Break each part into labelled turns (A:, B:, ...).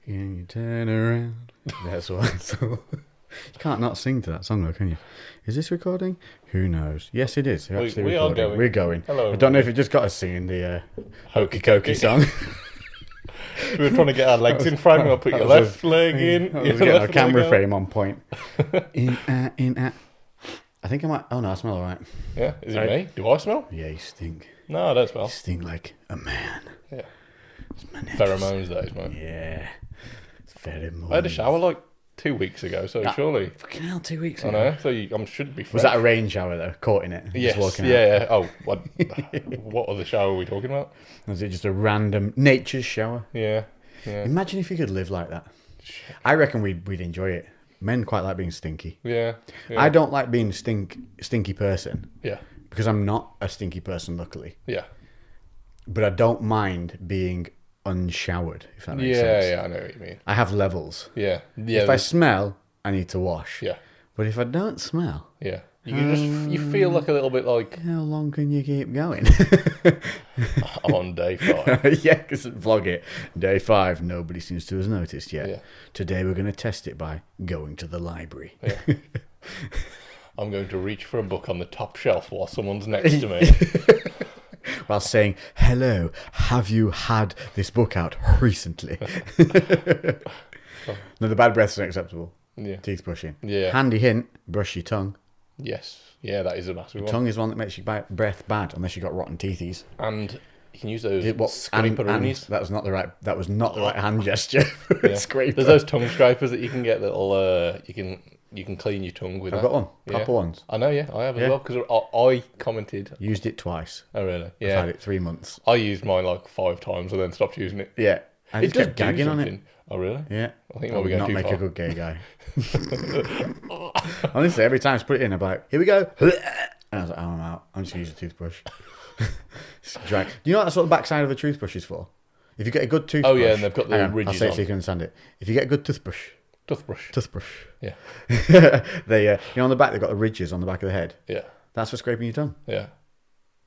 A: Can you turn around? That's what. So, you can't not sing to that song, though, can you? Is this recording? Who knows? Yes, it is. We're actually recording.
B: Are going.
A: We're going.
B: Hello,
A: I don't know if you just got us singing the Hokey Cokey song.
B: We were trying to get our legs in frame. I'll put your left leg in.
A: Let's get our camera frame on point. In. I think I might. Oh no, I smell alright.
B: Yeah, is it me? Do I smell?
A: Yeah, you stink.
B: No, I don't smell.
A: You stink like a man.
B: Yeah. Pheromones, that is, mate.
A: Yeah. Pheromones.
B: I had a shower like 2 weeks ago, so surely.
A: Fucking hell, 2 weeks ago.
B: I know, so I should be fresh.
A: Was that a rain shower though? Caught in it?
B: Yes.
A: Just walking
B: Yeah. Oh, what other shower are we talking about?
A: Was it just a random nature's shower?
B: Yeah. Yeah.
A: Imagine if you could live like that. I reckon we'd enjoy it. Men quite like being stinky.
B: Yeah.
A: I don't like being a stinky person.
B: Yeah.
A: Because I'm not a stinky person, luckily.
B: Yeah.
A: But I don't mind being unshowered, if that makes sense.
B: Yeah, I know what you mean.
A: I have levels.
B: Yeah. Yeah.
A: If I smell, I need to wash.
B: Yeah.
A: But if I don't smell...
B: Yeah. You can you feel like a little bit like...
A: How long can you keep going?
B: I'm on day 5.
A: Yeah, because vlog it. Day 5, nobody seems to have noticed yet.
B: Yeah.
A: Today we're going to test it by going to the library.
B: Yeah. I'm going to reach for a book on the top shelf while someone's next to me.
A: While saying, hello, have you had this book out recently? No, the bad breath's unacceptable.
B: Yeah.
A: Teeth brushing.
B: Yeah.
A: Handy hint, brush your tongue.
B: Yes. Yeah, that is a massive one.
A: Tongue is one that makes your breath bad, unless you've got rotten teethies.
B: And you can use those
A: And
B: scraperoonies.
A: that was not the right hand gesture.
B: Yeah.
A: Scraper.
B: There's those tongue scrapers that you can get little, you can clean your tongue with.
A: I've
B: that.
A: got one. Proper ones.
B: I know, yeah, I have as well, because I commented.
A: Used it twice.
B: Oh, really?
A: I've
B: Yeah.
A: had it 3 months.
B: I used mine like 5 times and then stopped using it.
A: Yeah. I just kept gagging on it.
B: Oh, really?
A: Yeah.
B: I think
A: I
B: we're
A: would
B: going
A: not
B: too
A: make
B: far.
A: a good gay guy. Honestly, every time I put it in, I'm like, here we go. And I was like, oh, I'm out. I'm just going to use a toothbrush. Drag. Do you know what that's what the backside of a toothbrush is for? If you get a good toothbrush...
B: Oh, yeah, and they've got the ridges
A: I'll say it
B: on.
A: so you can understand it. If you get a good toothbrush... Toothbrush.
B: Yeah.
A: They, on the back, they've got the ridges on the back of the head.
B: Yeah.
A: That's for scraping your tongue.
B: Yeah.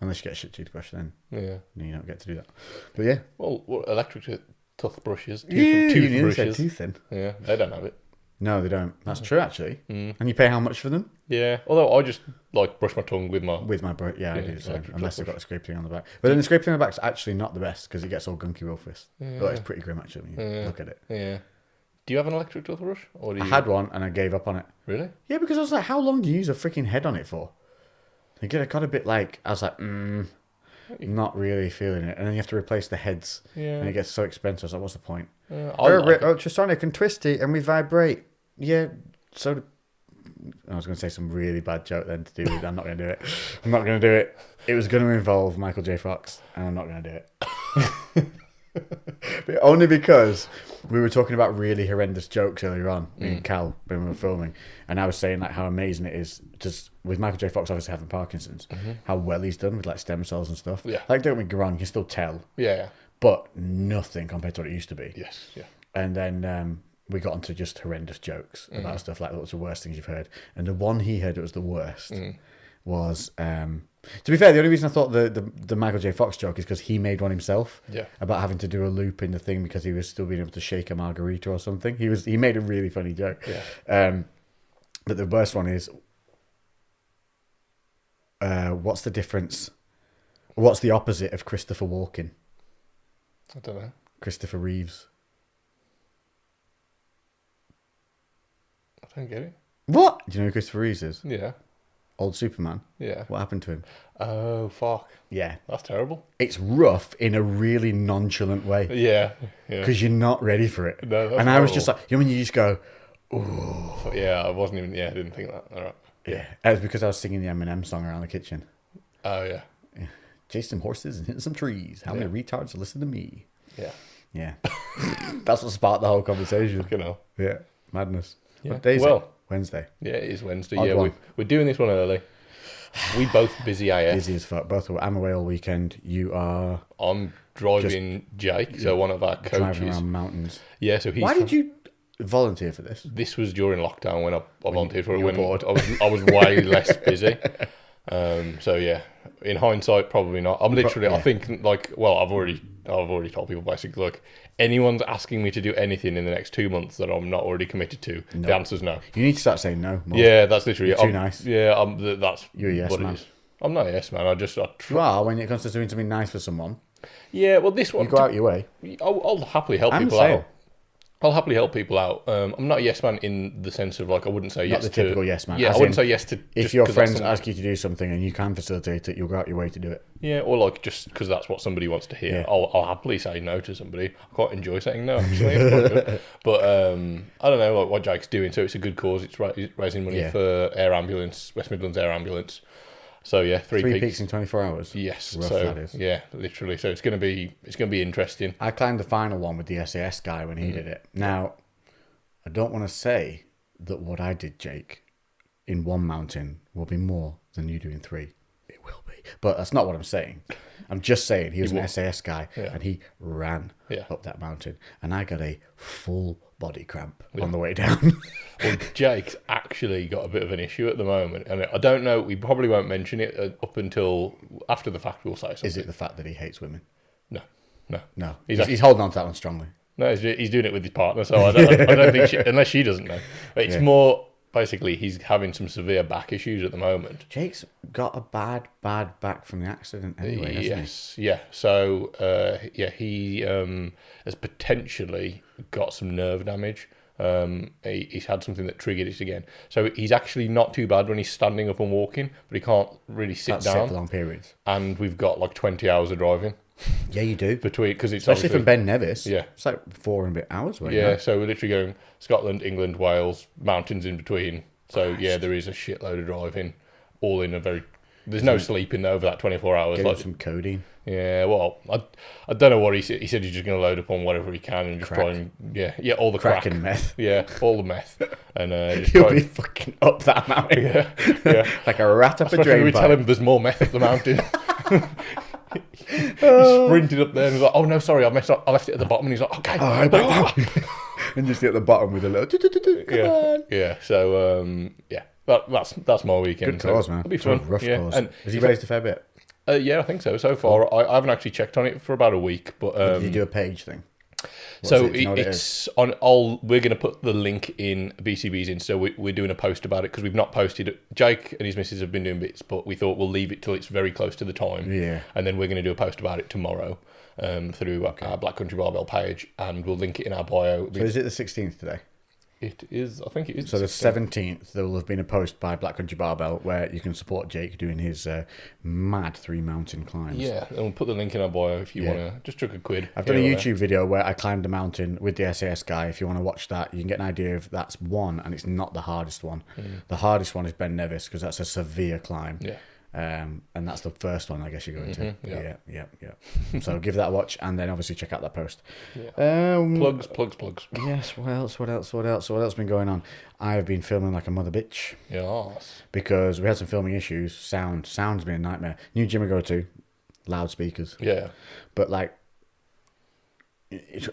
A: Unless you get a shit toothbrush, then
B: Yeah.
A: you don't get to do that. But yeah.
B: Well, electric toothbrushes.
A: You nearly
B: Toothbrushes.
A: said tooth then.
B: Yeah, they don't have it.
A: No, they don't. That's true, actually. And you pay how much for them?
B: Yeah, although I just like brush my tongue with my...
A: With my brush, yeah, I do the same.
B: electric
A: Unless they've
B: toothbrush.
A: got a scraping on the back. But then the scraping on the back's actually not the best because it gets all gunky real fast. But it's pretty grim, actually, when you look at it.
B: Yeah. Do you have an electric toothbrush? Or do you...
A: I had one and I gave up on it.
B: Really?
A: Yeah, because I was like, how long do you use a freaking head on it for? I got a bit like, I was like, not really feeling it. And then you have to replace the heads.
B: Yeah.
A: And it gets so expensive. So what's the point?
B: I
A: Ultrasonic and twisty and we vibrate. Yeah, so... I was going to say some really bad joke then to do with I'm not going to do it. I'm not going to do it. It was going to involve Michael J. Fox, and I'm not going to do it. But only because we were talking about really horrendous jokes earlier on, me and Cal, when we were filming, and I was saying like how amazing it is, just with Michael J. Fox obviously having Parkinson's, how well he's done with like stem cells and stuff.
B: Yeah.
A: Like, don't get me wrong, you can still tell,
B: Yeah.
A: but nothing compared to what it used to be.
B: Yes. Yeah.
A: And then we got onto just horrendous jokes about stuff like what's the worst things you've heard. And the one he heard that was the worst was, to be fair, the only reason I thought the Michael J. Fox joke is because he made one himself.
B: Yeah.
A: About having to do a loop in the thing because he was still being able to shake a margarita or something. He made a really funny joke.
B: Yeah.
A: But the worst one is, what's the difference? What's the opposite of Christopher Walken?
B: I don't know.
A: Christopher Reeves.
B: I don't get it.
A: What? Do you know who Christopher Reeves is?
B: Yeah.
A: Old Superman.
B: Yeah.
A: What happened to him?
B: Oh, fuck.
A: Yeah.
B: That's terrible.
A: It's rough in a really nonchalant way
B: Yeah. Yeah.
A: because you're not ready for it.
B: No, that's
A: and I was
B: horrible.
A: just like, you know, when you just go,
B: Yeah, I wasn't even... Yeah, I didn't think that. All right.
A: yeah. It was because I was singing the Eminem song around the kitchen.
B: Oh, yeah.
A: Chase some horses and hit some trees. How many retards listen to me?
B: Yeah.
A: Yeah. That's what sparked the whole conversation.
B: Fucking hell.
A: Yeah. Madness.
B: Yeah.
A: What day is
B: Well-
A: it? Wednesday.
B: Yeah, it is Wednesday.
A: Odd
B: Yeah,
A: one.
B: we're doing this one early. We both busy AF.
A: Busy as fuck. Both. I'm away all weekend. You are
B: I'm driving Jake, so one of our
A: driving
B: coaches.
A: around mountains.
B: Yeah, so he's...
A: Why did you volunteer for this?
B: This was during lockdown when I volunteered for it.
A: you were
B: When
A: bored.
B: I was way less busy. So yeah, in hindsight, probably not. I'm literally, I think, like, well, I've already I've already told people basically, like, anyone's asking me to do anything in the next 2 months that I'm not already committed to, the answer's no.
A: You need to start saying no more.
B: Yeah, that's literally
A: You're too nice.
B: Yeah, that's
A: You're a yes
B: what
A: man.
B: it is. I'm not a yes man.
A: Well, when it comes to doing something nice for someone,
B: Yeah, well, this one
A: you go out your way.
B: I'll happily help people out. I'll happily help people out. I'm not a yes man in the sense of, like, I wouldn't say yes to...
A: Not the typical yes man.
B: Yeah, I wouldn't say yes to...
A: If your friends ask you to do something and you can facilitate it, you'll go out your way to do it.
B: Yeah, or, like, just because that's what somebody wants to hear.
A: Yeah.
B: I'll happily say no to somebody. I quite enjoy saying no, actually. It's quite good. But I don't know, like, what Jake's doing. So it's a good cause. It's raising money for Air Ambulance, West Midlands Air Ambulance. So yeah, three
A: peaks in 24 hours.
B: Yes,
A: Rough,
B: so
A: that is.
B: yeah, literally. So it's gonna be interesting.
A: I climbed the final one with the SAS guy when he did it. Now, I don't want to say that what I did, Jake, in one mountain will be more than you do in 3. It will be, but that's not what I'm saying. I'm just saying he was an SAS guy and he ran up that mountain, and I got a full body cramp on the way down.
B: Well, Jake's actually got a bit of an issue at the moment, and I don't know. We probably won't mention it up until after the fact. We'll say something.
A: Is it the fact that he hates women?
B: No.
A: He's holding on to that one strongly.
B: No, he's doing it with his partner, so I don't think unless she doesn't know. But it's more basically he's having some severe back issues at the moment.
A: Jake's got a bad back from the accident anyway, hasn't he?
B: Yeah. So he has potentially got some nerve damage. He's had something that triggered it again. So he's actually not too bad when he's standing up and walking, but he can't really sit down.
A: Sit for long periods.
B: And we've got like 20 hours of driving.
A: Yeah, you do.
B: Because it's
A: especially from Ben Nevis.
B: Yeah,
A: it's like 4 and a bit hours.
B: So we're literally going Scotland, England, Wales, mountains in between. So yeah, there is a shitload of driving, all in a very. There's no sleeping over that 24 hours.
A: Get some codeine.
B: Yeah, well, I don't know what he said. He said he's just going to load up on whatever he can and just try and all the crack
A: and meth.
B: Yeah, all the meth, and
A: he'll be fucking up that mountain.
B: Yeah,
A: like a rat up a drain.
B: We tell him there's more meth up the mountain. He sprinted up there and was like, "Oh no, sorry, I messed up. I left it at the bottom." And he's like, "Okay."
A: And just at the bottom with a little. Come on.
B: Yeah. So that's my weekend.
A: Good cause, man.
B: It'll be fun.
A: Rough cause.
B: And
A: has he raised a fair bit?
B: Yeah, I think so. So far, I haven't actually checked on it for about a week. But
A: did you do a page thing?
B: It's on. We're going to put the link in BCB's Insta. We're doing a post about it because we've not posted it. Jake and his missus have been doing bits, but we thought we'll leave it till it's very close to the time.
A: Yeah.
B: And then we're going to do a post about it tomorrow through our Black Country Barbell page, and we'll link it in our bio.
A: So is it the 16th today?
B: It is. I think it is.
A: So the 17th, there will have been a post by Black Country Barbell where you can support Jake doing his mad 3 mountain climbs.
B: Yeah, and we'll put the link in our bio if you want to. Just chuck a quid.
A: I've done a YouTube video where I climbed a mountain with the SAS guy. If you want to watch that, you can get an idea of that's one, and it's not the hardest one. The hardest one is Ben Nevis because that's a severe climb.
B: Yeah.
A: And that's the first one, I guess you're going to.
B: Yeah.
A: So give that a watch, and then obviously check out that post.
B: Yeah. Plugs.
A: Yes. What else has been going on? I've been filming like a mother bitch.
B: Yes.
A: Because we had some filming issues. Sound's been a nightmare. New gym I go to, loudspeakers.
B: Yeah.
A: But like, it's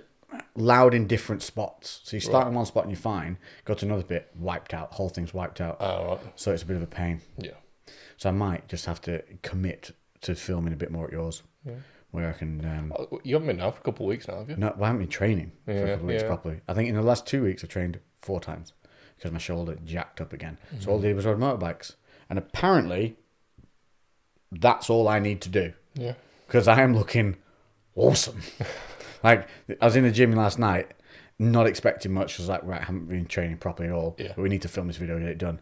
A: loud in different spots. So you start in one spot and you're fine. Go to another bit, wiped out. Whole thing's wiped out.
B: Oh, right.
A: So it's a bit of a pain.
B: Yeah.
A: So I might just have to commit to filming a bit more at yours, where I can.
B: You haven't been now for a couple of weeks now, have you?
A: No, I haven't been training for a couple of weeks properly. I think in the last 2 weeks I've trained 4 times because my shoulder jacked up again. So all I did was ride motorbikes, and apparently that's all I need to do.
B: Yeah.
A: Because I am looking awesome. Like I was in the gym last night, not expecting much. I was like, right, I haven't been training properly at all.
B: Yeah.
A: But we need to film this video and get it done.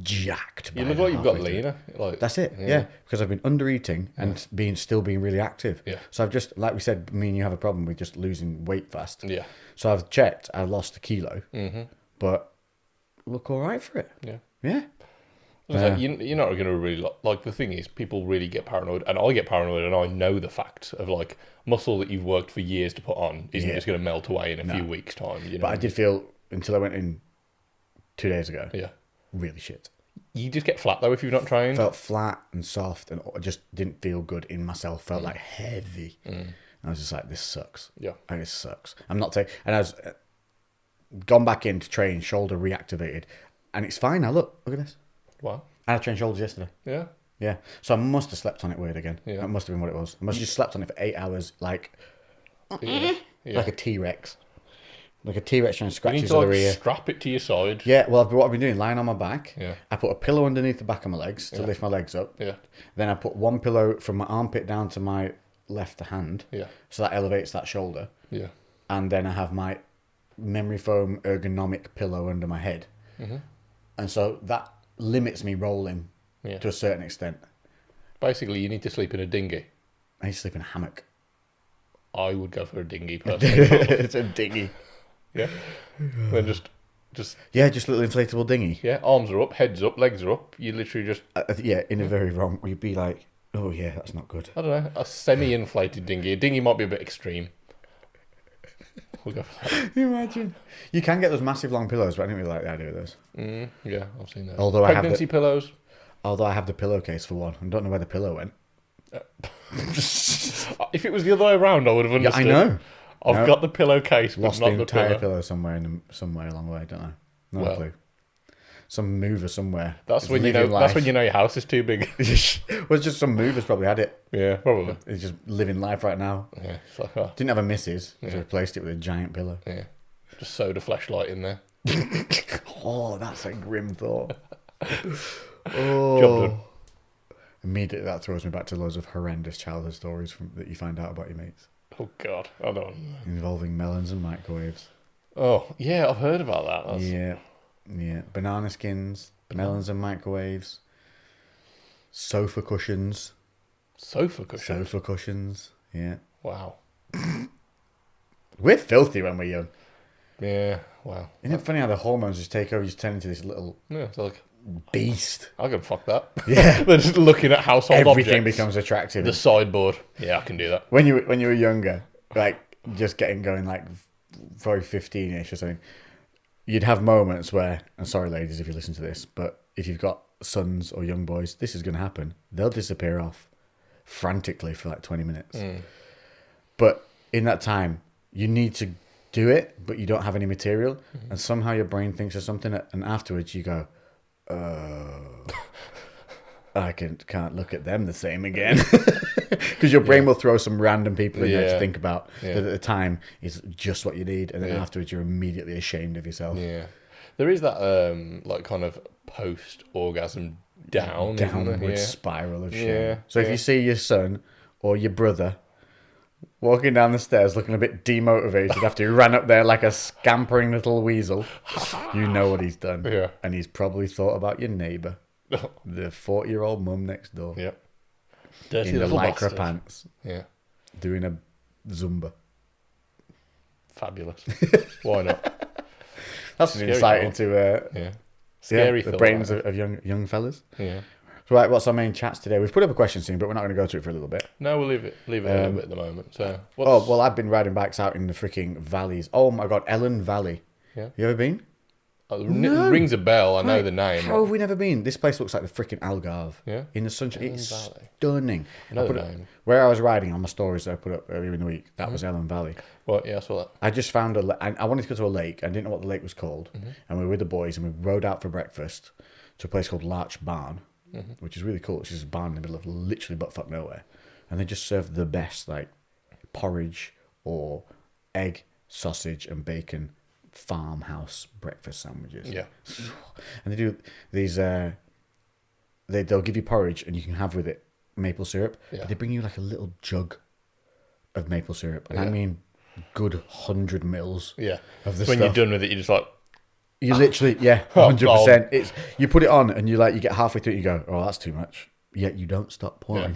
A: Jacked.
B: You look like you've got leaner. Like
A: that's it. Yeah, because I've been under eating and still being really active.
B: Yeah.
A: So I've just, like we said, me and you have a problem with just losing weight fast.
B: Yeah.
A: So I've checked. I lost a kilo, but look all right for it.
B: Yeah.
A: Yeah.
B: You're not going to really like. The thing is, people really get paranoid, and I get paranoid, and I know the fact of like muscle that you've worked for years to put on isn't just going to melt away in a few weeks' time. You know.
A: But I did feel until I went in 2 days ago.
B: Yeah.
A: Really shit.
B: You just get flat though if you've not trained.
A: Felt flat and soft, and I just didn't feel good in myself. Felt like heavy. I was just like, this sucks.
B: Yeah.
A: Like, this sucks. I'm not taking. And I was gone back in to train, shoulder reactivated, and it's fine now. Look at this.
B: Wow.
A: I had trained shoulders yesterday.
B: Yeah.
A: Yeah. So I must have slept on it weird again.
B: Yeah.
A: That must have been what it was. I must have just slept on it for 8 hours, like
B: Yeah.
A: like a T-Rex. Like a T-Rex trying to
B: You
A: scratch
B: need
A: his
B: to
A: other
B: like
A: ear.
B: strap it to your side.
A: Yeah, well, what I've been doing, lying on my back.
B: Yeah.
A: I put a pillow underneath the back of my legs to lift my legs up.
B: Yeah.
A: Then I put one pillow from my armpit down to my left hand.
B: Yeah.
A: So that elevates that shoulder.
B: Yeah.
A: And then I have my memory foam ergonomic pillow under my head.
B: Mm-hmm.
A: And so that limits me rolling
B: Yeah.
A: to a certain extent.
B: Basically, you need to sleep in a dinghy.
A: I used to sleep in a hammock.
B: I would go for a dinghy personally.
A: It's a dinghy.
B: Yeah. Then just
A: Yeah, just a little inflatable dinghy.
B: yeah, arms are up, heads up, legs are up. You literally just
A: Yeah, in a very wrong. You'd be like, oh yeah, that's not good.
B: I don't know, a semi-inflated dinghy. A dinghy might be a bit extreme. We'll go for that.
A: Imagine. You can get those massive long pillows, but I didn't really like the idea of those.
B: Yeah, I've seen that.
A: Although I have
B: Pregnancy pillows.
A: Although I have the pillowcase for one. I don't know where the pillow went.
B: If it was the other way around, I would have
A: Yeah,
B: understood.
A: I know.
B: I've got the pillowcase, but
A: Lost
B: not
A: the
B: the
A: entire
B: pillow.
A: pillow somewhere along the way. Don't know. Not
B: Well,
A: a clue. Some mover somewhere.
B: That's
A: is
B: when you know.
A: living
B: That's
A: life.
B: when you know your house is too big.
A: Well, it's just some movers probably had it.
B: Yeah, probably.
A: He's just living life right now.
B: Yeah, it's like, oh,
A: Didn't have a missus. Just
B: Yeah.
A: replaced it with a giant pillow.
B: yeah. Just sewed a flashlight in there.
A: Oh, that's a grim thought.
B: Job
A: Oh.
B: done.
A: Immediately that throws me back to loads of horrendous childhood stories that you find out about your mates.
B: Oh God, I don't.
A: Involving melons and microwaves.
B: Oh yeah, I've heard about that. That's...
A: Yeah. Banana skins, melons and microwaves, sofa cushions.
B: Sofa cushion.
A: Sofa cushions, yeah.
B: Wow.
A: We're filthy when we're young.
B: Yeah. Wow.
A: Isn't it funny how the hormones just take over, you just turn into this little
B: Yeah. It's like
A: beast.
B: I can fuck that.
A: Yeah.
B: They're just looking at household
A: Everything
B: objects.
A: becomes attractive.
B: The sideboard. Yeah, I can do that.
A: When you were younger, like just going like probably 15ish or something, you'd have moments where, and sorry ladies if you listen to this, but if you've got sons or young boys, this is going to happen. They'll disappear off frantically for like 20 minutes. But in that time, you need to do it, but you don't have any material, and somehow your brain thinks of something, and afterwards you go, oh, I can't look at them the same again. Because your brain will throw some random people in there to think about that at the time is just what you need, and then afterwards you're immediately ashamed of yourself.
B: Yeah. There is that like kind of post-orgasm downward
A: Downward spiral of shame.
B: Yeah,
A: So if you see your son or your brother walking down the stairs looking a bit demotivated after he ran up there like a scampering little weasel, you know what he's done.
B: Yeah.
A: And he's probably thought about your neighbour, the 40-year-old mum next door,
B: Yep. Dirty
A: in the
B: little
A: lycra
B: bastard.
A: pants,
B: Yeah.
A: doing a Zumba.
B: Fabulous. Why not?
A: That's an
B: Scary
A: insight
B: thought.
A: into
B: Scary
A: the
B: thought,
A: brains
B: right?
A: of young fellas.
B: Yeah.
A: So, right, what's our main chats today? We've put up a question soon, but we're not going to go to it for a little bit.
B: No, we'll leave it a little bit at the moment. So.
A: Oh, well, I've been riding bikes out in the freaking valleys. Oh my God, Ellen Valley.
B: Yeah.
A: You ever been?
B: It rings a bell. I know the name.
A: How have we never been? This place looks like the freaking Algarve.
B: Yeah.
A: In the sunshine.
B: Ellen
A: It's
B: Valley.
A: stunning.
B: I know the
A: put it-
B: name.
A: where I was riding on my stories that I put up earlier in the week, that was Ellen Valley.
B: Well, yeah, I saw that.
A: I just found I wanted to go to a lake. I didn't know what the lake was called. And we were with the boys and we rode out for breakfast to a place called Larch Barn, which is really cool. It's just a barn in the middle of literally buttfuck nowhere. And they just serve the best, like, porridge or egg, sausage and bacon farmhouse breakfast sandwiches.
B: Yeah.
A: And they do these, they'll give you porridge and you can have with it maple syrup.
B: Yeah.
A: But they bring you like a little jug of maple syrup. And I
B: Yeah.
A: mean good 100 mils
B: Yeah.
A: of the
B: So when
A: stuff.
B: you're done with it, you're just like,
A: You literally, yeah,
B: Oh,
A: 100%. It's you put it on and you get halfway through and you go, oh, that's too much. Yet you don't stop pouring.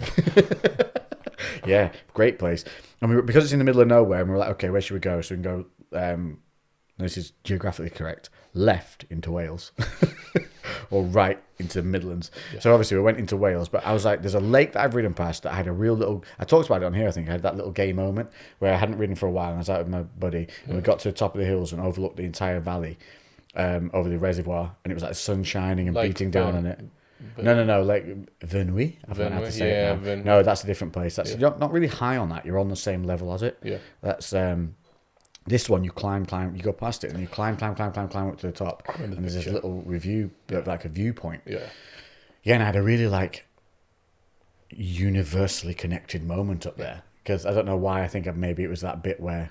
A: Yeah, great place. And because it's in the middle of nowhere, and we were like, okay, where should we go? So we can go, this is geographically correct, left into Wales. Or right into the Midlands. Yeah. So obviously we went into Wales, but I was like, there's a lake that I've ridden past that I had a real little, I talked about it on here, I think. I had that little gay moment where I hadn't ridden for a while and I was out with my buddy and we got to the top of the hills and overlooked the entire valley over the reservoir, and it was like the sun shining and
B: Like
A: beating down on it. No, like Vernouillet? I don't know how to say it now.
B: Vernouillet.
A: No, that's a different place. That's you're not really high on that. You're on the same level as it.
B: Yeah.
A: That's this one. You climb. You go past it, and you climb up to the top. And there's this little review, like a viewpoint.
B: yeah.
A: Yeah, and I had a really like universally connected moment up there. Because I don't know why, I think maybe it was that bit where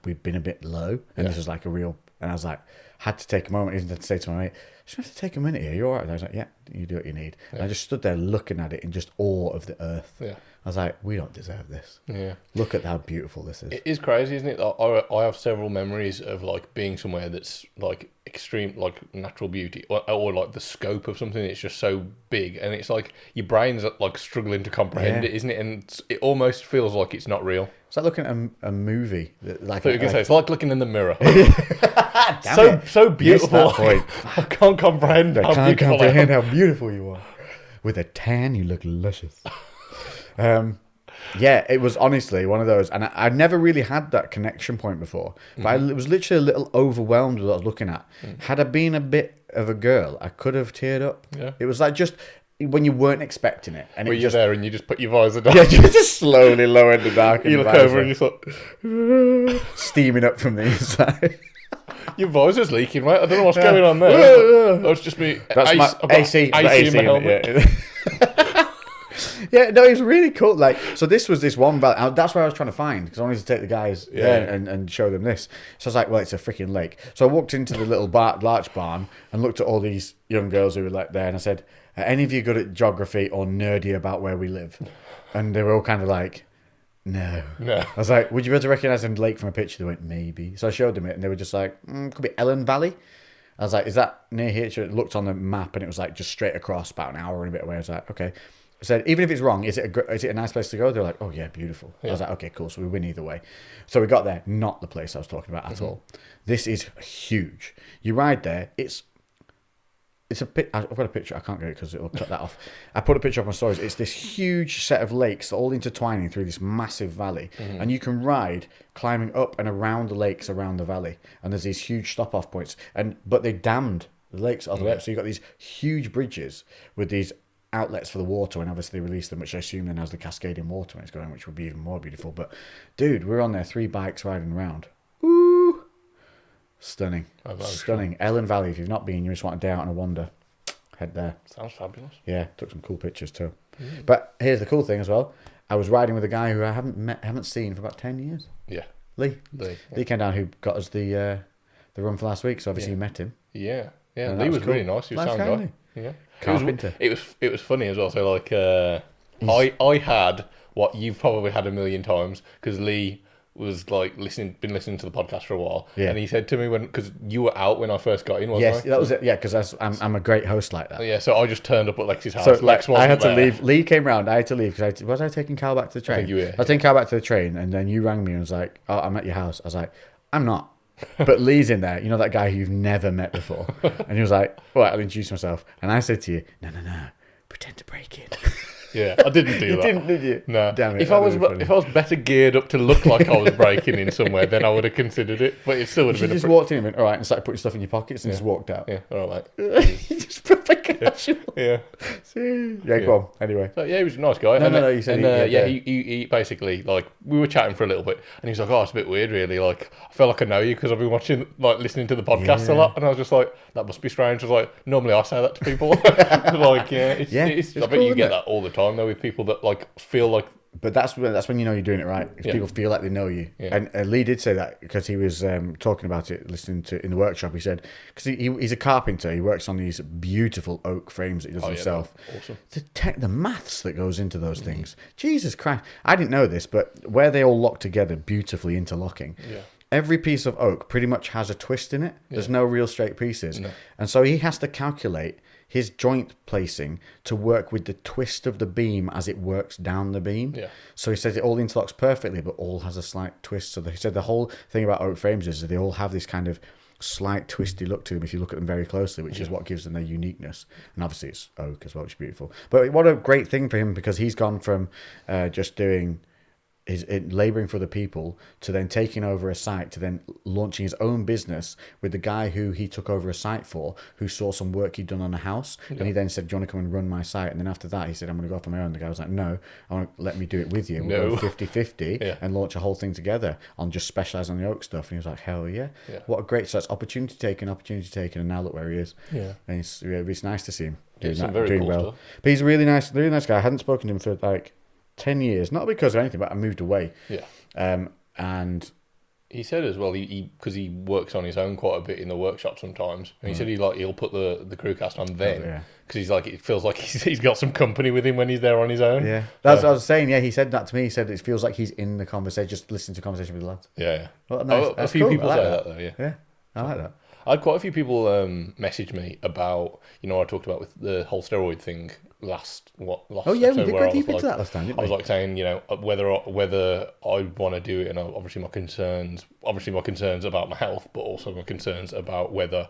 A: we'd been a bit low, and this was like a real, and I was like, had to take a moment, even to say to my mate, just have to take a minute here, you all right? And I was like, yeah, you do what you need. And I just stood there looking at it in just awe of the earth.
B: Yeah.
A: I was like, we don't deserve this.
B: Yeah.
A: Look at how beautiful this is.
B: It is crazy, isn't it? I have several memories of like being somewhere that's like extreme, like natural beauty, or like the scope of something that's just so big, and it's like your brain's like struggling to comprehend it, isn't it? And it almost feels like it's not real.
A: It's like looking at a movie. Like,
B: I thought you were going to say, it's like looking in the mirror. So beautiful. I can't comprehend
A: how beautiful you are. With a tan, you look luscious. Yeah, it was honestly one of those, and I never really had that connection point before. But I was literally a little overwhelmed with what I was looking at. Had I been a bit of a girl, I could have teared up.
B: Yeah.
A: It was like just when you weren't expecting it, and
B: you're there and you just put your visor down.
A: Yeah, you just slowly lower the dark.
B: You look over and you're like
A: steaming up from the inside.
B: Your visor's leaking, right? I don't know what's going on there. That's just me.
A: That's my AC. AC in my helmet. Yeah, no, it's really cool. Like, so this was this one valley. That's where I was trying to find, because I wanted to take the guys there and show them this. So I was like, well, it's a freaking lake. So I walked into the little larch barn and looked at all these young girls who were like there, and I said, are any of you good at geography or nerdy about where we live? And they were all kind of like, no. I was like, would you be able to recognise a lake from a picture? They went, maybe. So I showed them it, and they were just like, could be Ellen Valley. I was like, is that near here? So it looked on the map, and it was like just straight across, about an hour and a bit away. I was like, okay. I said, even if it's wrong, is it a nice place to go? They're like, oh yeah, beautiful. I was like, okay, cool. So we win either way. So we got there, not the place I was talking about at all. This is huge. You ride there. It's a bit. I've got a picture. I can't get it because it'll cut that off. I put a picture up on stories. It's this huge set of lakes all intertwining through this massive valley, and you can ride climbing up and around the lakes around the valley. And there's these huge stop-off points, but they dammed the lakes all the way up. So you've got these huge bridges with these outlets for the water, and obviously they release them, which I assume then has the cascading water when it's going, which would be even more beautiful. But dude, we're on there, 3 bikes riding around. Woo! Stunning. Stunning. Ellen Valley, if you've not been, you just want a day out on a wander, head there.
B: Sounds fabulous.
A: Yeah, took some cool pictures too. But here's the cool thing as well. I was riding with a guy who I haven't seen for about 10 years.
B: Yeah.
A: Lee came down, who got us the run for last week, so obviously you met him.
B: Yeah. Lee was cool. Really nice. He was a sound guy. Yeah.
A: Carpenter.
B: It was funny as well. So like, I had what you've probably had a million times, because Lee was like been listening to the podcast for a while, and he said to me because you were out when I first got in, wasn't I?
A: Yes, that was it. Yeah, because I'm a great host like that.
B: Yeah, so I just turned up at Lex's house.
A: So
B: Lex wasn't
A: I had to
B: there.
A: leave. Lee came round. I had to leave because was I taking Carl back to the train?
B: I think you were.
A: I was taking Carl back to the train, and then you rang me and was like, "Oh, I'm at your house." I was like, "I'm not." But Lee's in there, you know, that guy who you've never met before. And he was like, all right, I'll introduce myself. And I said to you, no, pretend to break in.
B: Yeah, I didn't do that.
A: You didn't, did you?
B: No.
A: Damn it.
B: If I was better geared up to look like I was breaking in somewhere, then I would have considered it. But it still would have been.
A: You just walked in and went, all right, and started putting stuff in your pockets and just walked out.
B: Yeah, all right, mate.
A: You just proper casual.
B: Yeah.
A: Yeah, go on. Anyway.
B: So, yeah, he was a nice guy.
A: No, you said
B: he basically, like, we were chatting for a little bit, and he was like, oh, it's a bit weird, really. Like, I feel like I know you because I've been listening to the podcast a lot. And I was just like, that must be strange. I was like, normally I say that to people. Like, it's I bet you get that all the time, though, with people that, like, feel like.
A: But that's when you know you're doing it right. Because people feel like they know you. Yeah. And Lee did say that because he was talking about it, listening to in the workshop. He said, because he's a carpenter, he works on these beautiful oak frames that he does himself.
B: Awesome.
A: The maths that goes into those things. Jesus Christ. I didn't know this, but where they all lock together, beautifully interlocking.
B: Yeah.
A: Every piece of oak pretty much has a twist in it. There's no real straight pieces. No. And so he has to calculate his joint placing to work with the twist of the beam as it works down the beam.
B: Yeah.
A: So he says it all interlocks perfectly, but all has a slight twist. So he said the whole thing about oak frames is that they all have this kind of slight twisty look to them if you look at them very closely, which is what gives them their uniqueness. And obviously it's oak as well, which is beautiful. But what a great thing for him, because he's gone from just doing labouring for the people to then taking over a site to then launching his own business with the guy who he took over a site for, who saw some work he'd done on a house. And he then said, do you want to come and run my site? And then after that he said, I'm going to go off on my own. The guy was like, no, I want to let me do it with you. We'll go 50-50 and launch a whole thing together on just specialise on the oak stuff. And he was like, hell yeah. What a great, so it's opportunity taken, and now look where he is. And it's nice to see him.
B: some very
A: doing
B: cool
A: well.
B: stuff.
A: But he's a really nice guy. I hadn't spoken to him for like 10 years, not because of anything, but I moved away.
B: Yeah.
A: And
B: he said as well, because he works on his own quite a bit in the workshop sometimes, and he said he'll put the CREWCast on then, because he's like, it feels like he's got some company with him when he's there on his own.
A: Yeah, that's what I was saying. Yeah, he said that to me. He said it feels like he's in the conversation, just listening to conversation with the lads.
B: Yeah.
A: Well, nice.
B: A few people say that though.
A: Yeah, I like that.
B: I had quite a few people message me about, I talked about with the whole steroid thing last
A: Oh yeah, we did go deep into that last time, didn't we?
B: I was like saying, whether I want to do it, and obviously my concerns about my health, but also my concerns about whether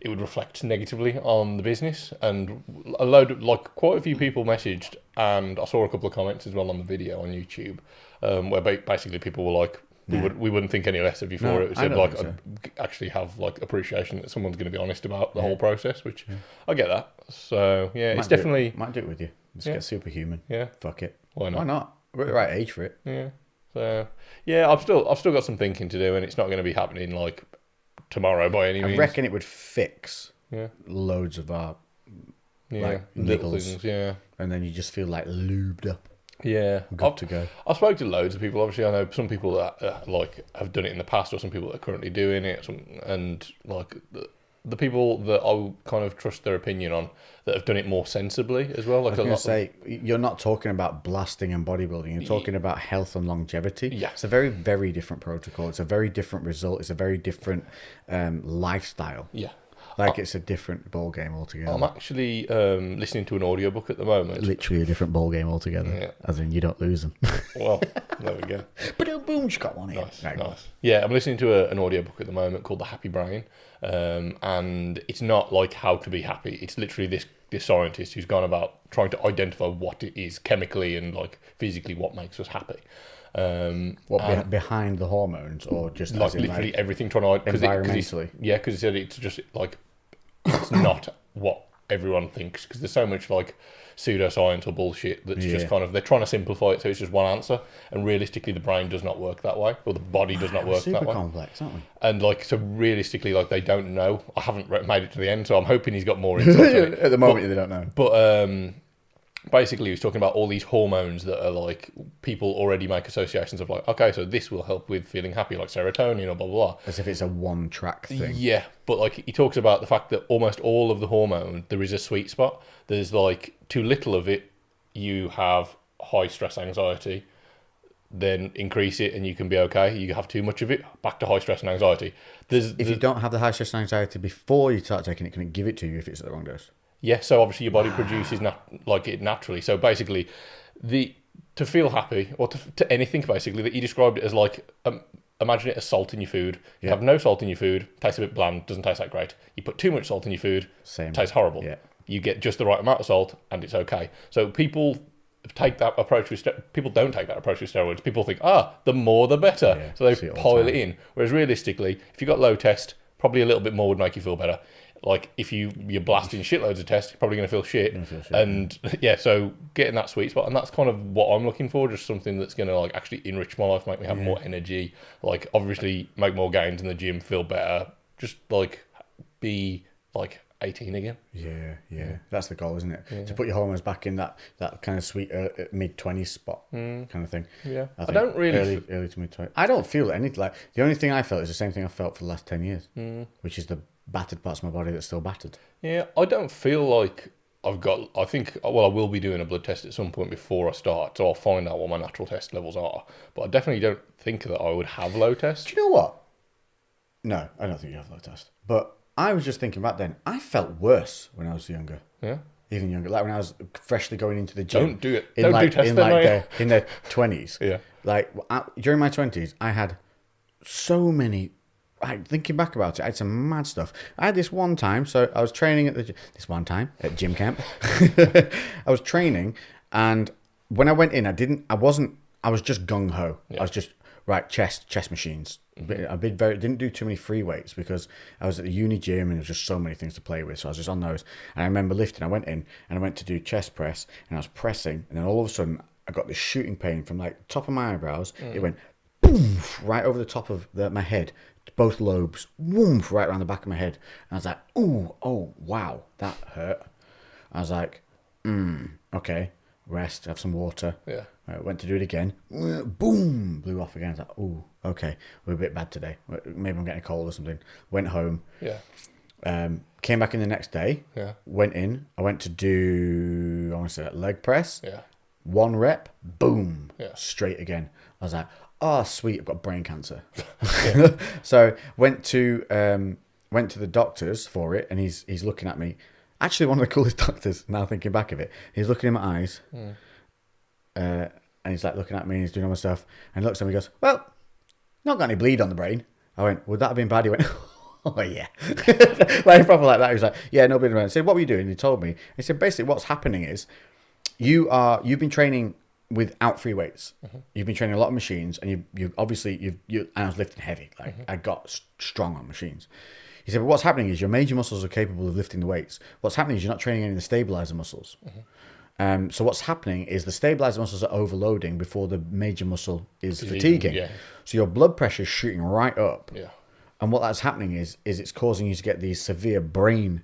B: it would reflect negatively on the business. And quite a few people messaged, and I saw a couple of comments as well on the video on YouTube, where basically people were like, we wouldn't think any less of you for it. It said actually have like appreciation that someone's going to be honest about the whole process, which I get that. So yeah, it's definitely
A: might do it with you. Just get superhuman.
B: Yeah,
A: fuck it.
B: Why not?
A: Why not? We're at the right age for it.
B: Yeah. So yeah, I've still got some thinking to do, and it's not going to be happening like tomorrow by any means.
A: I reckon it would fix loads of our
B: little things. Yeah,
A: and then you just feel like lubed up.
B: Yeah,
A: good to go.
B: I spoke to loads of people. Obviously, I know some people that have done it in the past, or some people that are currently doing it. And like the people that I kind of trust their opinion on that have done it more sensibly as well. Like
A: I was going to say, you're not talking about blasting and bodybuilding. You're talking about health and longevity.
B: Yeah,
A: it's a very, very different protocol. It's a very different result. It's a very different lifestyle.
B: Yeah.
A: It's a different ball game altogether.
B: I'm actually listening to an audiobook at the moment.
A: Literally a different ball game altogether. Yeah. As in, you don't lose them.
B: Well, there we go.
A: But boom, she got one here.
B: Nice. Yeah, I'm listening to an audiobook at the moment called The Happy Brain. And it's not like how to be happy. It's literally this scientist who's gone about trying to identify what it is chemically and like physically what makes us happy.
A: Behind the hormones, or just
B: like literally everything trying to
A: environmentally?
B: Because he said it's just like it's not what everyone thinks, because there's so much like pseudoscience or bullshit that's just kind of, they're trying to simplify it so it's just one answer, and realistically the brain does not work that way, or the body does not work that way.
A: Super complex, aren't we?
B: And like, so realistically, like, they don't know. I haven't made it to the end, so I'm hoping he's got more insight.
A: At the moment, they don't know.
B: But basically, he was talking about all these hormones that are like, people already make associations of like, okay, so this will help with feeling happy, like serotonin or blah, blah, blah.
A: As if it's a one-track thing.
B: Yeah, but like, he talks about the fact that almost all of the hormone, there is a sweet spot. There's like, too little of it, you have high stress anxiety, then increase it and you can be okay. You have too much of it, back to high stress and anxiety. If you don't have the high stress and anxiety before you start taking it, can it give it to you if it's at the wrong dose? Yeah, so obviously your body produces it naturally. So basically, to feel happy, or to anything basically, that he described it as like, imagine it as salt in your food. You have no salt in your food, tastes a bit bland, doesn't taste that great. You put too much salt in your food, tastes horrible. Yeah. You get just the right amount of salt and it's okay. So people take that approach with people don't take that approach with steroids. People think, the more the better. Yeah, so they pile it in. Whereas realistically, if you got low test, probably a little bit more would make you feel better. Like, if you're blasting shitloads of tests, you're probably going to feel shit. And so getting that sweet spot, and that's kind of what I'm looking for, just something that's going to like actually enrich my life, make me have more energy, like obviously make more gains in the gym, feel better, just like be like 18 again. Yeah. That's the goal, isn't it? Yeah. To put your hormones back in that kind of sweet mid-20s spot kind of thing. Yeah. I don't really...
A: Early to mid-20s. I don't feel anything like... The only thing I felt is the same thing I felt for the last 10 years, which is the battered parts of my body that's still battered.
B: Yeah, I don't feel like I've got... I will be doing a blood test at some point before I start, so I'll find out what my natural test levels are. But I definitely don't think that I would have low test.
A: Do you know what? No, I don't think you have low test. But I was just thinking back then, I felt worse when I was younger.
B: Yeah.
A: Even younger. Like when I was freshly going into the gym.
B: Don't do it. Don't do tests then,
A: in their 20s.
B: Yeah.
A: Like, during my 20s, I had so many... thinking back about it, I had some mad stuff. I had this one time, so I was training at gym camp. I was training, and when I went in, I was just gung-ho. Yeah. I was just, chest machines. Didn't do too many free weights because I was at the uni gym and there was just so many things to play with, so I was just on those. And I remember lifting, I went in and I went to do chest press, and I was pressing, and then all of a sudden I got this shooting pain from like the top of my eyebrows. It went boom, right over the top of my head, both lobes, whoom, right around the back of my head. And I was like, oh wow, that hurt. I was like, okay, rest, have some water.
B: Yeah.
A: Went to do it again. Boom, blew off again. I was like, oh, okay, we're a bit bad today. Maybe I'm getting a cold or something. Went home.
B: Yeah.
A: Came back in the next day.
B: Yeah.
A: Went in. I went to do, I want to say that, leg press.
B: Yeah.
A: 1 rep. Boom.
B: Yeah.
A: Straight again. I was like, oh, sweet, I've got brain cancer. So went to the doctors for it, and he's looking at me. Actually, one of the coolest doctors, now thinking back of it. He's looking in my eyes. And he's like looking at me, and he's doing all my stuff. And he looks at me and goes, well, not got any bleed on the brain. I went, would that have been bad? He went, oh, yeah. Like, proper like that. He was like, yeah, no bleed on the brain. I said, what were you doing? He told me. He said, basically, what's happening is you've been training without free weights. You've been training a lot of machines, and you obviously, I was lifting heavy. Like, I got strong on machines. He said, but what's happening is your major muscles are capable of lifting the weights. What's happening is you're not training any of the stabilizer muscles. So what's happening is the stabilizer muscles are overloading before the major muscle is fatiguing.
B: Yeah.
A: So your blood pressure is shooting right up.
B: Yeah.
A: And what that's happening is it's causing you to get these severe brain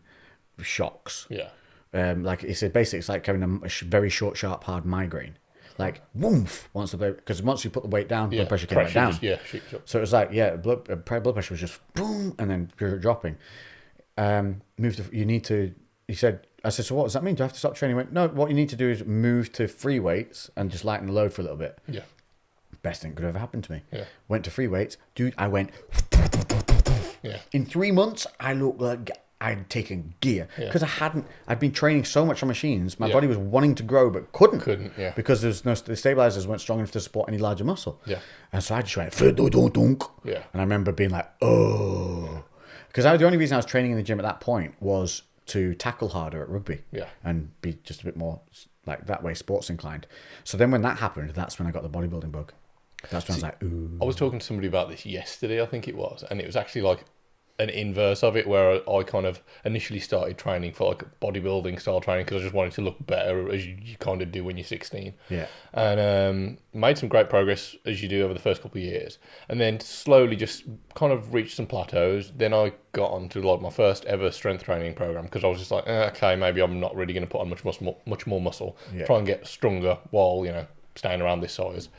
A: shocks.
B: Yeah.
A: Like he said, basically it's like having a very short, sharp, hard migraine. Like, woof, because once you put the weight down, blood pressure came right down.
B: Shoots up.
A: So it was like, blood pressure was just boom, and then dropping. He said, I said, so what does that mean? Do I have to stop training? He went, no, what you need to do is move to free weights and just lighten the load for a little bit.
B: Yeah.
A: Best thing could ever happen to me.
B: Yeah.
A: Went to free weights. Dude, I went.
B: Yeah.
A: In 3 months, I looked like I'd taken gear. Because I'd been training so much on machines. My body was wanting to grow, but couldn't.
B: Yeah.
A: Because the stabilizers weren't strong enough to support any larger muscle.
B: Yeah.
A: And so I just went,
B: Yeah.
A: and I remember being like, oh. Because the only reason I was training in the gym at that point was to tackle harder at rugby.
B: Yeah.
A: And be just a bit more, like, that way, sports inclined. So then when that happened, that's when I got the bodybuilding bug. That's when I was like, ooh.
B: I was talking to somebody about this yesterday, I think it was, and it was actually like an inverse of it, where I kind of initially started training for like bodybuilding style training because I just wanted to look better, as you kind of do when you're 16.
A: Yeah.
B: And made some great progress, as you do over the first couple of years, and then slowly just kind of reached some plateaus. Then I got onto like my first ever strength training program because I was just like, okay, maybe I'm not really going to put on much more muscle, try and get stronger while staying around this size.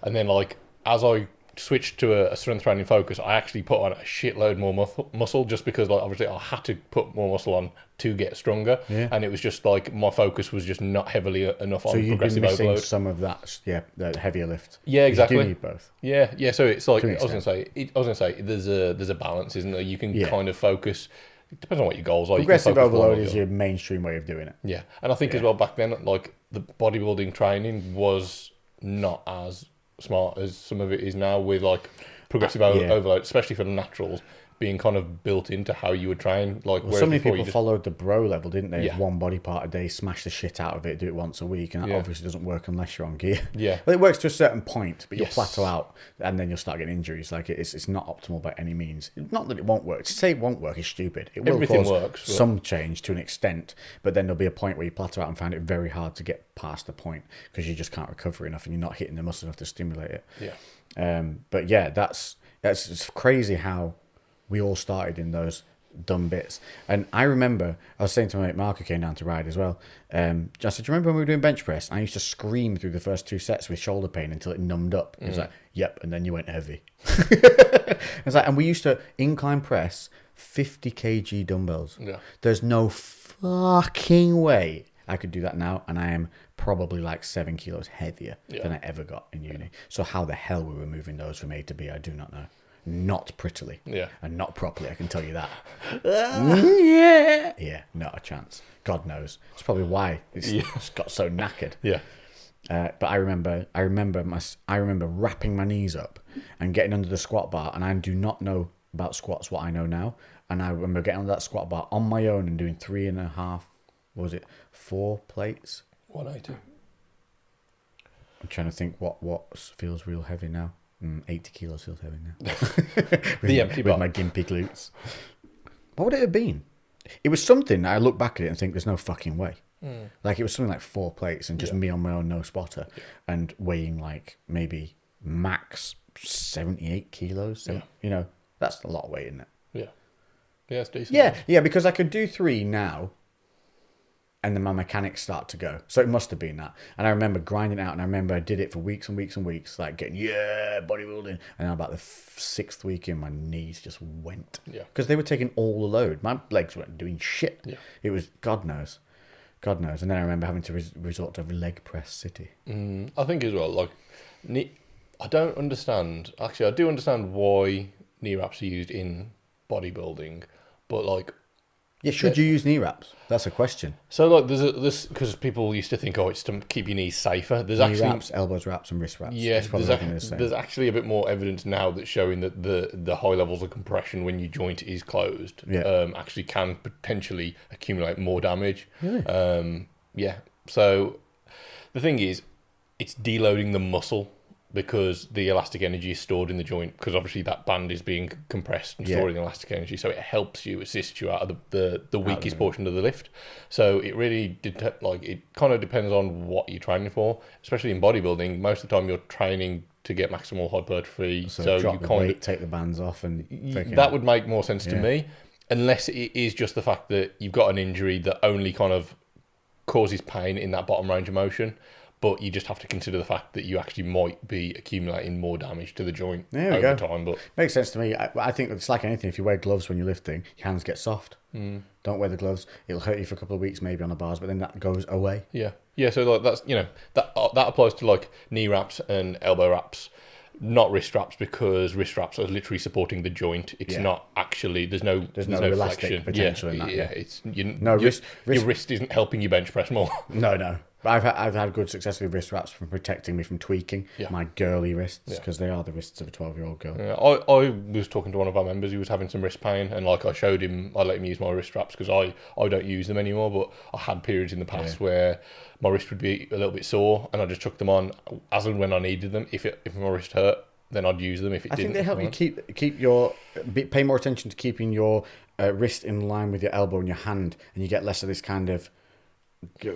B: And then like as I switched to a strength training focus, I actually put on a shitload more muscle just because, like, obviously I had to put more muscle on to get stronger. And it was just like my focus was just not heavily enough on progressive overload. So you've been missing
A: some of that, the heavier lift.
B: Yeah, exactly.
A: You do need both.
B: Yeah. So it's like I was gonna say there's a balance, isn't there? You can kind of focus. It depends on what your goals are.
A: Progressive overload is your mainstream way of doing it.
B: Yeah, and I think as well back then, like the bodybuilding training was not as smart as some of it is now, with like progressive overload, especially for the naturals, being kind of built into how you would train. Like,
A: so many people followed the bro level, didn't they?
B: Yeah.
A: One body part a day, smash the shit out of it, do it once a week, and that obviously doesn't work unless you're on gear.
B: Yeah,
A: well, it works to a certain point, but you'll plateau out, and then you'll start getting injuries. Like it's not optimal by any means. Not that it won't work. To say it won't work is stupid. It will
B: Everything
A: cause
B: works,
A: some change to an extent, but then there'll be a point where you plateau out and find it very hard to get past the point because you just can't recover enough, and you're not hitting the muscle enough to stimulate it.
B: Yeah.
A: But yeah, that's it's crazy how we all started in those dumb bits. And I remember, I was saying to my mate Mark, who came down to ride as well, I said, do you remember when we were doing bench press? I used to scream through the first 2 sets with shoulder pain until it numbed up. It was like, yep, and then you went heavy. It's like, and we used to incline press 50 kg dumbbells.
B: Yeah.
A: There's no fucking way I could do that now, and I am probably like 7 kilos heavier than I ever got in uni. So how the hell we were moving those from A to B, I do not know. Not prettily.
B: Yeah.
A: And not properly, I can tell you that. Yeah, not a chance. God knows. It's probably why it's got so knackered.
B: Yeah.
A: But I remember wrapping my knees up and getting under the squat bar, and I do not know about squats what I know now. And I remember getting under that squat bar on my own and doing 3.5, what was it, 4 plates?
B: 180.
A: I'm trying to think what feels real heavy now. 80 kilos feels heavy now.
B: The empty bar.
A: With my gimpy glutes. What would it have been? It was something I look back at it and think there's no fucking way. Like it was something like 4 plates and just me on my own, no spotter, and weighing like maybe max 78 kilos. So, that's a lot of weight, isn't it?
B: Yeah. Yeah, it's decent.
A: Yeah, because I could do 3 now. and then my mechanics start to go. So it must have been that. And I remember grinding out, and I remember I did it for weeks and weeks and weeks, like getting, bodybuilding. And then about the sixth week in, my knees just went.
B: Yeah.
A: Because they were taking all the load. My legs weren't doing shit.
B: Yeah.
A: It was, God knows. God knows. And then I remember having to resort to leg press city.
B: I think as well, like, I don't understand. Actually, I do understand why knee wraps are used in bodybuilding, but like,
A: Yeah, should you use knee wraps? That's a question.
B: so like this because people used to think, oh, it's to keep your knees safer. There's
A: Knee
B: actually
A: wraps, elbows wraps, and wrist wraps.
B: yeah,
A: It's probably everything the same.
B: there's actually a bit more evidence now that's showing that the high levels of compression when your joint is closed actually can potentially accumulate more damage.
A: Really?
B: Yeah. So the thing is, it's deloading the muscle because the elastic energy is stored in the joint, because obviously that band is being compressed and storing elastic energy, so it helps you, assist you out of the weakest portion of the lift. So it really it kind of depends on what you're training for, especially in bodybuilding. Most of the time you're training to get maximal hypertrophy,
A: So drop the weight, take the bands off, and
B: that would make more sense to me, unless it is just the fact that you've got an injury that only kind of causes pain in that bottom range of motion. But you just have to consider the fact that you actually might be accumulating more damage to the joint over time. But
A: makes sense to me. I think it's like anything. If you wear gloves when you're lifting, your hands get soft. Don't wear the gloves. It'll hurt you for a couple of weeks, maybe on the bars, but then that goes away.
B: Yeah. So like that's that applies to like knee wraps and elbow wraps, not wrist wraps, because wrist wraps are literally supporting the joint. It's not actually. There's no
A: elastic
B: flexion.
A: potential in that.
B: It's
A: Your
B: wrist isn't helping you bench press more.
A: No. But I've had good success with wrist wraps from protecting me from tweaking my girly wrists, because they are the wrists of a 12-year-old girl.
B: Yeah, I was talking to one of our members who was having some wrist pain, and like I let him use my wrist wraps because I don't use them anymore, but I had periods in the past where my wrist would be a little bit sore, and I just chucked them on as and when I needed them. If my wrist hurt, then I'd use them. If it didn't, I think
A: they help you keep your pay more attention to keeping your wrist in line with your elbow and your hand, and you get less of this kind of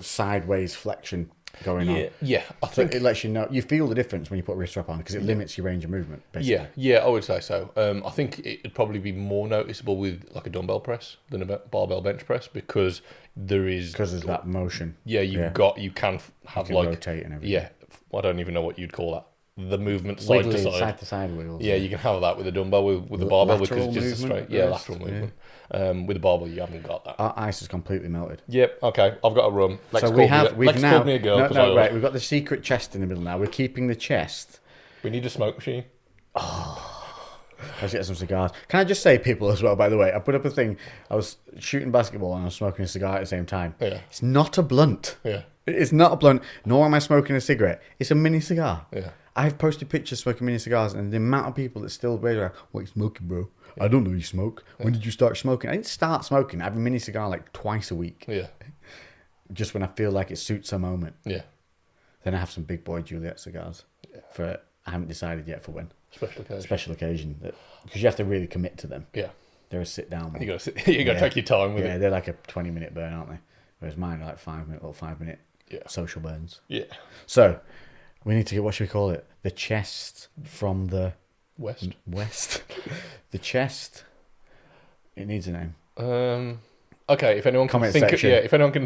A: sideways flexion going on.
B: Yeah, I think
A: it lets you know. You feel the difference when you put a wrist wrap on, because it limits your range of movement, basically.
B: Yeah, I would say so. I think it'd probably be more noticeable with like a dumbbell press than a barbell bench press, because there's
A: that motion.
B: Yeah, you can
A: rotate and everything.
B: Yeah, I don't even know what you'd call that. The movement side
A: to side wiggles.
B: Yeah, you can have that with a dumbbell, with the barbell, because it's just a straight. Yeah, lateral movement.
A: Yeah.
B: With the barbell, you haven't got that.
A: Our ice is completely melted.
B: Yep. Okay, I've got a rum.
A: Lex called me a girl. Right. We've got the secret chest in the middle now. We're keeping the chest.
B: We need a smoke machine.
A: Let's get some cigars. Can I just say, people, as well, by the way, I put up a thing. I was shooting basketball and I was smoking a cigar at the same time.
B: Yeah.
A: It's not a blunt.
B: Yeah.
A: It's not a blunt, nor am I smoking a cigarette. It's a mini cigar.
B: Yeah.
A: I've posted pictures smoking mini cigars, and the amount of people that still raise their, what are you smoking, bro? I don't know you smoke. When did you start smoking? I didn't start smoking. I have a mini cigar like twice a week.
B: Yeah.
A: Just when I feel like it suits a moment.
B: Yeah.
A: Then I have some big boy Juliet cigars. I haven't decided yet for when. Special occasion. Because you have to really commit to them.
B: Yeah.
A: They're a sit down one.
B: You got to take your time with it.
A: Yeah, they're like a 20-minute burn, aren't they? Whereas mine are like 5-minute social burns.
B: Yeah.
A: So, we need to get, what should we call it? The chest from the... West. The chest. It needs a name.
B: Okay, if anyone can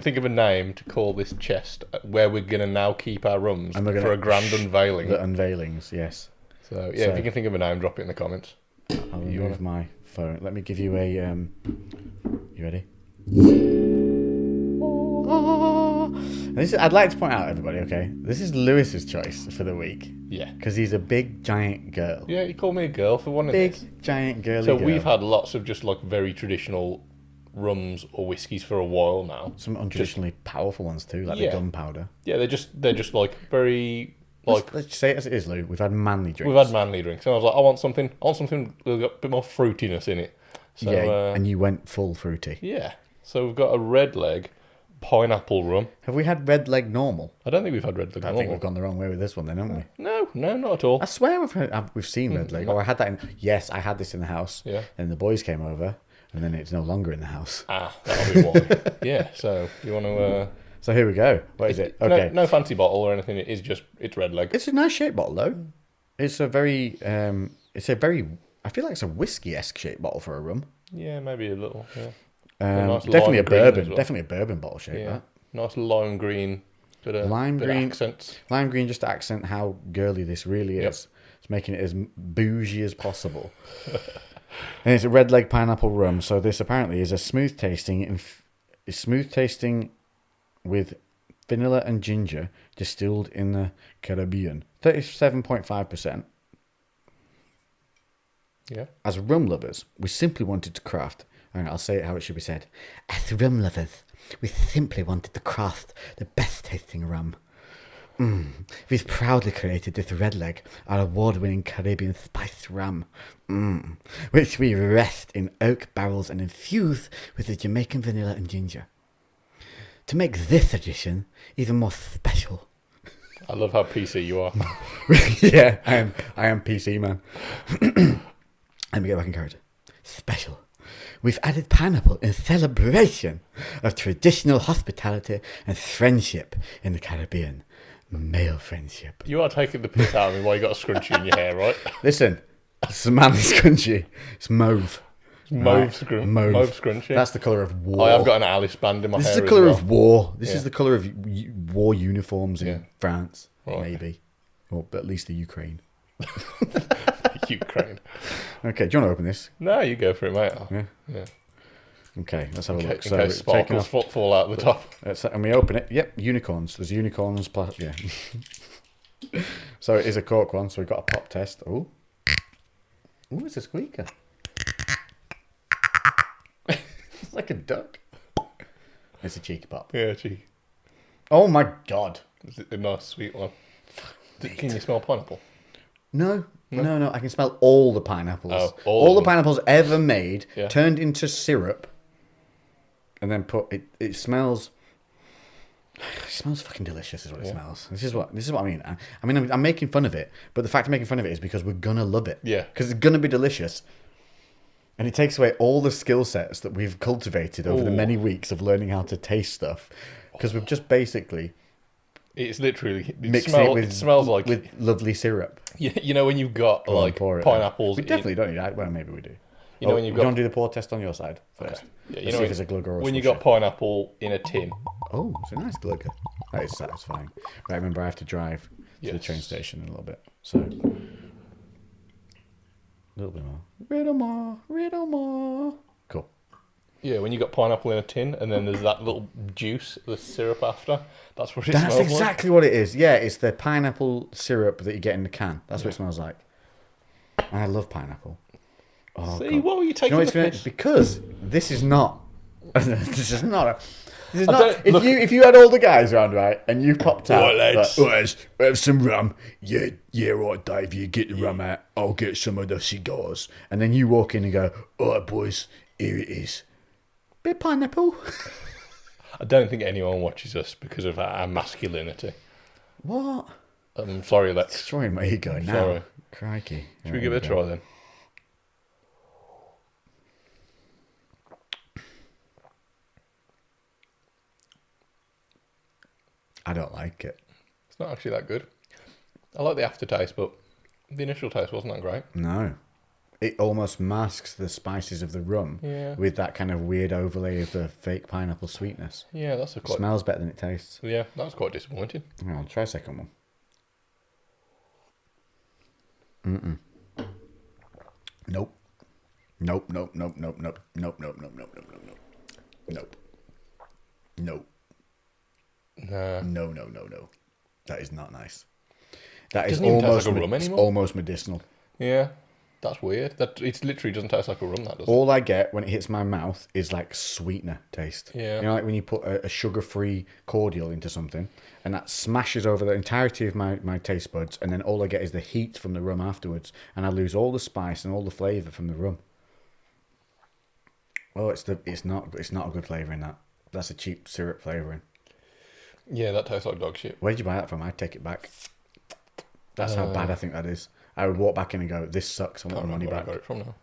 B: think of a name to call this chest, where we're gonna now keep our rums for a grand unveiling.
A: The unveilings, yes.
B: So if you can think of a name, drop it in the comments.
A: I'll remove my phone. Let me give you a. You ready? I'd like to point out, everybody, okay, this is Lewis's choice for the week.
B: Yeah.
A: Because he's a big, giant girl.
B: Yeah, he called me a girl for one of this.
A: Big, giant girly
B: girl.
A: So
B: we've had lots of just like very traditional rums or whiskies for a while now.
A: Some untraditionally powerful ones too, like the gunpowder.
B: Yeah, they're just like very...
A: Let's say it as it is, Lou. We've had manly drinks.
B: We've had manly drinks. And I was like, I want something with a bit more fruitiness in it. So,
A: and you went full fruity.
B: Yeah. So we've got a red leg pineapple rum.
A: Have we had red leg normal?
B: I don't think we've had red leg normal.
A: I think we've gone the wrong way with this one then, haven't we?
B: No, not at all.
A: I swear we've seen red leg. Or I had that in... Yes, I had this in the house.
B: Yeah.
A: And the boys came over, and then it's no longer in the house.
B: That'll be why. Yeah, so you want to...
A: So here we go. What is it? Okay.
B: No fancy bottle or anything. It's red leg.
A: It's a nice shaped bottle though. It's a very... I feel like it's a whiskey-esque shaped bottle for a rum.
B: Yeah, maybe a little, yeah.
A: Definitely a bourbon. Well. Definitely a bourbon bottle shape,
B: yeah.
A: that.
B: Nice lime green. Bit of accents.
A: Lime green just to accent how girly this really is. It's making it as bougie as possible. And it's a red leg pineapple rum. So this apparently is a smooth tasting with vanilla and ginger distilled in the Caribbean. 37.5%.
B: Yeah.
A: As rum lovers, we simply wanted to craft, and I'll say it how it should be said. As rum lovers, we simply wanted to craft the best tasting rum. We've proudly created this red leg, our award-winning Caribbean spiced rum, which we rest in oak barrels and infuse with the Jamaican vanilla and ginger. To make this edition even more special.
B: I love how PC you are.
A: Yeah, I am PC, man. Let me get back in character. Special. We've added pineapple in celebration of traditional hospitality and friendship in the Caribbean. Male friendship.
B: You are taking the piss out of me while you got a scrunchie in your hair, right?
A: Listen, it's a manly scrunchie. It's mauve.
B: Mauve
A: Mauve
B: scrunchie.
A: That's the colour of war.
B: I have got an Alice band in my hair.
A: This is the colour
B: as well.
A: of war. This is the colour of war uniforms in France, maybe. Or at least the Ukraine.
B: Ukraine.
A: Okay, do you want to open this?
B: No, you go for it, mate.
A: Yeah. Okay, let's have a look.
B: In case sparkles fall out the top.
A: And we open it. Yep, unicorns. There's unicorns. Yeah. So it is a cork one. So we've got a pop test. Oh, it's a squeaker. It's like a duck. It's a cheeky pop.
B: Yeah, cheeky.
A: Oh my god.
B: Is it a nice sweet one? Can you smell pineapple?
A: No. I can smell all the pineapples.
B: Oh,
A: all the pineapples ever made, turned into syrup, and then put it. It smells. It smells fucking delicious. Is what it smells. This is what I mean. I'm making fun of it, but the fact of making fun of it is because we're gonna love it.
B: Yeah.
A: Because it's gonna be delicious, and it takes away all the skill sets that we've cultivated over the many weeks of learning how to taste stuff. Because we've just basically.
B: It's literally
A: it
B: smells like
A: with lovely syrup.
B: You know when you've got pineapples.
A: We definitely don't need that. Well, maybe we do.
B: You know when you've got.
A: Do you want to do the pour test on your side first?
B: Yeah,
A: Let's see if it's a glugger or
B: when you got pineapple in a tin.
A: Oh, it's a nice glugger. That is satisfying. Right, remember I have to drive to the train station in a little bit, so a little bit more. Riddle more. Cool.
B: Yeah, when you got pineapple in a tin, and then there's that little juice, the syrup after. That's what it smells like.
A: That's exactly what it is. Yeah, it's the pineapple syrup that you get in the can. That's what it smells like. And I love pineapple. Oh,
B: see, what were you taking?
A: Because this is not. This is not. If you had all the guys around, right, and you popped out,
C: lads, have some rum. Yeah, right, Dave. You get the rum out. I'll get some of the cigars.
A: And then you walk in and go,
C: all right, boys, here it is.
A: Bit of pineapple.
B: I don't think anyone watches us because of our masculinity.
A: What?
B: I'm sorry, Lex.
A: Destroying my ego now.
B: Sorry.
A: Crikey.
B: Should we give it a try then?
A: I don't like it.
B: It's not actually that good. I like the aftertaste, but the initial taste wasn't that great.
A: No. It almost masks the spices of the rum with that kind of weird overlay of the fake pineapple sweetness.
B: Yeah, that's a quite...
A: Smells better than it tastes.
B: Yeah, that was quite disappointing.
A: I'll try a second one. Nope. Nope. No. That is not nice. That is almost
B: like a rum anymore.
A: Almost medicinal.
B: Yeah, that's weird. That it literally doesn't taste like a rum. That does.
A: All I get when it hits my mouth is like sweetener taste.
B: Yeah.
A: You know, like when you put a sugar-free cordial into something, and that smashes over the entirety of my taste buds, and then all I get is the heat from the rum afterwards, and I lose all the spice and all the flavour from the rum. Oh, it's not a good flavour in that. That's a cheap syrup flavouring.
B: Yeah, that tastes like dog shit.
A: Where did you buy that from? I'd take it back. That's how bad I think that is. I would walk back in and go, this sucks, I want my money back.
B: Where I got it from now.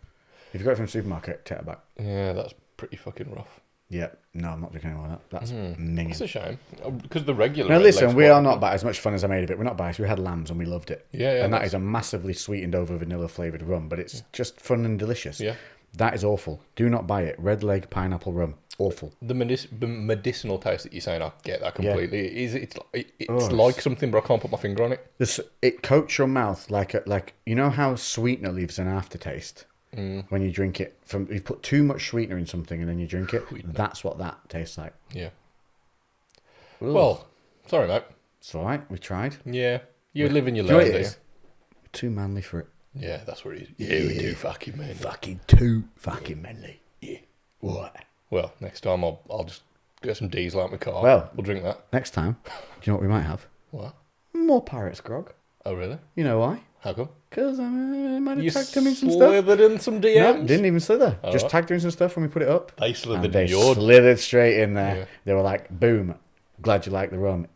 A: If you got it from the supermarket, take it back.
B: Yeah, that's pretty fucking rough.
A: Yeah, no, I'm not drinking any more of that. That's minging.
B: That's a shame. Because the regular...
A: Now listen, we are not as much fun as I made of it. We're not biased. We had lambs and we loved it.
B: Yeah.
A: And that is a massively sweetened over vanilla flavoured rum, but it's just fun and delicious.
B: Yeah.
A: That is awful. Do not buy it. Red Leg Pineapple Rum. Awful.
B: The medicinal taste that you're saying, I get that completely. It's
A: Oh,
B: like something, but I can't put my finger on it.
A: It coats your mouth like you know how sweetener leaves an aftertaste when you drink it. From you put too much sweetener in something and then you drink it.
B: Sweetener.
A: That's what that tastes like.
B: Yeah.
A: Ugh.
B: Well, sorry, mate.
A: It's all right. We tried.
B: Yeah. You live and you
A: Do you know
B: learn,
A: what
B: do
A: it
B: you?
A: is? Too manly for it.
B: Yeah, that's what it is. Yeah, we do fucking man.
C: Fucking too fucking manly. Yeah. What?
B: Well, next time I'll just get some diesel out my car.
A: Well-
B: we'll drink that.
A: Next time, do you know what we might have?
B: What?
A: More Pirates grog.
B: Oh, really?
A: You know why?
B: How come?
A: Because I might have
B: You
A: tagged him in some stuff.
B: slithered in some DMs?
A: No, didn't even slither. Just
B: right.
A: tagged her in some stuff when we put it up.
B: They slithered
A: And they
B: in yours.
A: slithered straight in there.
B: Yeah.
A: They were like, boom, glad you like the rum.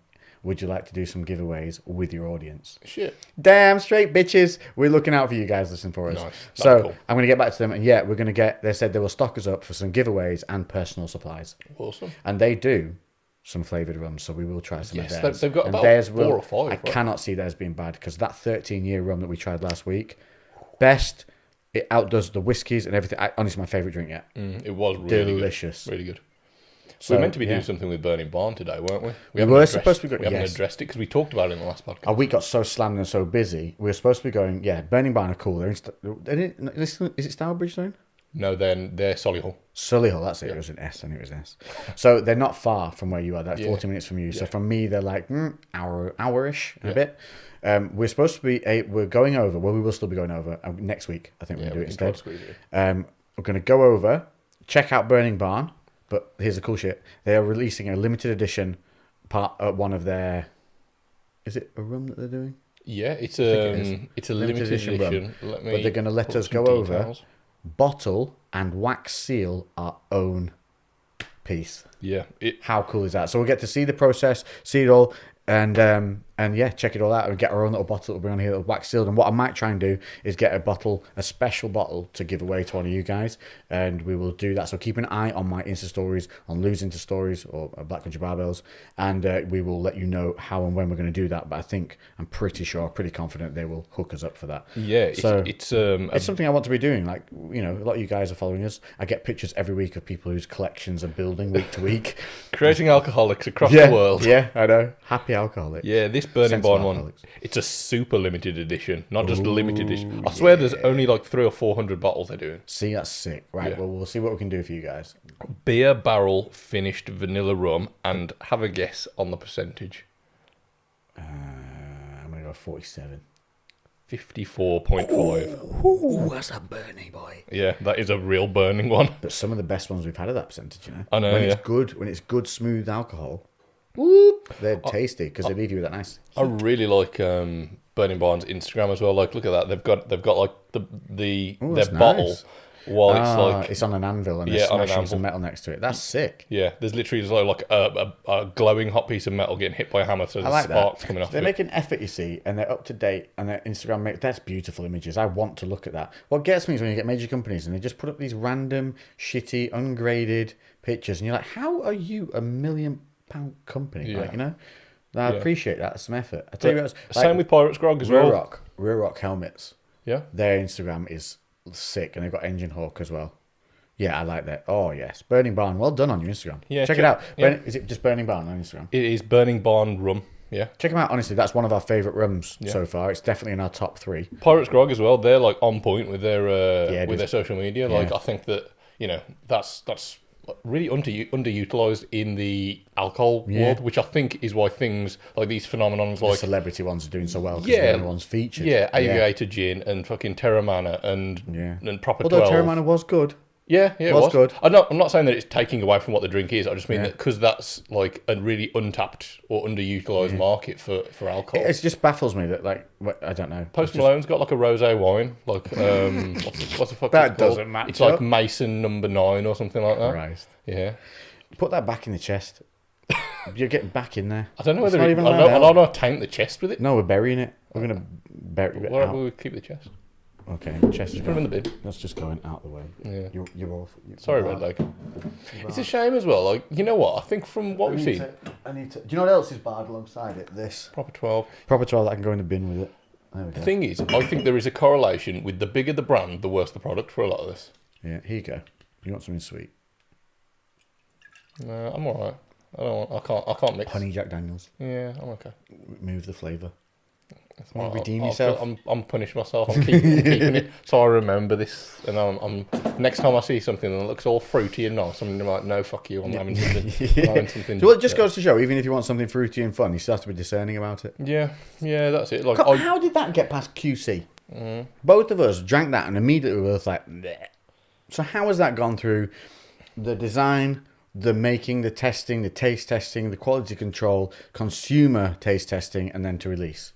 A: Would you like to do some giveaways with your audience?
B: Shit.
A: Damn straight, bitches. We're looking out for you guys listening for us.
B: Nice.
A: So
B: That'd be cool.
A: I'm going to get back to them. And yeah, we're going to get, they said they will stock us up for some giveaways and personal supplies.
B: Awesome.
A: And they do some flavoured rums, so we will try some
B: Yes,
A: of theirs.
B: they've got
A: And
B: about
A: theirs
B: 4 or 5,
A: I
B: right?
A: cannot see theirs being bad because that 13-year rum that we tried last week, best, it outdoes the whiskies and everything. Honestly, my favourite drink yet.
B: It was really
A: Delicious.
B: good. Really good.
A: So,
B: we were meant to be
A: yeah.
B: doing something with Burning Barn today, weren't we?
A: We
B: haven't
A: were
B: addressed-
A: supposed to be
B: We haven't
A: yes.
B: addressed it because we talked about it in the last podcast.
A: Our week got so slammed and so busy. We were supposed to be going, yeah, Burning Barn are cool. They're in, is it Stourbridge Zone?
B: No, then they're Solihull.
A: Solihull, that's it. It was an S, I knew it was an S. So they're not far from where you are. They're like
B: Yeah.
A: 40 minutes from you. So
B: Yeah.
A: from me, they're like hour-ish and a bit. We're supposed to be, we're going over, well, we will still be going over next week. I think we're going to do it
B: can try
A: instead.
B: to squeeze it.
A: We're going to go over, check out Burning Barn, but here's the cool shit. They are releasing a limited edition one of their, is it a rum that they're doing?
B: Yeah, it's
A: it
B: a limited edition.
A: rum.
B: Let me
A: But they're going to let
B: put
A: us
B: some
A: go over,
B: details.
A: bottle and wax seal our own piece.
B: Yeah,
A: How cool is that? So we'll get to see the process, see it all, and yeah, check it all out. And get our own little bottle that will be on here, that'll wax sealed. And what I might try and do is get a special bottle to give away to one of you guys, and we will do that. So keep an eye on my Insta stories, on Lou's Insta stories or Black Country Barbells, and we will let you know how and when we're going to do that. But I'm pretty confident they will hook us up for that.
B: yeah.
A: It's
B: It's
A: something I want to be doing. Like, you know, a lot of you guys are following us. I get pictures every week of people whose collections are building week to week.
B: creating alcoholics across
A: Yeah,
B: the world.
A: yeah, I know. Happy alcoholic.
B: Yeah, this Burning
A: Sensible
B: Barn one,
A: alcoholics.
B: it's a super limited edition, not just a limited edition. I swear there's only like 300 or 400 bottles they're doing.
A: See, that's sick. Right,
B: Yeah.
A: well, we'll see what we can do for you guys.
B: Beer barrel finished vanilla rum, and have a guess on the percentage.
A: I'm going to go 47.
B: 54.5.
C: Ooh, that's a Bernie boy.
B: Yeah, that is a real burning one.
A: But some of the best ones we've had at that percentage, you know.
B: I know,
A: when
B: yeah.
A: it's good, smooth alcohol, whoop, they're tasty because they leave you with that nice.
B: I really like Burning Barn's Instagram as well. Like, look at that. They've got like
A: Ooh,
B: their
A: that's
B: bottle
A: nice.
B: while it's like
A: it's on an anvil and
B: Yeah,
A: they're
B: on an
A: smashing some
B: anvil.
A: metal next to it. That's sick.
B: yeah. There's literally just like a glowing hot piece of metal getting hit by a hammer, so
A: I
B: there's
A: like
B: sparks
A: that.
B: coming off.
A: They
B: It.
A: make an effort, you see, and they're up to date, and their Instagram that's beautiful images. I want to look at that. What gets me is when you get major companies and they just put up these random, shitty, ungraded pictures, and you're like, how are you £1 million company?
B: Yeah.
A: Like, you know, I
B: Yeah.
A: appreciate that. Some effort. I tell you what,
B: Same with Pirates Grog as
A: Rear
B: well.
A: Rock helmets.
B: Yeah.
A: Their Instagram is sick, and they've got Engine Hawk as well. Yeah, I like that. Oh yes, Burning Barn. Well done on your Instagram.
B: Yeah,
A: check it out.
B: yeah.
A: Is it just Burning Barn on Instagram?
B: It is Burning Barn rum. Yeah.
A: Check them out. Honestly, that's one of our favourite rums so far. It's definitely in our top 3.
B: Pirates Grog as well. They're like on point with their
A: it
B: with
A: is.
B: their social media. Like
A: Yeah.
B: I think that that's really underutilized in the alcohol world, which I think is why things like these phenomenons
A: The
B: like
A: celebrity ones are doing so well because
B: Yeah.
A: they're the ones featured.
B: Aviator Gin and fucking Terramana and Proper
A: Although
B: 12.
A: Terramana was good.
B: Yeah, it
A: Was
B: was
A: good.
B: I'm not saying that it's taking away from what the drink is. I just mean that because that's like a really untapped or underutilized market for alcohol.
A: It just baffles me that I don't know.
B: Post Malone's got like a rosé wine, like what's the fuck?
A: That
B: it's called?
A: doesn't match
B: It's like
A: up.
B: Mason number 9 or something like that.
A: Christ.
B: Yeah,
A: Put that back in the chest. You're getting back in there.
B: I don't know
A: It's
B: whether
A: not
B: I
A: even
B: don't
A: allowed
B: know
A: out.
B: taint the chest with it.
A: No, we're burying it. We're gonna bury it
B: Why
A: out.
B: don't we keep the chest?
A: Okay, chest is
B: Put them in the bin.
A: That's just going out the way.
B: Yeah.
A: You're awful.
B: Sorry, Red Leg. It's a shame as well. Like, you know what? I think from what we've seen,
A: I need to. Do you know what else is barred alongside it? This
B: Proper 12.
A: proper 12 that can go in the bin with it. There we
B: The
A: go.
B: thing is, I think there is a correlation with the bigger the brand, the worse the product for a lot of this.
A: Yeah, here you go. You want something sweet?
B: No, I'm alright. I can't mix.
A: Honey Jack Daniels.
B: Yeah, I'm okay.
A: Remove the flavour. Want
B: I'll-
A: to redeem
B: I'll
A: yourself?
B: I'm punishing myself. I'm keeping it so I remember this. And I'm next time I see something that looks all fruity and nice, I'm like, no, fuck you. I'm having something. I'm having something.
A: So well, it just goes to show, even if you want something fruity and fun, you still have to be discerning about it.
B: Yeah, that's it. Like,
A: How did that get past QC? Both of us drank that and immediately we were like, bleh. So how has that gone through the design, the making, the testing, the taste testing, the quality control, consumer taste testing, and then to release?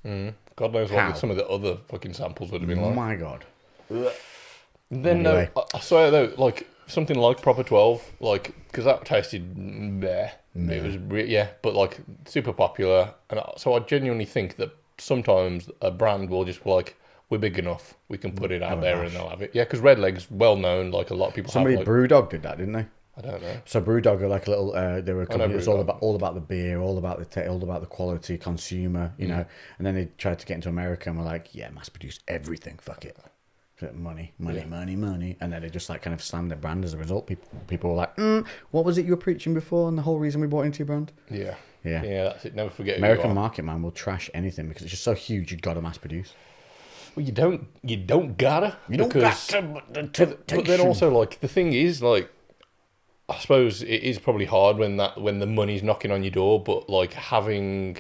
B: God knows
A: How?
B: what some of the other fucking samples would have been
A: Oh
B: like.
A: my God.
B: Then
A: Anyway.
B: I swear though, like something like Proper 12, like because that tasted meh. It was but like super popular, and so I genuinely think that sometimes a brand will just be like, we're big enough, we can put it out there and they'll have it. Yeah, because Redleg's well known, like a lot of people
A: Somebody
B: have. Like,
A: Brewdog did that, didn't they?
B: I don't know.
A: So Brewdog are like a little. They were a company that's all
B: Brewdog.
A: about the beer, all about the quality, consumer, you know. And then they tried to get into America and were like, yeah, mass produce everything, fuck it, money, and then they just like kind of slammed their brand as a result. People were like, what was it you were preaching before? And the whole reason we bought into your brand.
B: Yeah,
A: Yeah.
B: that's it. Never forget.
A: American
B: who you are.
A: market man will trash anything because it's just so huge. You got to mass produce.
B: Well, you don't gotta.
A: You don't
B: because-
A: got to.
B: But then also, like, the thing is, like, I suppose it is probably hard when the money's knocking on your door, but like having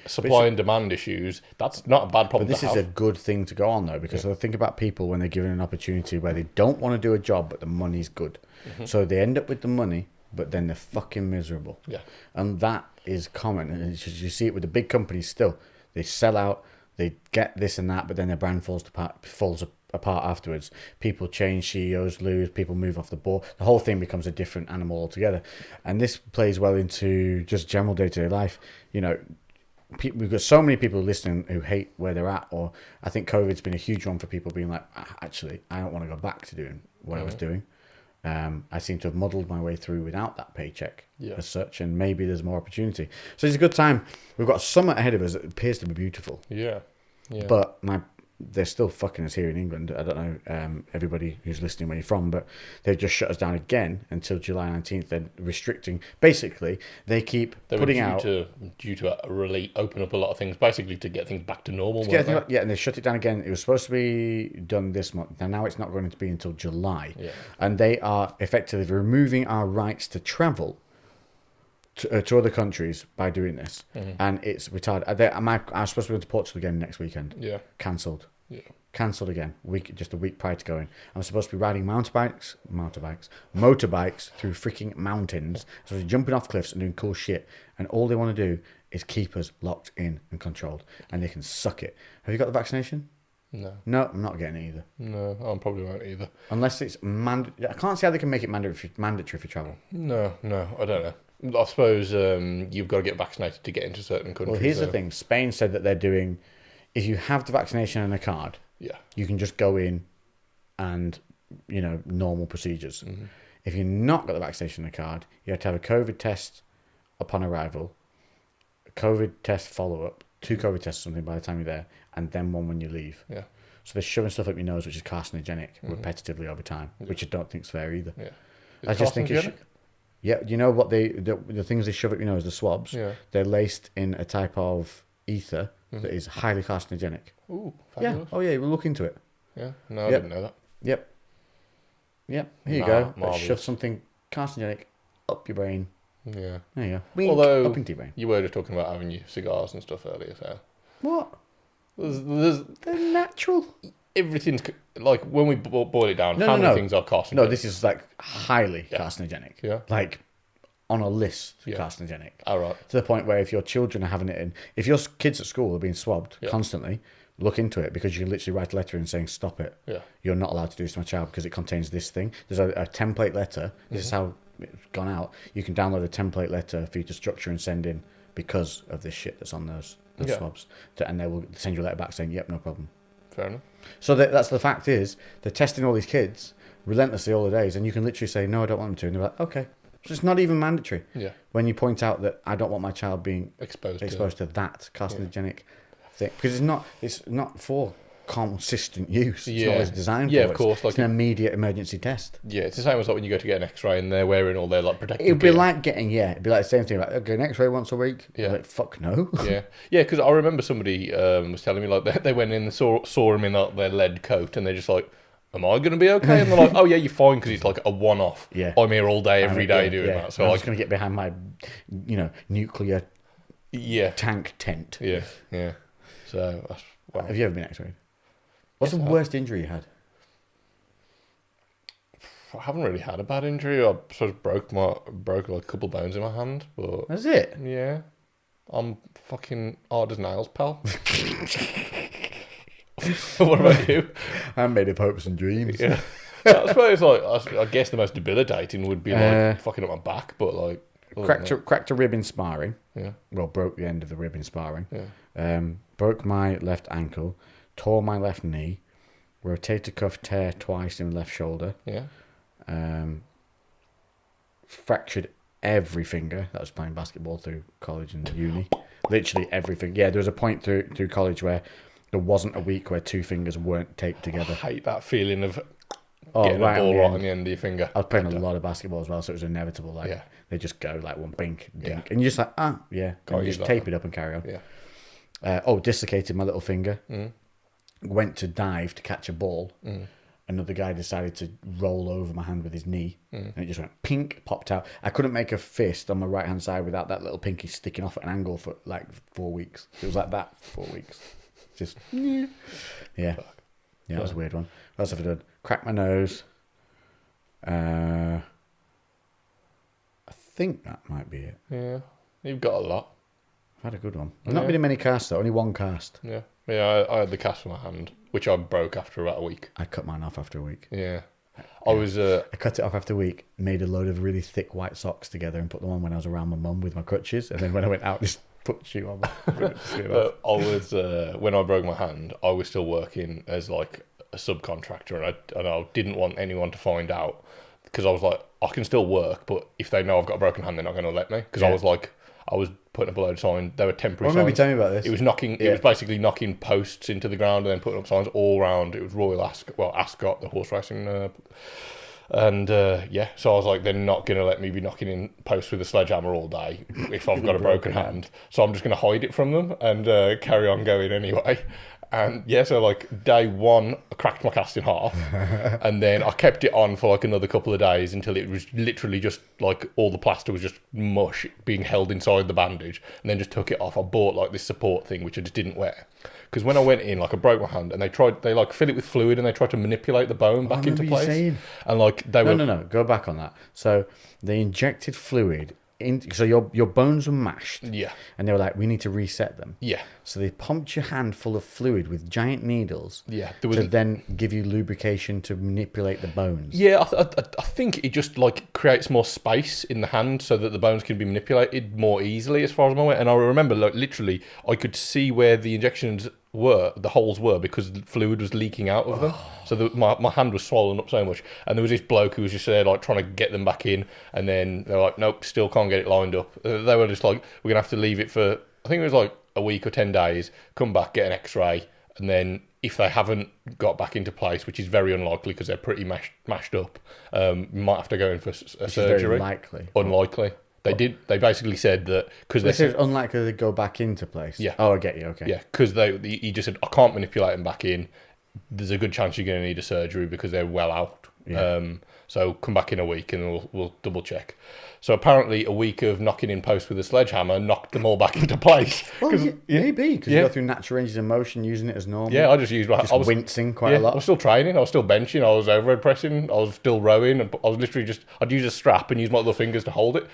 B: supply and demand issues, that's not a bad problem
A: But this
B: to
A: is
B: have.
A: a good thing to go on though, because I think about people when they're given an opportunity where they don't want to do a job, but the money's good, so they end up with the money, but then they're fucking miserable.
B: Yeah.
A: And that is common, and it's just, you see it with the big companies still. They sell out, they get this and that, but then their brand falls apart afterwards. People change, CEOs lose, people move off the board. The whole thing becomes a different animal altogether. And this plays well into just general day-to-day life. You know, we've got so many people listening who hate where they're at, or I think COVID's been a huge one for people being like, actually, I don't want to go back to doing what I was doing. I seem to have muddled my way through without that paycheck as such, and maybe there's more opportunity. So it's a good time. We've got summer ahead of us that appears to be beautiful.
B: Yeah.
A: But they're still fucking us here in England. I don't know everybody who's listening where you're from, but they've just shut us down again until July 19th. They're restricting. Basically, they keep putting out...
B: due to really open up a lot of things, basically to get things back to normal. weren't they?
A: Yeah, and they shut it down again. It was supposed to be done this month. Now it's not going to be until July.
B: Yeah.
A: And they are effectively removing our rights to travel to other countries by doing this. And it's retarded. I'm supposed to go to Portugal again next weekend.
B: Yeah.
A: Cancelled.
B: Yeah.
A: Cancelled again. Just a week prior to going. I'm supposed to be riding motorbikes through freaking mountains. So they're jumping off cliffs and doing cool shit. And all they want to do is keep us locked in and controlled. And they can suck it. Have you got the vaccination?
B: No.
A: No, I'm not getting it either.
B: No, I probably won't either.
A: Unless it's I can't see how they can make it mandatory for travel.
B: No, I don't know. I suppose you've got to get vaccinated to get into certain countries.
A: Well, here's the
B: though.
A: thing. Spain said that they're doing... If you have the vaccination and a card,
B: Yeah.
A: you can just go in and, normal procedures. If you've not got the vaccination and a card, you have to have a COVID test upon arrival, a COVID test follow-up, 2 COVID tests or something by the time you're there, and then one when you leave.
B: Yeah.
A: So they're shoving stuff up your nose, which is carcinogenic repetitively over time, which I don't think is fair either.
B: Yeah.
A: I just think it's... Yeah, you know what the things they shove up your nose, the swabs,
B: Yeah.
A: they're laced in a type of ether that is highly carcinogenic.
B: Ooh,
A: Yeah.
B: fabulous.
A: Oh, yeah, we'll look into it.
B: Yeah. No, I
A: Yep.
B: didn't know that.
A: Yep. Here you go. Let's
B: marvellous.
A: shove something carcinogenic up your brain.
B: Yeah.
A: There you go. Wink,
B: Although
A: up into your brain.
B: you were just talking about having your cigars and stuff earlier, so
A: What?
B: there's
A: They're natural.
B: everything's like when we boil it down.
A: No,
B: how
A: no,
B: many
A: no.
B: things are carcinogenic?
A: No, this is like highly carcinogenic.
B: Yeah.
A: Like on a list,
B: Yeah.
A: carcinogenic.
B: All right.
A: To the point where if your children are having it in, if your kids at school are being swabbed constantly, look into it, because you can literally write a letter in saying, stop it.
B: Yeah.
A: You're not allowed to do this to my child because it contains this thing. There's a template letter. This is how it's gone out. You can download a template letter for you to structure and send in because of this shit that's on those swabs. And they will send you a letter back saying, yep, no problem.
B: Fair enough.
A: So that's the fact is, they're testing all these kids relentlessly all the days, and you can literally say, no, I don't want them to. And they're like, okay. So it's not even mandatory.
B: Yeah.
A: When you point out that I don't want my child being
B: Exposed
A: to that carcinogenic thing, because it's not for consistent use. It's
B: Yeah.
A: not always designed for.
B: Yeah, of course,
A: It's
B: like-
A: an immediate emergency test.
B: Yeah, it's the same as like when you go to get an X-ray and they're wearing all their like protective
A: It'd be
B: gear.
A: like it'd be like the same thing. Like, okay, an X-ray once a week.
B: Yeah.
A: Like, fuck no.
B: Yeah, because I remember somebody was telling me like they went in and saw him in like their lead coat and they're just like, "Am I going to be okay?" And they're like, "Oh yeah, you're fine because it's like a one-off.
A: Yeah.
B: I'm here all day, every day
A: Yeah,
B: doing
A: yeah.
B: that." So
A: I'm
B: like,
A: just gonna get behind my, nuclear
B: yeah,
A: tank tent.
B: yeah. So that's, well,
A: Have you ever been X-rayed? What's
B: Yes,
A: the
B: I have.
A: worst injury you had?
B: I haven't really had a bad injury. I sort of broke like a couple bones in my hand, but
A: That's it.
B: yeah, I'm fucking hard as nails, pal. What about you?
A: I made of hopes and dreams.
B: Yeah, I suppose like I guess the most debilitating would be like fucking up my back, but like
A: Cracked a rib in sparring.
B: Yeah.
A: Well, broke the end of the rib in sparring.
B: Yeah.
A: Broke my left ankle. Tore my left knee. Rotator cuff tear twice in the left shoulder.
B: Yeah.
A: Fractured every finger. That was playing basketball through college and uni. Literally everything. Yeah, there was a point through college where there wasn't a week where two fingers weren't taped together.
B: I hate that feeling of
A: Oh,
B: getting a
A: right
B: ball
A: on the
B: right
A: end.
B: on the end of your finger.
A: I was playing a lot of basketball as well, so it was inevitable. Like
B: Yeah.
A: they just go like one bink, dink,
B: Yeah.
A: and you're just like, yeah,
B: Can't
A: and you
B: use
A: just
B: that
A: tape
B: then.
A: it up and carry on.
B: Yeah.
A: Dislocated my little finger. Went to dive to catch a ball. Another guy decided to roll over my hand with his knee, and it just went pink, popped out. I couldn't make a fist on my right hand side without that little pinky sticking off at an angle for like 4 weeks. It was like that for 4 weeks. Just yeah, that was a weird one. What else have I done? Cracked my nose. I think that might be it.
B: Yeah. You've got a lot.
A: I've had a good one. I've not been in many casts though, only one cast.
B: Yeah. Yeah, I had the cast for my hand, which I broke after about a week.
A: I cut mine off after a week.
B: Yeah. I was
A: I cut it off after a week, made a load of really thick white socks together and put them on when I was around my mum with my crutches, and then when I went out, just put the shoe on.
B: when I broke my hand, I was still working as like a subcontractor, and I didn't want anyone to find out because I was like, I can still work, but if they know I've got a broken hand, they're not going to let me because I was putting up a load of signs. They were temporary
A: I remember you
B: signs.
A: telling me about this.
B: It was knocking. It was basically knocking posts into the ground and then putting up signs all around. It was Royal Ascot, the horse racing. So I was like, they're not going to let me be knocking in posts with a sledgehammer all day if I've got a broken hand. So I'm just going to hide it from them and carry on going anyway. And yeah, so like day one, I cracked my cast in half, and then I kept it on for like another couple of days until it was literally just like all the plaster was just mush being held inside the bandage, and then just took it off. I bought like this support thing which I just didn't wear because when I went in, like I broke my hand, and they like fill it with fluid and they tried to manipulate the bone back into
A: remember you
B: place,
A: saying.
B: and like they were
A: No, go back on that. So they injected fluid so your bones were mashed.
B: Yeah.
A: And they were like, we need to reset them.
B: Yeah.
A: So they pumped your hand full of fluid with giant needles.
B: Yeah.
A: To then give you lubrication to manipulate the bones.
B: Yeah, I think it just like creates more space in the hand so that the bones can be manipulated more easily, as far as I'm aware. And I remember, like, literally, I could see where the injections the holes were because the fluid was leaking out of them. So my hand was swollen up so much. And there was this bloke who was just there, like, trying to get them back in. And then they're like, nope, still can't get it lined up. They were just like, we're going to have to leave it for, I think it was like a week or 10 days, come back, get an x-ray, and then if they haven't got back into place, which is very unlikely because they're pretty mashed up, you might have to go in for a surgery.
A: Very likely.
B: Unlikely. They basically said that because
A: They said it's unlikely they go back into place.
B: Yeah.
A: Oh, I get you. Okay.
B: yeah, because he just said, I can't manipulate them back in. There's a good chance you're going to need a surgery because they're well out.
A: Yeah.
B: So come back in a week and we'll double check. So apparently a week of knocking in posts with a sledgehammer knocked them all back into place.
A: Well, maybe because
B: Yeah.
A: you go through natural ranges of motion using it as normal.
B: Yeah, I just used my...
A: Just
B: I was
A: wincing quite a
B: I
A: lot.
B: was still training. I was still benching. I was overhead pressing. I was still rowing. I was literally just... I'd use a strap and use my little fingers to hold it.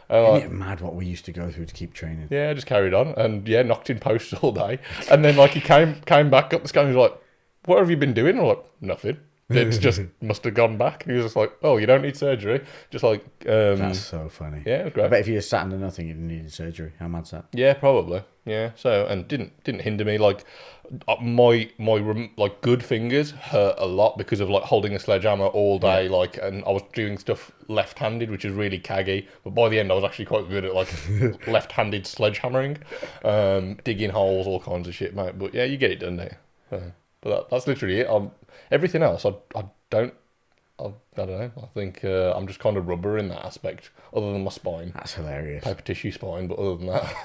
A: Isn't it mad what we used to go through to keep training?
B: Yeah, I just carried on and knocked in posts all day. And then like he came back up the scan. He was like, "What have you been doing?" I'm like, "Nothing. It's just must have gone back." He was just like, "Oh, you don't need surgery." Just like
A: That's so funny.
B: yeah, it was
A: I
B: great.
A: bet if you just sat under nothing, you'd need surgery. How mad's that?
B: Yeah, probably. Yeah. So and didn't hinder me. Like my like good fingers hurt a lot because of like holding a sledgehammer all day. Like, and I was doing stuff left-handed, which is really caggy. But by the end, I was actually quite good at like left-handed sledgehammering, digging holes, all kinds of shit, mate. But yeah, you get it done there. But that's literally it. Everything else, I don't know. I think I'm just kind of rubber in that aspect, other than my spine.
A: That's hilarious.
B: Paper tissue spine, but other than that.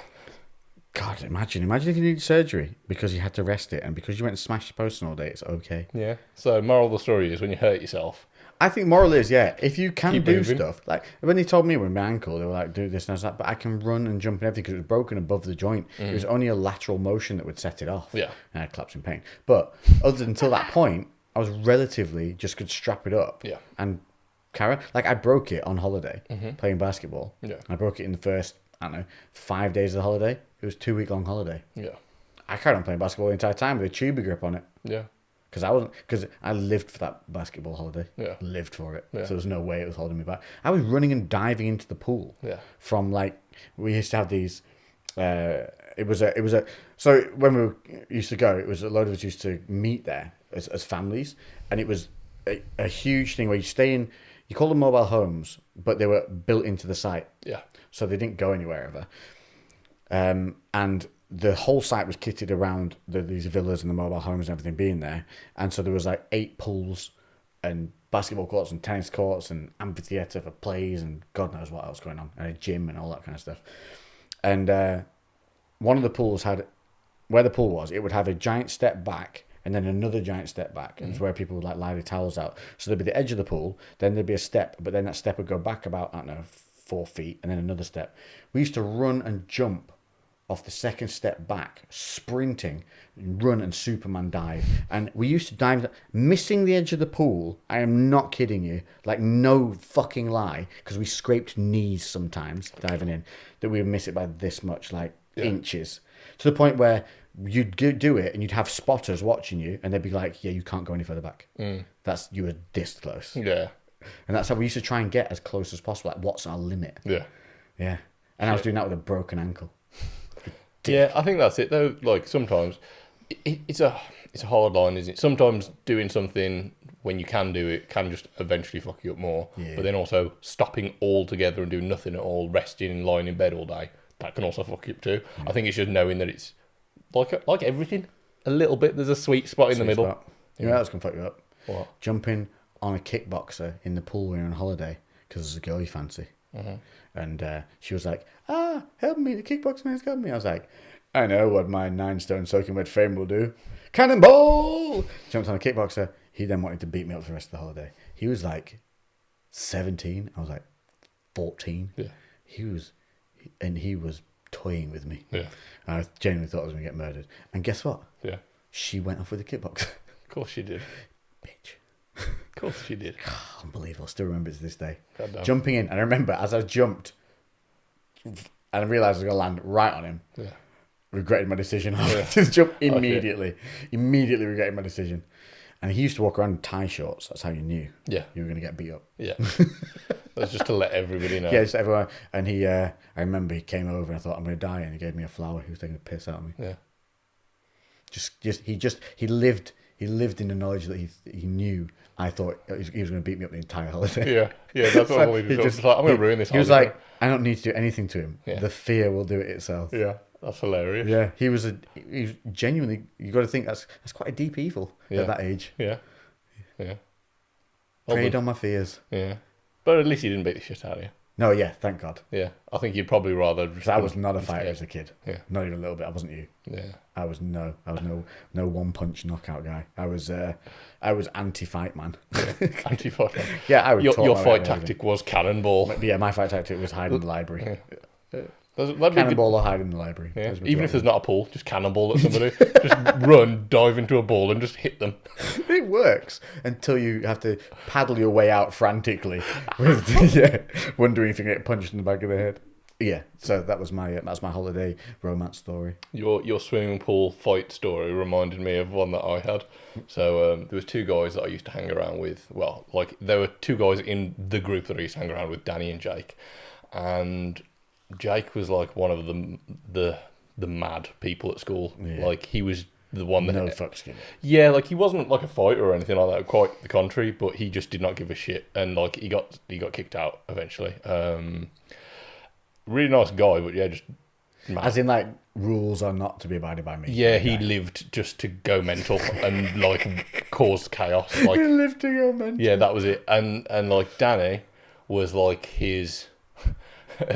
A: God, imagine if you needed surgery because you had to rest it and because you went and smashed your posting all day, it's okay.
B: Yeah. So moral of the story is when you hurt yourself.
A: I think moral is, yeah, if you can
B: Keep
A: do
B: moving.
A: stuff, like when they told me with my ankle, they were like, do this and that, but I can run and jump and everything because it was broken above the joint. It was only a lateral motion that would set it off.
B: Yeah.
A: And I collapsed in pain. But until that point, I was relatively just could strap it up.
B: Yeah.
A: And carry. Like I broke it on holiday playing basketball.
B: Yeah.
A: I broke it in the first, 5 days of the holiday. It was 2 week long holiday.
B: Yeah.
A: I carried on playing basketball the entire time with a tuba grip on it.
B: Yeah.
A: Because I lived for that basketball holiday.
B: Yeah.
A: Lived for it.
B: Yeah.
A: So there was no way it was holding me back. I was running and diving into the pool.
B: Yeah.
A: From we used to have these. So when used to go, it was a load of us used to meet there as families, and it was a huge thing where you stay in. You call them mobile homes, but they were built into the site.
B: Yeah.
A: So they didn't go anywhere ever. And the whole site was kitted around these villas and the mobile homes and everything being there. And so there was 8 pools and basketball courts and tennis courts and amphitheatre for plays and God knows what else going on. And a gym and all that kind of stuff. And one of the pools had, where the pool was, it would have a giant step back and then another giant step back. And it's where people would lie their towels out. So there'd be the edge of the pool, then there'd be a step, but then that step would go back about, 4 feet and then another step. We used to run and jump off the second step back, sprinting, run and Superman dive. And we used to dive, missing the edge of the pool. I am not kidding you. Like, no fucking lie. Because we scraped knees sometimes diving in, that we would miss it by this much, inches. To the point where you'd do it and you'd have spotters watching you and they'd be like, yeah, you can't go any further back. You were this close.
B: Yeah.
A: And that's how we used to try and get as close as possible. Like, what's our limit?
B: Yeah.
A: Yeah. And I was doing that with a broken ankle.
B: Yeah, I think that's it though. Like sometimes it's a hard line, isn't it? Sometimes doing something when you can do it can just eventually fuck you up more.
A: Yeah.
B: But then also stopping altogether and doing nothing at all, resting and lying in bed all day, that can also fuck you up too. I think it's just knowing that it's like everything, a little bit. There's a sweet spot in the middle.
A: Spot. You know that's gonna fuck you up.
B: What?
A: Jumping on a kickboxer in the pool when you're on holiday because there's a girl you fancy. And she was like, help me, the kickboxing man's got me. I was like, I know what my 9-stone soaking wet frame will do. Cannonball! Jumped on a kickboxer. He then wanted to beat me up for the rest of the holiday. He was 17. I was 14.
B: Yeah.
A: He was toying with me.
B: Yeah.
A: I genuinely thought I was going to get murdered. And guess what?
B: Yeah.
A: She went off with a kickboxer.
B: Of course she did.
A: Bitch.
B: Of course she did.
A: Unbelievable. Still remember it to this day.
B: Goddamn.
A: Jumping in. And I remember as I jumped, and I realised I was going to land right on him.
B: Yeah.
A: Regretted my decision. To jump immediately. Immediately regretted my decision. And he used to walk around in tie shorts. That's how you knew.
B: Yeah.
A: You were going to get beat up.
B: Yeah. That's just to let everybody know.
A: Yeah, just everyone. And I remember he came over and I thought, I'm going to die. And he gave me a flower. He was taking a piss out of me.
B: Yeah.
A: He lived in the knowledge that he knew. I thought he was going to beat me up the entire holiday.
B: Yeah. Yeah, that's what he did. Just like, I'm going to ruin this
A: He was
B: holiday.
A: like, I don't need to do anything to him.
B: Yeah.
A: The fear will do it itself.
B: Yeah. That's hilarious.
A: Yeah, he was genuinely. You got to think that's quite a deep evil
B: Yeah.
A: at that age.
B: Yeah. Yeah.
A: Preyed on my fears.
B: Yeah. But at least he didn't beat the shit out of you.
A: No, yeah, thank God.
B: Yeah. I think you'd probably rather...
A: Because I was not a fighter as a kid.
B: Yeah.
A: Not even a little bit. I wasn't you.
B: Yeah.
A: I was no one punch knockout guy. I was anti-fight man.
B: Anti-fight.
A: Yeah, I would.
B: Your fight tactic was cannonball.
A: Yeah, my fight tactic was hide in the library.
B: Yeah. That'd be
A: Cannonball or hide in the library.
B: Yeah.
A: Those were
B: Even
A: two
B: if there's not a pool, just cannonball at somebody. Just run, dive into a ball and just hit them.
A: It works until you have to paddle your way out frantically, wondering if you get punched in the back of the head. Yeah, so that's my holiday romance story.
B: Your swimming pool fight story reminded me of one that I had. So there was 2 guys that I used to hang around with. Well, there were 2 guys in the group that I used to hang around with, Danny and Jake, and Jake was one of the mad people at school.
A: Yeah.
B: He was the one that...
A: No fucks given.
B: Yeah, he wasn't a fighter or anything like that, quite the contrary, but he just did not give a shit, and he got kicked out eventually. Really nice guy, but yeah, just mad.
A: As in rules are not to be abided by me.
B: Yeah, he lived just to go mental and like cause chaos. Like
A: He lived to go mental.
B: yeah, that was it. And like Danny was like his.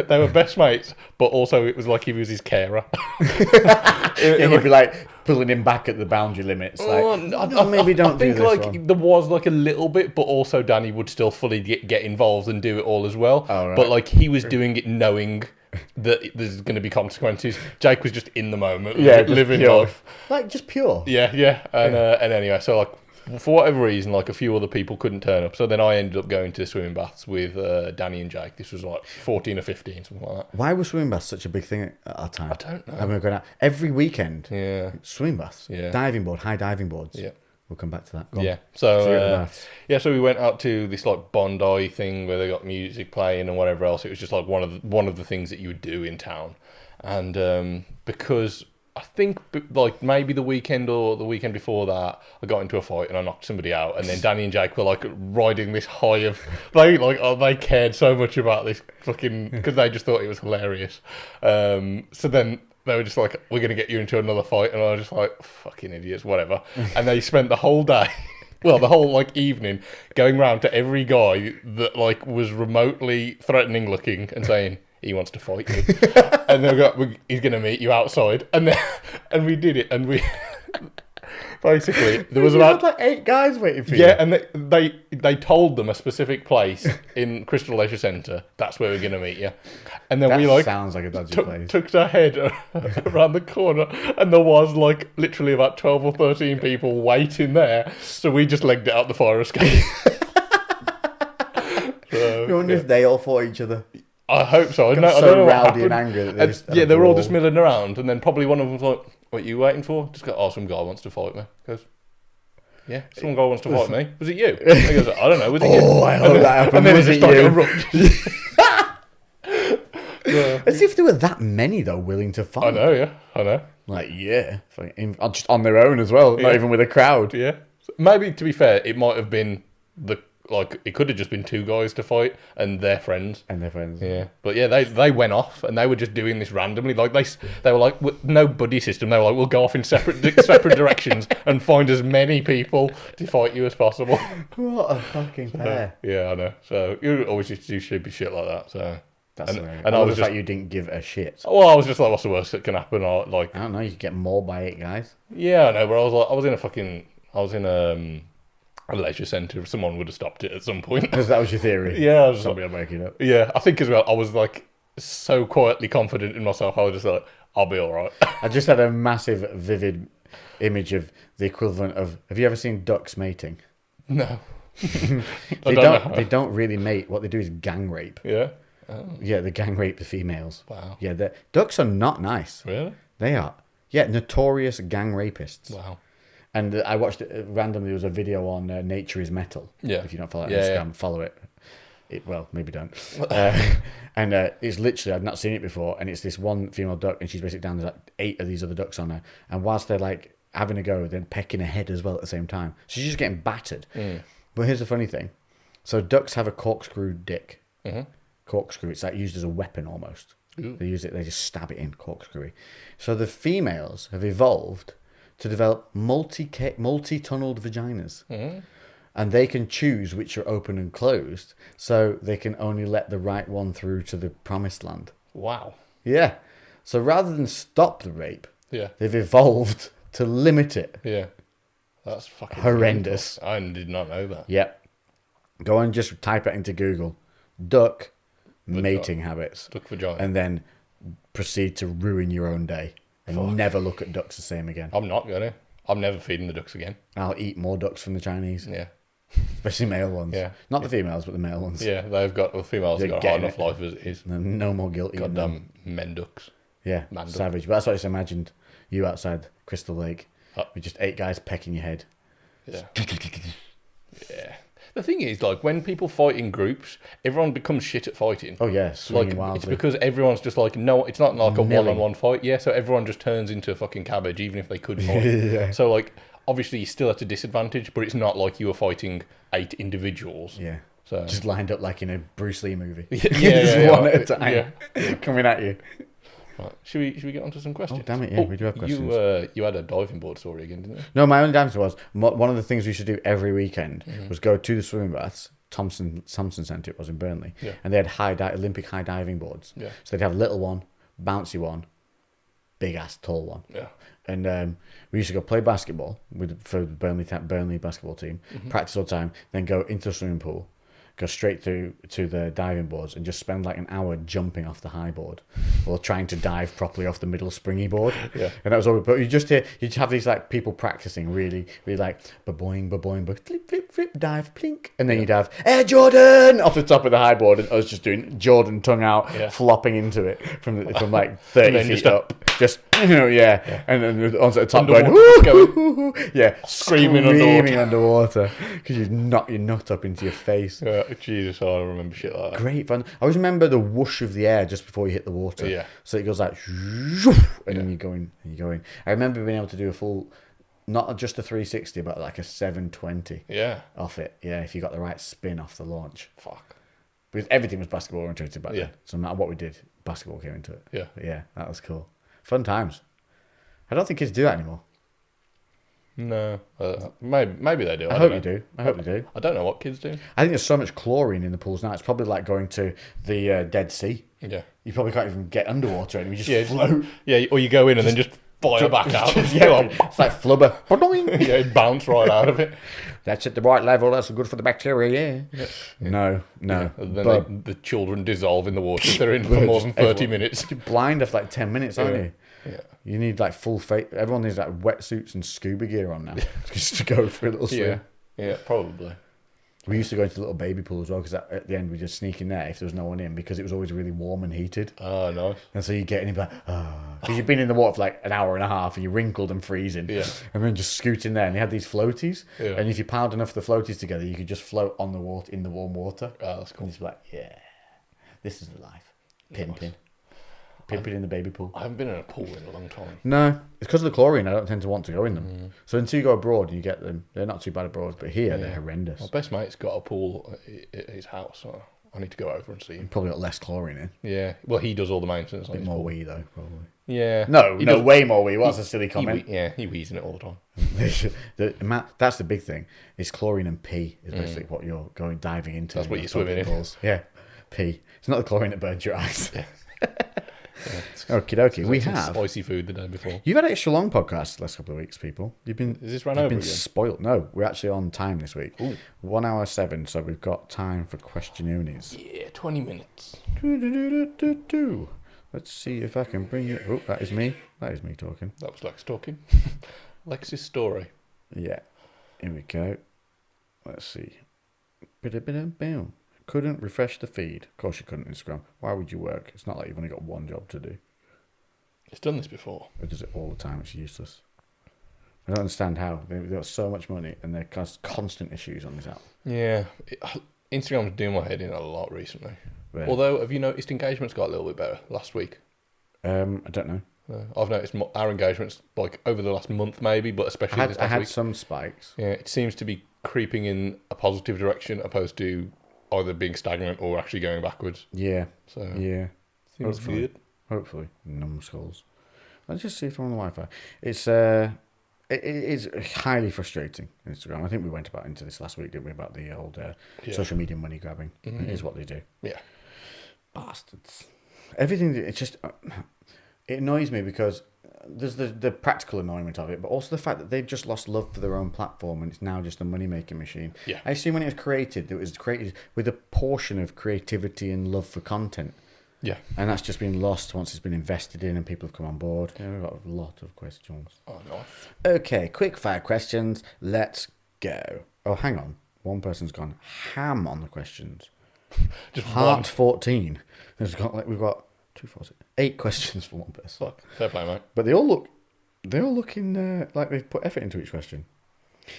B: They were best mates, but also it was like he was his carer.
A: Yeah, he'd be like pulling him back at the boundary limits. Like, maybe don't do
B: think
A: this
B: like
A: one.
B: there was like a little bit, but also Danny would still fully get involved and do it all as well.
A: Oh, right.
B: But like he was doing it knowing that there's going to be consequences. Jake was just in the moment,
A: Yeah, just
B: living
A: pure.
B: life.
A: Like, just pure.
B: Yeah. And anyway, so like for whatever reason, like a few other people couldn't turn up. So then I ended up going to swimming baths with Danny and Jake. This was like 14 or 15, something like that.
A: Why was swimming baths such a big thing at our time?
B: I don't know.
A: I mean, we're going out every weekend.
B: Yeah.
A: Swimming baths.
B: Yeah.
A: Diving board, high diving boards.
B: Yeah.
A: We'll come back to that. Go on.
B: Yeah.
A: So
B: So
A: you're at the baths.
B: so we went out to this like Bondi thing where they got music playing and whatever else. It was just like one of the things that you would do in town, and because I think like maybe the weekend or the weekend before that I got into a fight and I knocked somebody out, and then Danny and Jake were like riding this high of they cared so much about this fucking because they just thought it was hilarious. So then they were just like, we're going to get you into another fight. And I was just like, fucking idiots, whatever. And they spent the whole day, well, the whole like evening going round to every guy that like was remotely threatening looking and saying, he wants to fight you. And they go, he's going to meet you outside. And then, and we did it. And we basically, there was
A: You
B: about
A: had like 8 guys waiting for you.
B: yeah, and they told them a specific place in Crystal Leisure Centre. That's where we're going to meet you. And then
A: That
B: we like
A: sounds like a dodgy
B: took
A: place.
B: our head around the corner, and there was like literally about 12 or 13 people waiting there. So we just legged it out the fire escape. So,
A: I wonder if they all fought each other.
B: I hope so. I don't
A: So
B: know what
A: rowdy and
B: happened.
A: angry that they just had
B: Yeah,
A: a
B: they were all
A: brawl.
B: just milling around, and then probably one of them was like, "What are you waiting for?" Just go, "Oh, some guy wants to fight me." Goes, "Yeah, some guy wants to fight me. Was it you?" He goes, "I don't know. Was it you?"
A: Oh, I hope that happened.
B: And then
A: Was
B: it
A: it
B: just started
A: you?
B: erupting.
A: As if there were that many, though, willing to fight.
B: I know, yeah, I know,
A: Like, yeah. Just on their own as well, not
B: Yeah.
A: even with a crowd.
B: yeah. Maybe to be fair, it might have been it could have just been 2 guys to fight and their friends.
A: And their friends.
B: Yeah, but yeah, they went off and they were just doing this randomly. Like they were like no buddy system. They were like, we'll go off in separate directions and find as many people to fight you as possible.
A: What a fucking pair.
B: Yeah, I know. So you always used to do stupid shit like that. So
A: That's
B: and,
A: hilarious.
B: and
A: I
B: I
A: was
B: was
A: just
B: just
A: like, you didn't give a shit.
B: well, I was just like, what's the worst that can happen? Or like
A: I don't know, you could get mauled by 8 guys.
B: yeah, I know. But I was in a leisure centre. Someone would have stopped it at some point.
A: Because that was your theory.
B: Yeah, I was
A: Somebody will make it up.
B: yeah. I think as well. I was like so quietly confident in myself. I was just like, I'll be all right.
A: I just had a massive, vivid image of the equivalent of. Have you ever seen ducks mating?
B: No.
A: They
B: don't know.
A: They don't really mate. What they do is gang rape.
B: Yeah.
A: Yeah, they gang rape the females.
B: Wow.
A: Yeah, ducks are not nice.
B: Really?
A: They are. Yeah, notorious gang rapists.
B: Wow.
A: And I watched it randomly. There was a video on Nature is Metal.
B: Yeah.
A: If you don't follow it
B: Yeah,
A: on Instagram,
B: yeah.
A: follow it. Well, maybe don't. And it's literally, I've not seen it before. And it's this one female duck, and she's basically down. There's like 8 of these other ducks on her. And whilst they're like having a go, they're pecking her head as well at the same time. So she's just getting battered. But here's the funny thing. So ducks have a corkscrew dick.
B: Mm-hmm.
A: Corkscrew. It's like used as a weapon almost.
B: Ooh.
A: They use it. They just stab it in corkscrewy. So the females have evolved to develop multi-tunneled vaginas. And they can choose which are open and closed, so they can only let the right one through to the promised land.
B: Wow.
A: Yeah. So rather than stop the rape,
B: Yeah.
A: they've evolved to limit it.
B: Yeah. That's fucking
A: Horrendous.
B: mental. I did not know that.
A: Yep. Go and just type it into Google. Duck mating habits.
B: Duck vagina.
A: And then proceed to ruin your own day. And never look at ducks the same again.
B: I'm not gonna. I'm never feeding the ducks again.
A: I'll eat more ducks from the Chinese.
B: Yeah.
A: Especially male ones.
B: Yeah.
A: Not the females, but the male ones.
B: Yeah, the females
A: They're
B: have got a hard
A: getting
B: enough life as it is.
A: No more guilt eating them.
B: Goddamn men ducks.
A: Yeah,
B: Man duck.
A: savage. But that's what I just imagined. You outside Crystal Lake
B: Oh.
A: with just 8 guys pecking your head.
B: Yeah. Yeah. The thing is, like, when people fight in groups, everyone becomes shit at fighting.
A: Oh yeah, swinging
B: Like,
A: wildly.
B: it's because everyone's just like, no, it's not like a
A: Milling.
B: one-on-one fight. Yeah, so everyone just turns into fucking cabbage, even if they could fight.
A: Yeah.
B: So, like, obviously you're still at a disadvantage, but it's not like you were fighting 8 individuals.
A: Yeah.
B: So
A: Just lined up like in a Bruce Lee movie.
B: yeah,
A: Just one at a time.
B: Yeah.
A: Coming at you.
B: Right. Should we get on to some questions?
A: Oh, damn it, yeah, we do have questions.
B: You had a diving board story again, didn't you?
A: No, my only answer was one of the things we should do every weekend was go to the swimming baths. Thompson Centre it was in Burnley,
B: Yeah.
A: and they had Olympic high diving boards.
B: Yeah.
A: So they'd have a little one, bouncy one, big ass tall one.
B: Yeah.
A: And we used to go play basketball for the Burnley basketball team, practice all the time, then go into the swimming pool, go straight through to the diving boards and just spend like an hour jumping off the high board or trying to dive properly off the middle springy board.
B: Yeah.
A: And that was all. But you'd have these like people practicing really like ba-boing, flip, flip, flip, dive, plink. And then you'd have Air Jordan off the top of the high board, and I was just doing Jordan tongue out, flopping into it from like 30 feet up. Just, and then onto the top going, screaming underwater because you knock your nut up into your face.
B: Yeah, Jesus, I remember shit like that.
A: Great fun. I always remember the whoosh of the air just before you hit the water.
B: Yeah.
A: So it goes like, and then you're going. I remember being able to do a full, not just a 360, but like a 720 off it. Yeah, if you got the right spin off the launch.
B: Fuck.
A: Because everything was basketball oriented back then.
B: Yeah.
A: So no matter what we did, basketball came into it.
B: Yeah.
A: But yeah, that was cool. Fun times. I don't think kids do that anymore.
B: No, maybe they do.
A: I hope you do. I hope they do.
B: I don't know what kids do.
A: I think there's so much chlorine in the pools now. It's probably like going to the Dead Sea.
B: Yeah.
A: You probably can't even get underwater anymore. You just float.
B: Yeah, or you go in and then just fire back out.
A: It's like flubber.
B: Yeah, bounce right out of it.
A: That's at the right level. That's good for the bacteria. Yeah. No.
B: And then the children dissolve in the water if they're in for more than 30 minutes.
A: You're blind after like 10 minutes, aren't you?
B: Yeah.
A: You need like full face. Everyone needs like wetsuits and scuba gear on now just to go for a little swim.
B: Yeah, probably.
A: We used to go into the little baby pool as well because at the end we just sneak in there if there was no one in because it was always really warm and heated.
B: Oh, nice.
A: And so you get in and be like, because you've been in the water for like an hour and a half and you're wrinkled and freezing.
B: Yeah.
A: And then just scoot in there and they had these floaties.
B: Yeah.
A: And if you piled enough of the floaties together, you could just float on the water in the warm water.
B: Oh, that's cool.
A: And just be like, yeah, this is the life. Pimping in the baby pool.
B: I haven't been in a pool in a long time.
A: No, it's because of the chlorine. I don't tend to want to go in them. So until you go abroad and you get them, they're not too bad abroad. But here, they're horrendous.
B: My best mate's got a pool at his house. So I need to go over and see him.
A: Probably got less chlorine in.
B: Yeah. Well, he does all the maintenance on
A: A bit
B: his
A: more
B: pool.
A: wee though, probably.
B: Yeah.
A: No,
B: He does-
A: way more wee. What's a silly comment?
B: He wheezes in it all the time.
A: That's the big thing. Is chlorine and pee is basically what you're going diving into.
B: That's what
A: in
B: you're
A: those
B: swimming in.
A: pools. Yeah, pee. It's not the chlorine that burns your eyes.
B: Yeah.
A: Okie dokie. We
B: Some
A: have.
B: spicy food the day before.
A: You've had extra long podcasts the last couple of weeks, people.
B: Is this run
A: you've
B: over
A: been
B: again?
A: spoiled. No, we're actually on time this week.
B: Ooh.
A: 1 hour 7, so we've got time for questionoonies.
B: Yeah, 20 minutes.
A: Let's see if I can bring it. Oh, that is me. That is me talking.
B: That was Lex talking. Lex's story.
A: Yeah. Here we go. Let's see. Ba-da-ba-da-boom. Couldn't refresh the feed. Of course you couldn't, Instagram. Why would you work? It's not like you've only got one job to do.
B: It's done this before.
A: It does it all the time. It's useless. I don't understand how. They've got so much money and there are constant issues on this app.
B: Yeah. Instagram's doing my head in a lot recently.
A: Really.
B: Although, have you noticed engagements got a little bit better last week?
A: I don't know.
B: I've noticed our engagements like over the last month maybe, but especially this
A: I
B: last
A: had
B: week.
A: some spikes.
B: Yeah, it seems to be creeping in a positive direction opposed to either being stagnant or actually going backwards.
A: Yeah.
B: So
A: Yeah.
B: seems
A: Hopefully.
B: good.
A: Hopefully. Numbskulls. Let's just see if I'm on the Wi-Fi. It's it is highly frustrating, Instagram. I think we went into this last week, didn't we, about the old social media money grabbing. It is what they do.
B: Yeah.
A: Bastards. Everything, it's just, it annoys me because there's the practical annoyance of it, but also the fact that they've just lost love for their own platform and it's now just a money-making machine.
B: Yeah.
A: I assume when it was created with a portion of creativity and love for content.
B: Yeah.
A: And that's just been lost once it's been invested in and people have come on board. Yeah, we've got a lot of questions.
B: Oh, nice.
A: Okay, quick fire questions. Let's go. Oh, hang on. One person's gone ham on the questions.
B: Just
A: Heart 14. We've got 2, 4, 6, 8 questions for one person.
B: Fuck. Fair play, mate.
A: But they all look in like they've put effort into each question.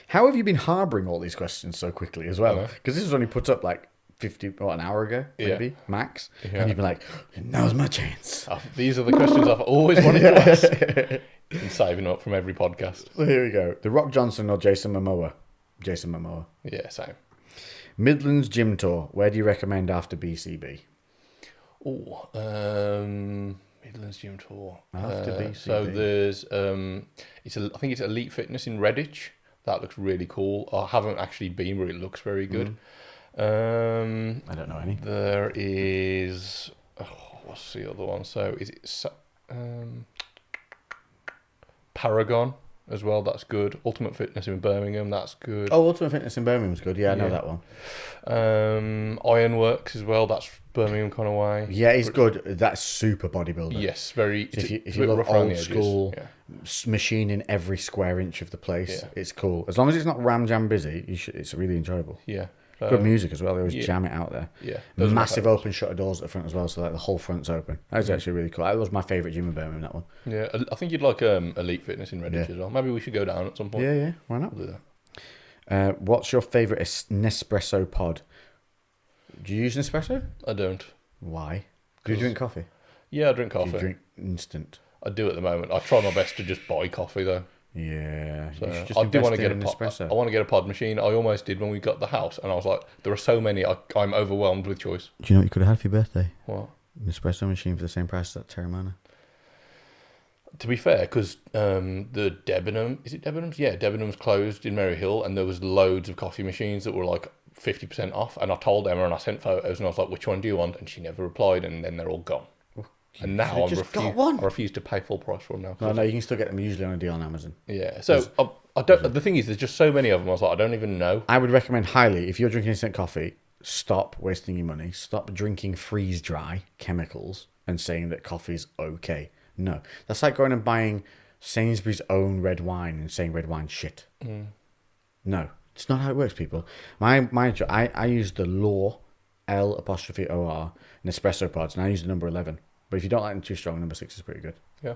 A: How have you been harbouring all these questions so quickly as well? Because this was only put up like an hour ago, maybe, max.
B: Yeah.
A: And you'd be like, now's my chance.
B: These are the questions I've always wanted to ask. Been saving up from every podcast.
A: So here we go. The Rock Johnson or Jason Momoa? Jason Momoa.
B: Yeah, same.
A: Midlands Gym Tour. Where do you recommend after BCB?
B: Oh, Midlands Gym Tour.
A: After BCB.
B: So there's I think it's Elite Fitness in Redditch. That looks really cool. I haven't actually been, but it looks very good.
A: I don't know any.
B: There is what's the other one? So is it Paragon as well? That's good. Ultimate Fitness in Birmingham. That's good.
A: Oh, Ultimate Fitness in Birmingham's good. Yeah, I know that one.
B: Ironworks as well. That's Birmingham kind of way.
A: Yeah, it's good. That's super bodybuilder.
B: Yes, very.
A: So if
B: it's
A: you
B: a bit
A: love
B: rough around
A: old
B: the edges.
A: school,
B: Yeah.
A: machining every square inch of the place,
B: Yeah.
A: it's cool. As long as it's not ram jam busy, it's really enjoyable.
B: Yeah.
A: Good music as well. They always
B: yeah.
A: jam it out there.
B: Yeah. Those are my
A: Massive
B: favourites.
A: open shutter doors at the front as well, so like the whole front's open. That was actually really cool. That was my favourite gym in Birmingham, that one.
B: Yeah, I think you'd like Elite Fitness in Redditch as well. Maybe we should go down at some point.
A: Yeah, why not?
B: We'll do that.
A: What's your favourite Nespresso pod? Do you use Nespresso?
B: I don't.
A: Why? Do you drink coffee?
B: Yeah, I drink
A: Do
B: coffee.
A: you drink instant?
B: I do at the moment. I try my best to just buy coffee though.
A: Yeah.
B: So
A: You should just
B: I do want to
A: invest
B: get
A: in
B: a
A: an
B: pod.
A: espresso.
B: I want to get a pod machine. I almost did when we got the house, and I was like, there are so many. I'm overwhelmed with choice.
A: Do you know what you could have had for your birthday?
B: What?
A: An espresso machine for the same price as that Terramana.
B: To be fair, because the Debenham, is it Debenhams? Yeah, Debenhams closed in Merry Hill, and there was loads of coffee machines that were like 50% off. And I told Emma, and I sent photos, and I was like, "Which one do you want?" And she never replied, and then they're all gone. And now I
A: just got one.
B: refuse to pay full price for them now.
A: No, you can still get them usually on a deal on Amazon.
B: Yeah, so I don't. The thing is, there's just so many of them. I was like, I don't even know.
A: I would recommend highly, if you're drinking instant coffee, stop wasting your money. Stop drinking freeze dry chemicals and saying that coffee's okay. No, that's like going and buying Sainsbury's own red wine and saying red wine's shit. No, it's not how it works, people. I use the Law L''OR Nespresso pods, and I use the number 11. But if you don't like them too strong, number 6 is pretty good.
B: Yeah,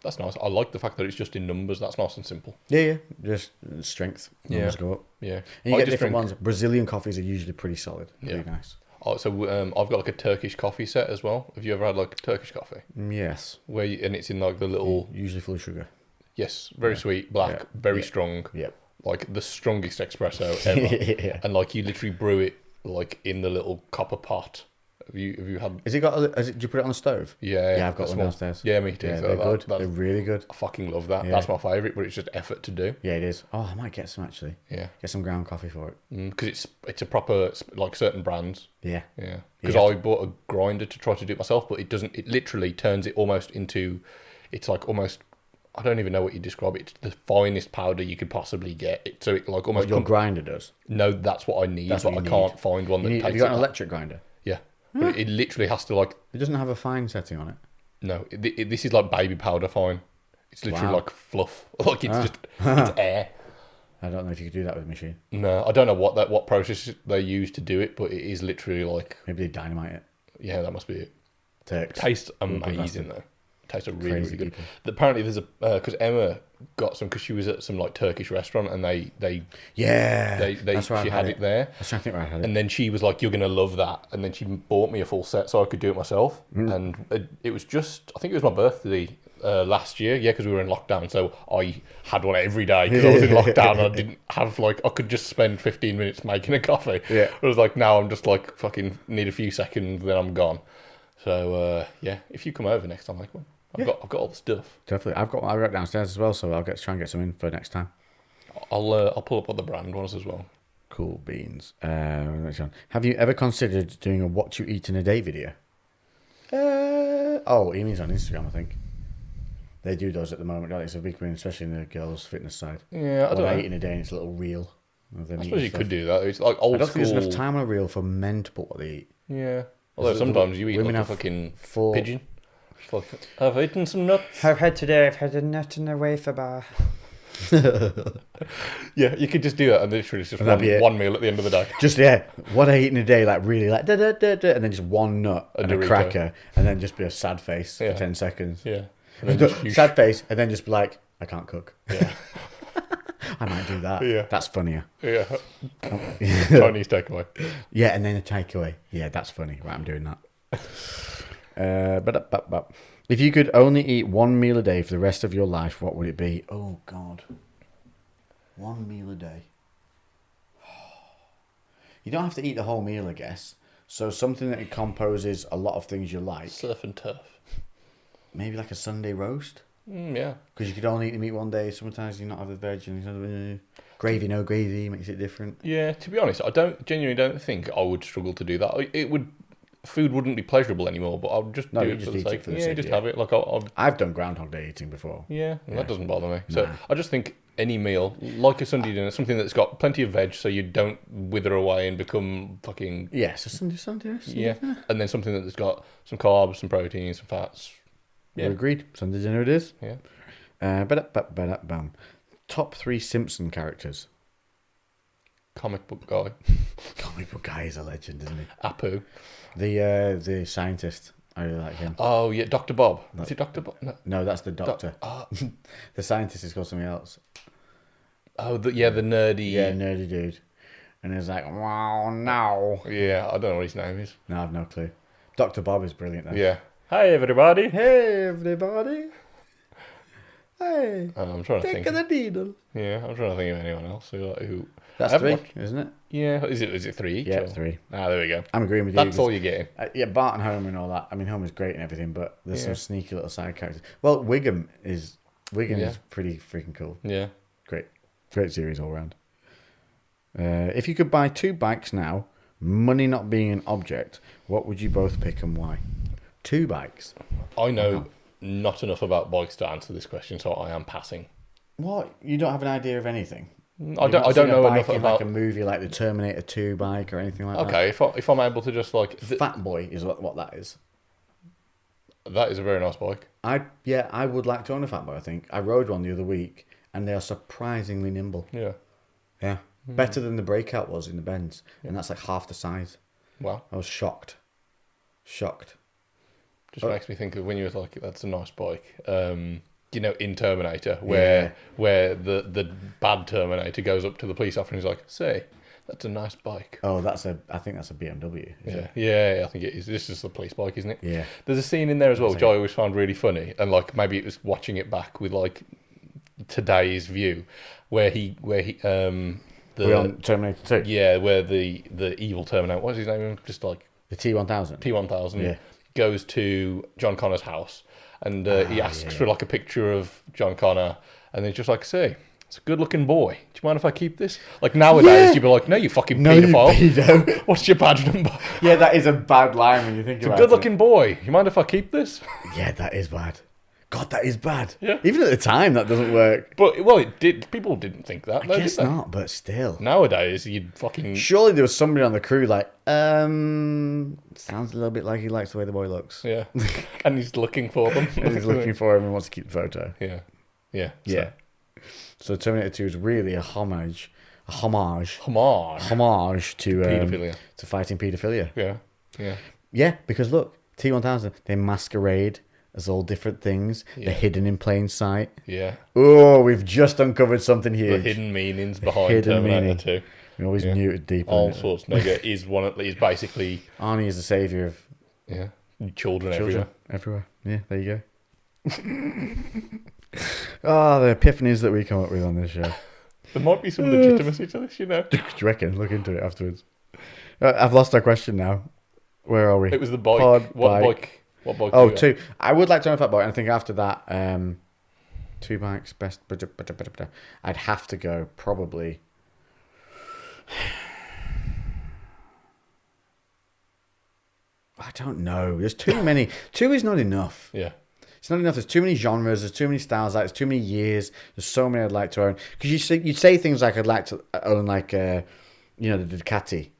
B: that's nice. I like the fact that it's just in numbers. That's nice and simple.
A: Yeah, just strength. Numbers go up.
B: Yeah,
A: And you
B: I
A: get
B: just
A: different
B: drink-
A: ones. Brazilian coffees are usually pretty solid.
B: Yeah.
A: Really nice.
B: Oh, so I've got like a Turkish coffee set as well. Have you ever had like Turkish coffee?
A: Yes.
B: And it's in like the little
A: Usually full of sugar.
B: Yes, very sweet, black, very strong.
A: Yep.
B: Like the strongest espresso ever.
A: Yeah.
B: And like you literally brew it like in the little copper pot. Have you had?
A: Has it got? Do you put it on the stove?
B: Yeah,
A: Yeah, I've got
B: that's
A: one
B: one.
A: downstairs.
B: Yeah, me too.
A: Yeah,
B: So
A: they're good.
B: that's-
A: They're really good.
B: I fucking love that.
A: Yeah.
B: That's my favourite, but it's just effort to do.
A: Yeah, it is. Oh, I might get some actually.
B: Yeah,
A: Get some ground coffee for it.
B: because it's a proper like certain brands.
A: Yeah.
B: Yeah, because
A: Yeah.
B: I bought a grinder to try to do it myself, but it doesn't. It literally turns it almost into. It's like almost. I don't even know what you describe it. It's the finest powder you could possibly get. So it like almost.
A: What your grinder does.
B: No, that's what I need.
A: That's
B: but
A: what
B: I
A: you
B: can't
A: need.
B: find one that
A: Have
B: takes
A: you got
B: it.
A: an electric grinder?
B: Yeah, but it literally has to like.
A: It doesn't have a fine setting on it.
B: No, this is like baby powder fine. It's literally
A: Wow.
B: like fluff. Like it's just it's air.
A: I don't know if you could do that with a machine.
B: No, I don't know what process they use to do it, but it is literally like
A: Maybe they dynamite it.
B: yeah, that must be it.
A: Turks.
B: Tastes
A: Good
B: amazing though. Tastes really
A: Crazy
B: really good.
A: people.
B: Apparently there's a because Emma got some because she was at some like Turkish restaurant and they
A: Yeah. That's where
B: she
A: I
B: had it there.
A: I was trying to think where I had it.
B: And then she was like, "You're gonna love that." And then she bought me a full set so I could do it myself.
A: Mm.
B: And it was just, I think it was my birthday last year. Yeah, because we were in lockdown, so I had one every day because I was in lockdown. And I didn't have like I could just spend 15 minutes making a coffee.
A: Yeah.
B: I was like, now I'm just like fucking need a few seconds, then I'm gone. So yeah, if you come over next time, like, well, I've got all the stuff.
A: Definitely. I got it downstairs as well, so I'll try and get some in for next time.
B: I'll pull up what the brand was as well.
A: Cool beans. Next one. Have you ever considered doing a what you eat in a day video? He means on Instagram, I think. They do those at the moment, don't they? It's a big thing, especially in the girls' fitness side.
B: Yeah, I
A: What
B: don't
A: they
B: know.
A: eat in a day, and it's a little reel.
B: I suppose you could do that. It's like old
A: I don't
B: school.
A: think there's enough time on a reel for men to put what they eat.
B: Yeah. Although
A: There's-
B: sometimes you eat
A: women
B: like a
A: have
B: fucking
A: four-
B: pigeon. It's like, I've eaten some nuts.
D: I've had today, I've had a nut and a wafer bar.
B: Yeah, you could just do that and literally it's just
A: That'd be it.
B: one meal at the end of the day.
A: Just, what I eat in a day, like really like, da, da, da, da, and then just one nut and a
B: Dorito.
A: cracker, and then just be a sad face
B: Yeah.
A: for 10 seconds.
B: Yeah. And then just you
A: Sad face, and then just be like, I can't cook.
B: Yeah.
A: I might do that.
B: Yeah.
A: That's funnier.
B: Yeah. Chinese takeaway.
A: Yeah, and then a takeaway. Yeah, that's funny. Right, I'm doing that. But if you could only eat one meal a day for the rest of your life, what would it be? Oh, God. One meal a day. You don't have to eat the whole meal, I guess. So something that composes a lot of things you like.
B: Surf and turf.
A: maybe like a Sunday roast.
B: Yeah.
A: Because you could only eat the meat one day. Sometimes you not have the veg. And gravy, no gravy makes it different.
B: Yeah, to be honest, I genuinely don't think I would struggle to do that. Food wouldn't be pleasurable anymore, but I'll just do
A: you
B: it
A: just
B: for the
A: eat it
B: sake.
A: for the
B: Yeah,
A: sake,
B: just
A: yeah.
B: have it. Like
A: I've done Groundhog Day eating before.
B: yeah, that doesn't bother me.
A: Nah.
B: So I just think any meal, like a Sunday dinner, something that's got plenty of veg, so you don't wither away and become fucking
A: Yeah, so Sunday.
B: yeah, and then something that's got some carbs, some protein, some fats.
A: Yeah.
B: Yeah,
A: We're agreed. Sunday dinner it is.
B: yeah.
A: Bam. Top 3 Simpson characters.
B: Comic book guy,
A: Comic book guy is a legend, isn't he?
B: Apu.
A: The scientist. I really like him.
B: Oh yeah, Dr. Bob. Is it Dr. Bob?
A: No, that's the doctor. The scientist is called something else.
B: Oh, the nerdy.
A: Yeah, nerdy dude. And he's like, wow, no.
B: Yeah, I don't know what his name is.
A: No, I've no clue. Dr. Bob is brilliant, though.
B: Yeah. Hi everybody.
A: Hey, everybody. Hey.
B: I'm trying to think.
A: Take the needle.
B: Yeah, I'm trying to think of anyone else who.
A: That's
B: I haven't
A: 3,
B: watched-
A: isn't it?
B: Yeah, is it 3 each?
A: Yeah,
B: or?
A: it's 3.
B: Ah, there we go.
A: I'm agreeing with you.
B: That's all you're getting.
A: Yeah, Bart and Homer and all that. I mean, Homer's great and everything, but there's
B: Yeah.
A: some sneaky little side characters. Well, Wiggum is pretty freaking cool.
B: Yeah.
A: Great series all round. If you could buy 2 bikes now, money not being an object, what would you both pick and why? 2 bikes.
B: I know not enough about bikes to answer this question, so I am passing.
A: What? You don't have an idea of anything?
B: I don't know enough
A: in
B: about.
A: like a movie like the Terminator 2 bike or anything like that.
B: Okay, if I'm able to just like
A: Fat Boy is what that is.
B: that is a very nice bike.
A: I would like to own a Fat Boy. I think I rode one the other week, and they are surprisingly nimble.
B: Yeah.
A: Yeah, better than the Breakout was in the Benz, and that's like half the size.
B: Wow.
A: I was shocked.
B: Just makes me think of when you were like, that's a nice bike. In Terminator, where the bad Terminator goes up to the police officer and he's like, "Say, that's a nice bike."
A: Oh, I think that's a BMW. Is it?
B: Yeah, I think it is. This is the police bike, isn't it?
A: Yeah.
B: There's a scene in there as well, which I always found really funny, and like maybe it was watching it back with like today's view, where
A: We're on Terminator 2.
B: yeah, where the evil Terminator, what's his name? Just like
A: The T1000.
B: T1000
A: Yeah.
B: goes to John Connor's house, and he asks for like a picture of John Connor, and they're just like, "Say, it's a good-looking boy. Do you mind if I keep this?" Like nowadays, you'd be like, "No, you fucking pedophile.
A: pedo.
B: What's your badge number?"
A: Yeah, that is a bad line when you think about it.
B: Good-looking boy. You mind if I keep this?
A: Yeah, that is bad. God, that is bad.
B: Yeah.
A: Even at the time, that doesn't work.
B: But it did. People didn't think that.
A: I
B: though,
A: guess
B: did they?
A: not, but still.
B: Nowadays, you'd fucking
A: Surely there was somebody on the crew like, sounds a little bit like he likes the way the boy looks.
B: yeah, and he's looking for them.
A: And he's looking for him and wants to keep the photo.
B: Yeah.
A: Yeah. So Terminator 2 is really a homage to
B: Paedophilia.
A: to fighting paedophilia.
B: Yeah.
A: Yeah, because look, T1000, they masquerade as all different things.
B: Yeah.
A: They're hidden in plain sight.
B: Yeah.
A: Oh, we've just uncovered something
B: The
A: huge.
B: hidden meanings behind
A: Hidden
B: Terminator
A: meaning.
B: 2.
A: We always knew it deep.
B: Arnold Schwarzenegger is is basically
A: Arnie is the saviour of
B: children
A: children
B: everywhere.
A: everywhere. Yeah, there you go. The epiphanies that we come up with on this show.
B: There might be some legitimacy to this,
A: Do you reckon? Look into it afterwards. I've lost our question now. Where are we?
B: It was the bike.
A: Pod
B: What
A: bike.
B: bike?
A: Oh,
B: do you
A: 2. I would like to own a Fat Boy, and I think after that, 2 bikes, best. I'd have to go probably. I don't know. There's too many. 2 is not enough.
B: Yeah.
A: It's not enough. There's too many genres. There's too many styles. There's too many years. There's so many I'd like to own. Because you'd say things like I'd like to own like the Ducati.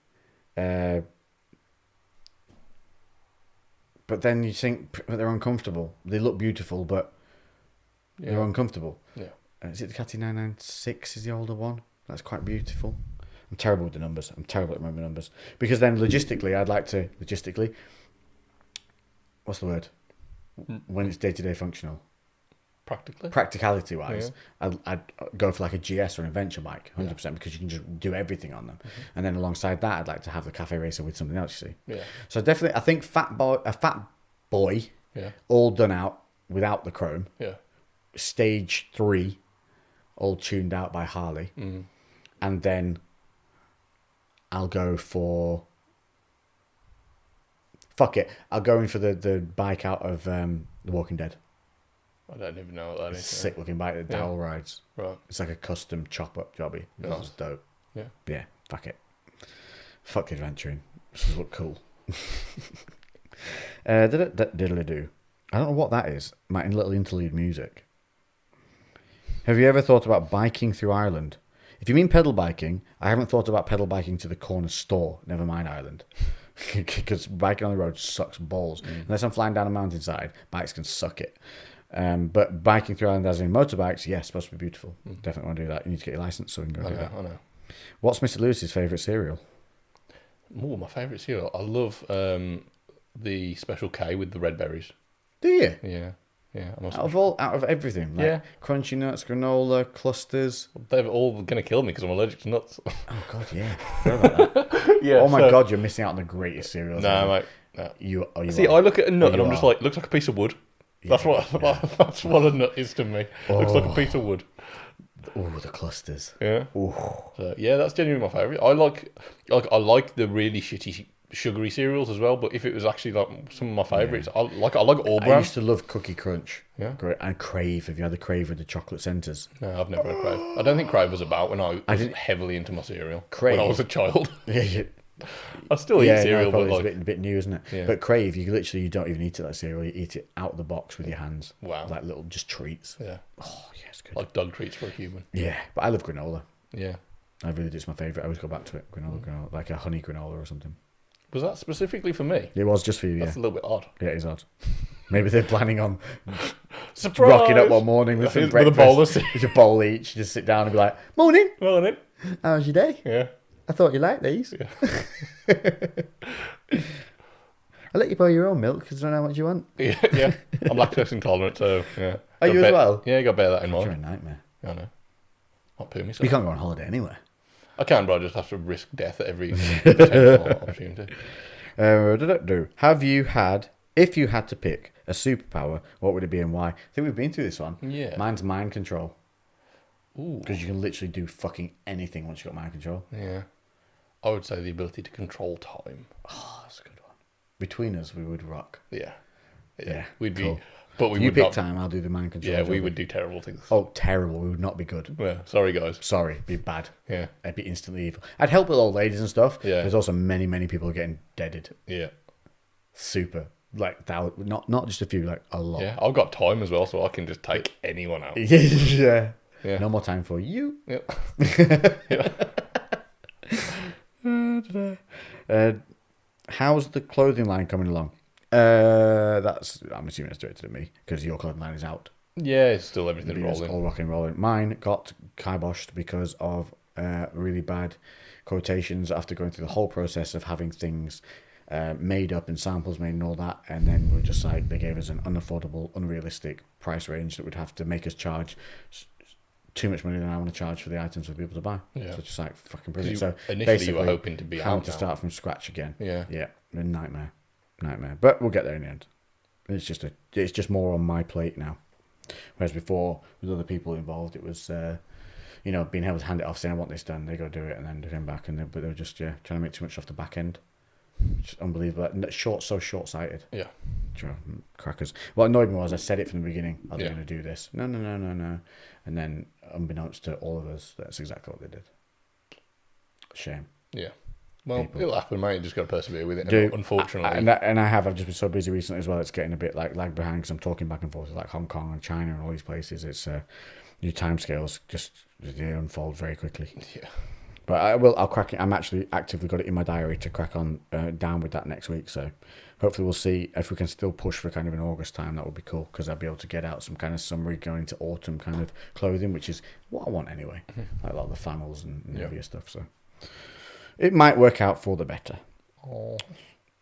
A: But then you think they're uncomfortable. They look beautiful, but they're uncomfortable.
B: Yeah.
A: Is it the Ducati 996 is the older one? That's quite beautiful. I'm terrible with the numbers. I'm terrible at remembering numbers. Because then logistically, I'd like to... What's the word? When it's day-to-day functional.
B: Practically.
A: Practicality-wise, I'd go for like a GS or an adventure bike, 100%, because you can just do everything on them. And then alongside that, I'd like to have the cafe racer with something else, you see.
B: Yeah.
A: So definitely, I think a Fat Boy, all done out without the chrome.
B: Yeah.
A: Stage 3, all tuned out by Harley. And then I'll go for Fuck it. I'll go in for the bike out of The Walking Dead.
B: I don't even know what that is.
A: Sick looking bike that Dowell rides.
B: Right.
A: It's like a custom chop up jobby. That was dope.
B: Yeah.
A: Yeah, fuck it. Fuck adventuring. This does look cool. Diddly-do. I don't know what that is. My little interlude music. Have you ever thought about biking through Ireland? If you mean pedal biking, I haven't thought about pedal biking to the corner store. Never mind Ireland. Because biking on the road sucks balls. Unless I'm flying down a mountainside, bikes can suck it. But biking through Ireland as in motorbikes, yes, supposed to be beautiful. Definitely want to do that. You need to get your license so we can go do that.
B: I know.
A: What's Mr. Lewis's favourite cereal?
B: Oh, my favourite cereal. I love the Special K with the red berries.
A: Do you?
B: Yeah.
A: Out of everything, like
B: Yeah.
A: crunchy nuts, granola, clusters.
B: They're all going to kill me because I'm allergic to nuts.
A: Oh god, yeah. Forgot about that.
B: yeah.
A: Oh my god, you're missing out on the greatest cereals.
B: No,
A: ever.
B: mate. No.
A: You
B: See,
A: are.
B: I look at a nut
A: Oh,
B: and
A: you
B: I'm just
A: are.
B: like, looks like a piece of wood.
A: Yeah,
B: That's what a nut is to me. Looks like a piece of wood.
A: Oh, the clusters.
B: Yeah.
A: Ooh.
B: So, yeah, that's genuinely my favourite. I like the really shitty sugary cereals as well. But if it was actually like some of my favourites, I like all
A: I
B: brands.
A: used to love Cookie Crunch.
B: Yeah.
A: Great. And Crave. Have you had the Crave with the chocolate centres?
B: No, I've never had Crave. I don't think Crave was about when I was
A: didn't-
B: heavily into my cereal.
A: Crave?
B: When I was a child.
A: Yeah,
B: I still eat cereal,
A: probably
B: but
A: it's a bit new, isn't it?
B: Yeah.
A: But Crave, you don't even eat it like cereal. You eat it out of the box with your hands.
B: Wow.
A: Like little just treats.
B: yeah,
A: Oh, yeah, it's good.
B: like dog treats for a human.
A: Yeah, but I love granola.
B: Yeah.
A: I really do. It's my favourite. I always go back to it. Granola, like a honey granola or something.
B: Was that specifically for me?
A: It was just for you, yeah.
B: That's a little bit odd.
A: Yeah, it is odd. Maybe they're planning on
B: Surprise!
A: rocking up one morning with some
B: With a
A: breakfast.
B: bowl of cereal.
A: With a bowl each. Just sit down and be like, morning,
B: Well, then.
A: how's your day?
B: Yeah.
A: I thought you liked these.
B: Yeah.
A: I'll let you buy your own milk because I don't know how much you want.
B: Yeah. I'm lactose intolerant, so yeah.
A: Are you as well?
B: Yeah, you got to bear that in
A: You're a
B: mind.
A: nightmare.
B: I know. Not poo myself.
A: You can't go on holiday anywhere.
B: I can, but I just have to risk death at every potential opportunity.
A: Have you had, if you had to pick a superpower, what would it be and why? I think we've been through this one.
B: Yeah.
A: Mine's mind control.
B: Ooh.
A: Because you can literally do fucking anything once you've got mind control.
B: Yeah. I would say the ability to control time.
A: Oh, that's a good one. Between us, we would rock.
B: Yeah.
A: Yeah,
B: We'd
A: cool.
B: be, but we
A: You
B: would
A: pick
B: not.
A: time, I'll do the mind control.
B: Yeah, we
A: job.
B: would do terrible things.
A: Oh, terrible. We would not be good.
B: Yeah. Sorry, guys.
A: Sorry, be bad.
B: Yeah.
A: I'd be instantly evil. I'd help with old ladies and stuff.
B: Yeah.
A: There's also many, many people getting deaded.
B: Yeah.
A: Super. Like, not just a few, like a lot.
B: Yeah. I've got time as well, so I can just take anyone out.
A: Yeah.
B: Yeah.
A: No more time for you.
B: Yep.
A: How's the clothing line coming along? I'm assuming it's directed at me because your clothing line is out.
B: Yeah, it's still everything
A: It's
B: rolling.
A: all rock and rolling. Mine got kiboshed because of really bad quotations after going through the whole process of having things made up and samples made and all that, and then we're just like, they gave us an unaffordable, unrealistic price range that would have to make us charge too much money than I want to charge for the items for people to buy.
B: Yeah.
A: So it's just like fucking brilliant. So
B: Initially, you
A: basically,
B: were hoping to be
A: how
B: out
A: to
B: now.
A: start from scratch again.
B: Yeah.
A: Yeah, a nightmare. But we'll get there in the end. It's just more on my plate now. Whereas before, with other people involved, it was being able to hand it off, saying I want this done, they go do it, and then they come back, but they were just trying to make too much off the back end. Just unbelievable. So short-sighted.
B: Yeah.
A: Crackers. What annoyed me was I said it from the beginning. I was
B: Yeah.
A: going to do this. No. And then, unbeknownst to all of us, that's exactly what they did. Shame.
B: Yeah. Well,
A: People.
B: it'll happen, mate. You just got to persevere with it.
A: Dude,
B: Unfortunately.
A: I've just been so busy recently as well. It's getting a bit like lag behind because I'm talking back and forth with like Hong Kong and China and all these places. It's new timescales just they unfold very quickly.
B: Yeah.
A: But I'll crack it. I'm actually actively got it in my diary to crack on down with that next week. So hopefully we'll see if we can still push for kind of an August time. That would be cool because I'll be able to get out some kind of summery going to autumn kind of clothing, which is what I want anyway. Like a lot of the flannels and heavier stuff. So it might work out for the better.
B: Oh.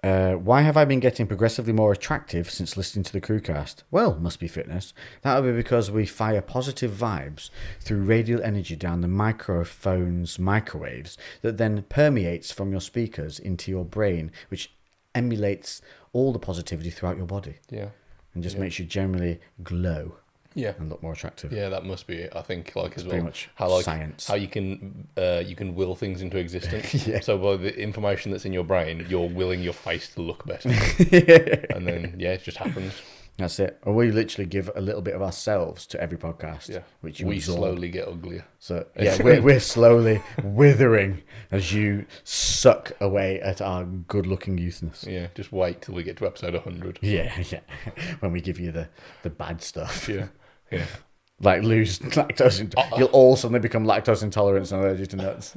A: Why have I been getting progressively more attractive since listening to the CREWCast? Well, must be fitness. That would be because we fire positive vibes through radial energy down the microphone's microwaves that then permeates from your speakers into your brain, which emulates all the positivity throughout your body
B: Yeah.
A: and just makes you generally glow.
B: Yeah.
A: and look more attractive.
B: Yeah, that must be it. I think as
A: pretty
B: well
A: much
B: how
A: science.
B: how you can will things into existence.
A: Yeah.
B: So by the information that's in your brain, you're willing your face to look better, and then it just happens.
A: That's it. Or we literally give a little bit of ourselves to every podcast,
B: Yeah,
A: which you
B: we
A: absorb.
B: slowly get uglier.
A: So yeah, we're slowly withering as you suck away at our good-looking youthness.
B: Yeah, just wait till we get to episode 100.
A: Yeah. When we give you the bad stuff.
B: Yeah.
A: Like lose lactose. You'll all suddenly become lactose intolerant and allergic to nuts.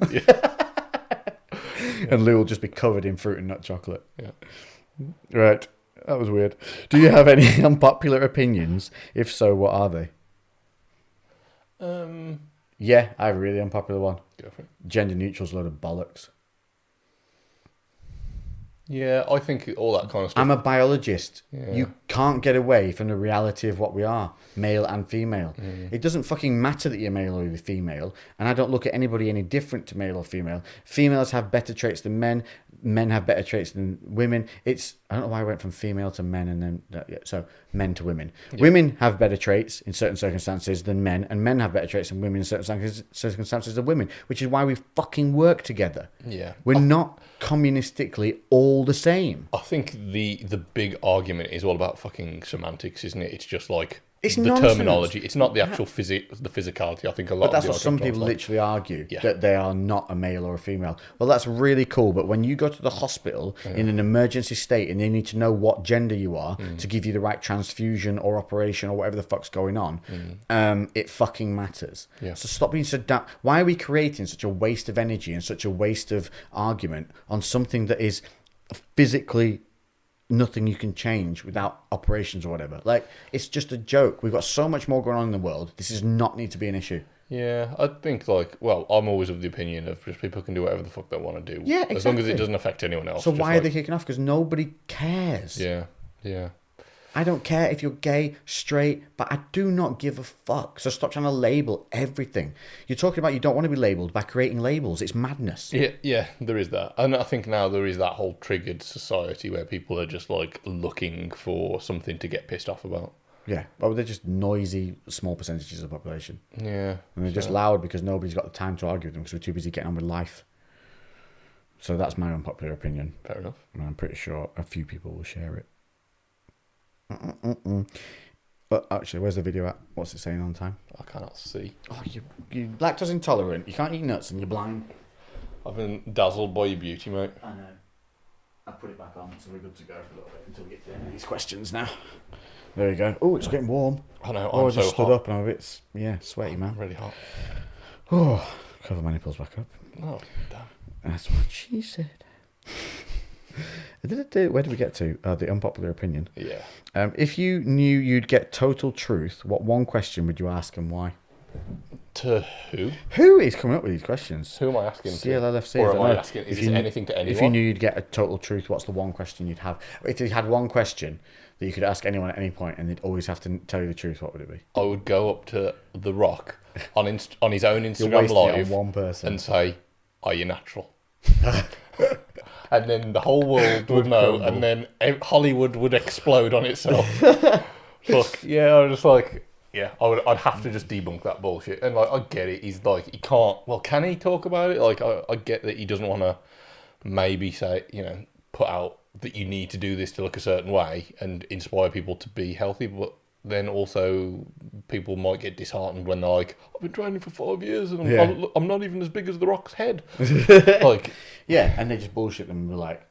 A: And Lou will just be covered in fruit and nut chocolate.
B: Yeah.
A: Right. That was weird. Do you have any unpopular opinions? If so, what are they? Yeah, I have a really unpopular one.
B: Go for it.
A: Gender neutral's a load of bollocks.
B: Yeah, I think all that kind of stuff.
A: I'm a biologist.
B: Yeah.
A: You can't get away from the reality of what we are, male and female. It doesn't fucking matter that you're male or you're female, and I don't look at anybody any different to male or female. Females have better traits than men. Men have better traits than women. I don't know why I went from female to men and then so men to women. Yeah. Women have better traits in certain circumstances than men, and men have better traits than women in certain circumstances than women, which is why we fucking work together.
B: Yeah.
A: We're not communistically all the same.
B: I think the big argument is all about fucking semantics, isn't it? It's just like
A: It's
B: the
A: nonsense.
B: terminology. It's not the actual the physicality. I think a lot.
A: But that's
B: of
A: what some people literally argue, that they are not a male or a female. Well, that's really cool, but when you go to the hospital in an emergency state and they need to know what gender you are to give you the right transfusion or operation or whatever the fuck's going on, it fucking matters.
B: Yeah.
A: So stop being so why are we creating such a waste of energy and such a waste of argument on something that is physically nothing you can change without operations or whatever? Like, it's just a joke. We've got so much more going on in the world. This does not need to be an issue.
B: Yeah, I think I'm always of the opinion of just people can do whatever the fuck they want to do.
A: Yeah, exactly.
B: As long as it doesn't affect anyone else.
A: So why are they kicking off? Because nobody cares.
B: Yeah.
A: I don't care if you're gay, straight, but I do not give a fuck. So stop trying to label everything. You're talking about you don't want to be labelled by creating labels. It's madness.
B: Yeah, there is that. And I think now there is that whole triggered society where people are just like looking for something to get pissed off about.
A: Yeah, well, they're just noisy, small percentages of the population.
B: Yeah.
A: And they're just loud because nobody's got the time to argue with them because we're too busy getting on with life. So that's my unpopular opinion.
B: Fair enough.
A: And I'm pretty sure a few people will share it. But actually, where's the video at? What's it saying on time?
B: I cannot see.
A: Oh, you're lactose intolerant. You can't eat nuts and you're blind.
B: I've been dazzled by your beauty, mate.
A: I know. I'll put it back on, so we're good to go for a little bit until we get to the end of these questions now. There you go. Oh, it's getting warm.
B: I know,
A: I
B: I'm
A: just
B: so
A: stood
B: hot.
A: up and I'm a bit, sweaty, man.
B: Really hot.
A: Oh, cover my nipples back up.
B: Oh, damn.
A: That's what she said. Where did we get to? The unpopular opinion.
B: Yeah.
A: If you knew you'd get total truth, what one question would you ask and why?
B: To who?
A: Who is coming up with these questions?
B: Who am I asking to?
A: CLLFC.
B: Or
A: I
B: am
A: don't
B: I
A: know.
B: asking, is this anything to anyone?
A: If you knew you'd get a total truth, what's the one question you'd have? If you had one question that you could ask anyone at any point and they'd always have to tell you the truth, what would it be?
B: I would go up to The Rock on his own
A: You're
B: Instagram
A: wasting it on
B: live
A: one person.
B: and say, "Are you natural?" And then the whole world would know,
A: crumble.
B: and then Hollywood would explode on itself. Look, I was just like, I'd have to just debunk that bullshit. And like, I get it. He's like, he can't. Well, can he talk about it? Like, I get that he doesn't want to maybe say, put out that you need to do this to look a certain way and inspire people to be healthy, but then also people might get disheartened when they're like, I've been training for 5 years and I'm not even as big as The Rock's head. Like,
A: yeah, and they just bullshit them. We're like,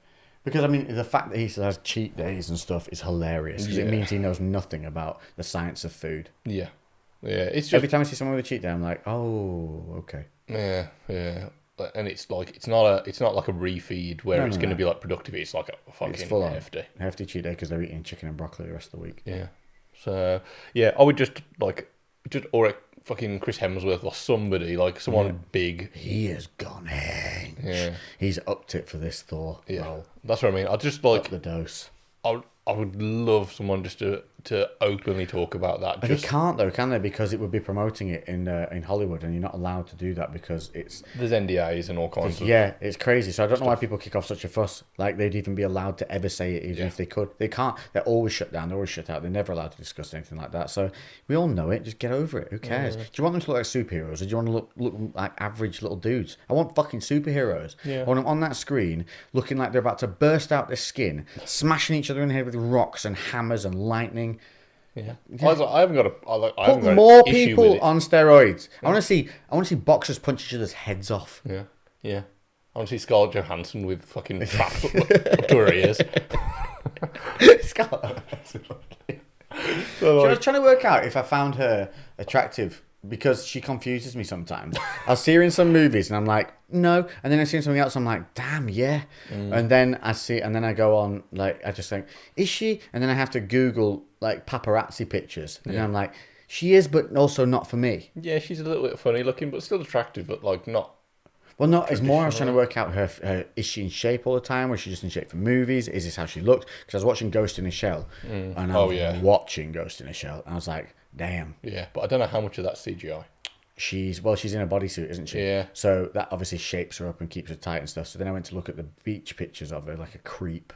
A: because I mean, the fact that he still has cheat days and stuff is hilarious because it means he knows nothing about the science of food.
B: yeah, it's just
A: Every time I see someone with a cheat day, I'm like, oh, okay.
B: yeah. And it's like it's not like a refeed where it's going to be like productive. It's like a fucking
A: It's full on
B: hefty
A: cheat day because they're eating chicken and broccoli the rest of the week.
B: Yeah. So I would just or fucking Chris Hemsworth or somebody like someone big.
A: He has gone hench.
B: Yeah.
A: He's upped it for this Thor role.
B: That's what I mean. I just like
A: Up the dose.
B: I would love someone just to to openly talk about that.
A: But they can't though, can they? Because it would be promoting it in Hollywood, and you're not allowed to do that because
B: there's NDAs and all kinds of...
A: Yeah, it's crazy. So I don't know why people kick off such a fuss. Like they'd even be allowed to ever say it, even if they could. They can't. They're always shut down. They're always shut out. They're never allowed to discuss anything like that. So we all know it. Just get over it. Who cares? Do you want them to look like superheroes, or do you want to look like average little dudes? I want fucking superheroes.
B: Yeah.
A: I want them on that screen looking like they're about to burst out their skin, smashing each other in the head with rocks and hammers and lightning.
B: Yeah. I haven't got a... I haven't
A: Put
B: got
A: more
B: an issue with
A: people
B: it.
A: on steroids. I want to see boxers punch each other's heads off.
B: Yeah. Yeah. I want to see Scarlett Johansson with fucking traps up to her ears.
A: Scarlett. So I was trying to work out if I found her attractive because she confuses me sometimes. I'll see her in some movies and I'm like, no. And then I see something else, I'm like, damn, yeah. And then I go on, like, I just think, is she? And then I have to Google, like, paparazzi pictures. And then I'm like, she is, but also not for me.
B: Yeah, she's a little bit funny looking, but still attractive, but, like, not...
A: Well, no, it's more I was trying to work out her is she in shape all the time, or is she just in shape for movies? Is this how she looks? Because I was watching Ghost in a Shell, and I was watching Ghost in a Shell, and I was like, damn.
B: Yeah, but I don't know how much of that's CGI.
A: She's in a bodysuit, isn't she?
B: Yeah.
A: So that obviously shapes her up and keeps her tight and stuff. So then I went to look at the beach pictures of her, like a creep,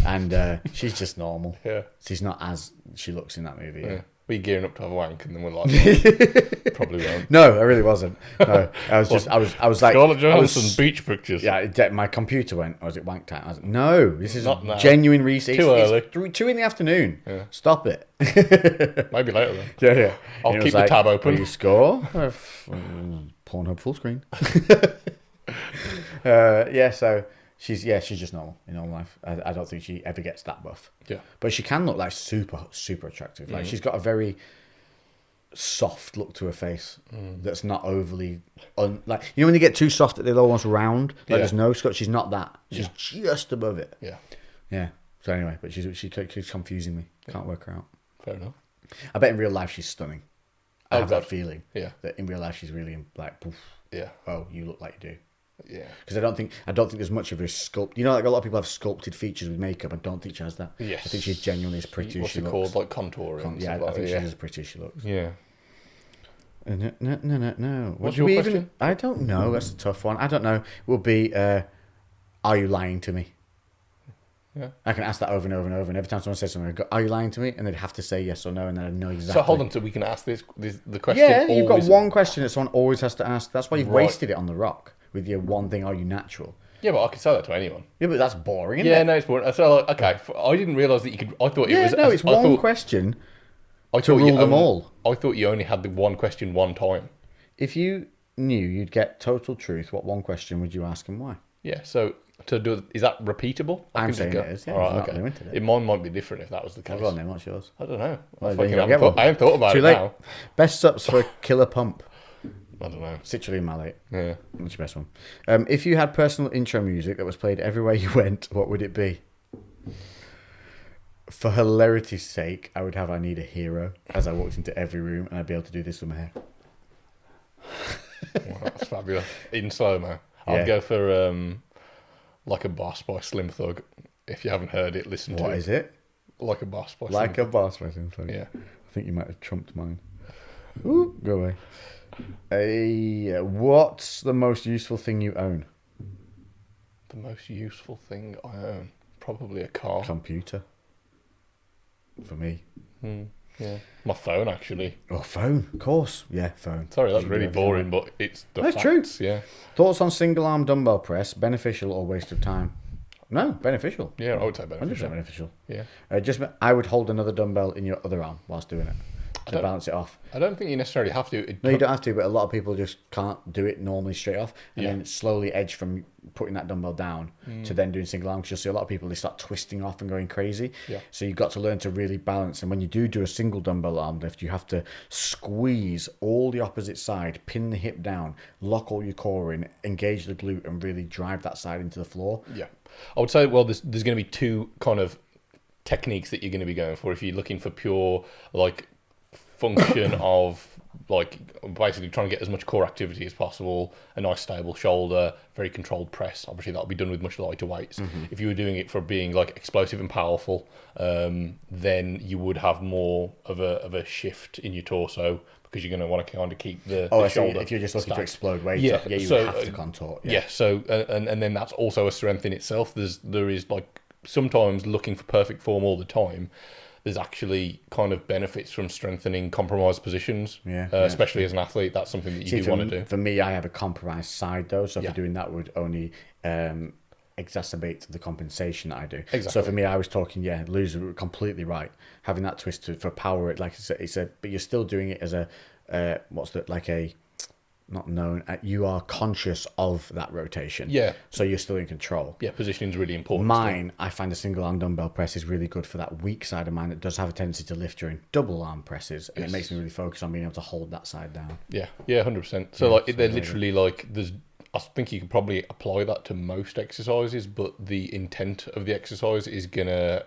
A: and she's just normal.
B: Yeah.
A: She's not as she looks in that movie. Yeah.
B: We're gearing up to have a wank, and then we're like, probably won't.
A: No, I really wasn't. No, I was just, I was like,
B: Scarlett Johansson beach pictures.
A: Yeah, my computer went. Was it wank time? I was like, no, this is
B: Not now.
A: genuine research.
B: Too early.
A: It's 2 in the afternoon.
B: Yeah.
A: Stop it.
B: Maybe later then.
A: Yeah.
B: I'll
A: And it
B: keep
A: was
B: the tab open.
A: Will you score? Pornhub full screen. So she's just normal in normal life. I don't think she ever gets that buff.
B: Yeah.
A: But she can look like super, super attractive. Like she's got a very soft look to her face that's not overly like, you know, when they get too soft that they're almost round, like there's no Scott. She's not that. She's just above it. Yeah. So anyway, but she's confusing me. Can't work her out.
B: Fair enough.
A: I bet in real life she's stunning. I have that feeling.
B: Yeah.
A: That in real life she's really like, poof,
B: Yeah.
A: oh, you look like you do.
B: Yeah.
A: Because I don't think there's much of a sculpt. You know, like a lot of people have sculpted features with makeup. I don't think she has that.
B: Yes.
A: I think she's genuinely as pretty as
B: What's
A: she
B: it
A: looks.
B: called? Like contouring.
A: Yeah,
B: I
A: think she's as pretty as she looks.
B: Yeah.
A: No.
B: What's your question?
A: I don't know. That's a tough one. I don't know. Will be, are you lying to me?
B: Yeah.
A: I can ask that over and over and over. And every time someone says something, I go, are you lying to me? And they'd have to say yes or no. And then I'd know exactly.
B: So hold on, so we can ask the question.
A: Yeah, you've got
B: always...
A: one question that someone always has to ask. That's why you've wasted it on The Rock with your one thing, are you natural?
B: Yeah, but I could say that to anyone.
A: Yeah, but that's boring, isn't
B: Yeah,
A: it?
B: no, it's boring. So, like, okay, I didn't realise that you could... I thought it was...
A: No, it's one question
B: I
A: to rule them all.
B: I thought you only had the one question one time.
A: If you knew you'd get total truth, what one question would you ask and why?
B: Yeah, so to do... Is that repeatable?
A: I'm saying it is, yeah.
B: All right,
A: Not
B: okay.
A: limited.
B: Mine might be different if that was the case.
A: Well, then, what's yours?
B: I don't know.
A: Well,
B: I
A: then you don't get one.
B: haven't thought about
A: Too
B: it
A: late.
B: now.
A: Best sups for a killer pump.
B: I don't know.
A: Citrulline malate.
B: Yeah.
A: That's your best one. If you had personal intro music that was played everywhere you went, what would it be? For hilarity's sake, I would have I Need a Hero as I walked into every room, and I'd be able to do this with my hair.
B: Well, that's fabulous. In slow-mo.
A: Yeah.
B: I'd go for Like a Boss by Slim Thug. If you haven't heard it, listen to it.
A: What is it?
B: Like a Boss by
A: Like
B: Slim
A: a Boss by Slim Thug.
B: Yeah.
A: I think you might have trumped mine. Ooh, go away. What's the most useful thing you own?
B: The most useful thing I own? Probably a car.
A: Computer. For me.
B: Yeah. My phone, actually.
A: Oh, phone. Of course. Yeah, phone.
B: Sorry, that's
A: You
B: really
A: can do everything.
B: boring, but it's the
A: That's
B: facts.
A: true.
B: Yeah.
A: Thoughts on single arm dumbbell press? Beneficial or waste of time? No, beneficial.
B: Yeah, I would say
A: 100%
B: beneficial.
A: beneficial.
B: Yeah.
A: I would hold another dumbbell in your other arm whilst doing it to balance it off.
B: I don't think you necessarily have to.
A: No, you don't have to, but a lot of people just can't do it normally straight off and then slowly edge from putting that dumbbell down to then doing single arm. Because you'll see a lot of people, they start twisting off and going crazy.
B: Yeah.
A: So you've got to learn to really balance. And when you do a single dumbbell arm lift, you have to squeeze all the opposite side, pin the hip down, lock all your core in, engage the glute, and really drive that side into the floor.
B: Yeah. I would say, well, there's going to be two kind of techniques that you're going to be going for if you're looking for pure, like, function of like basically trying to get as much core activity as possible, a nice stable shoulder, very controlled press. Obviously, that'll be done with much lighter weights. If you were doing it for being like explosive and powerful, then you would have more of a shift in your torso because you're going to want to kind of keep the shoulder.
A: If you're just looking to
B: stacked.
A: explode weight,
B: Yeah,
A: you
B: so,
A: have to contort.
B: Yeah. So and then that's also a strength in itself. There is like sometimes looking for perfect form all the time. There's actually kind of benefits from strengthening compromised positions, especially as an athlete. That's something that you do want to do.
A: For me, I have a compromised side though, so if you're doing that, would only exacerbate the compensation that I do.
B: Exactly.
A: So for me, I was talking, loser, completely right. Having that twist for power, like I said, he said, but you're still doing it as a not known. You are conscious of that rotation.
B: Yeah.
A: So you're still in control.
B: Yeah, positioning is really important.
A: Mine, I find a single arm dumbbell press is really good for that weak side of mine that does have a tendency to lift during double arm presses, and it makes me really focus on being able to hold that side down.
B: Yeah, 100%. So they're literally like there's. I think you could probably apply that to most exercises, but the intent of the exercise is gonna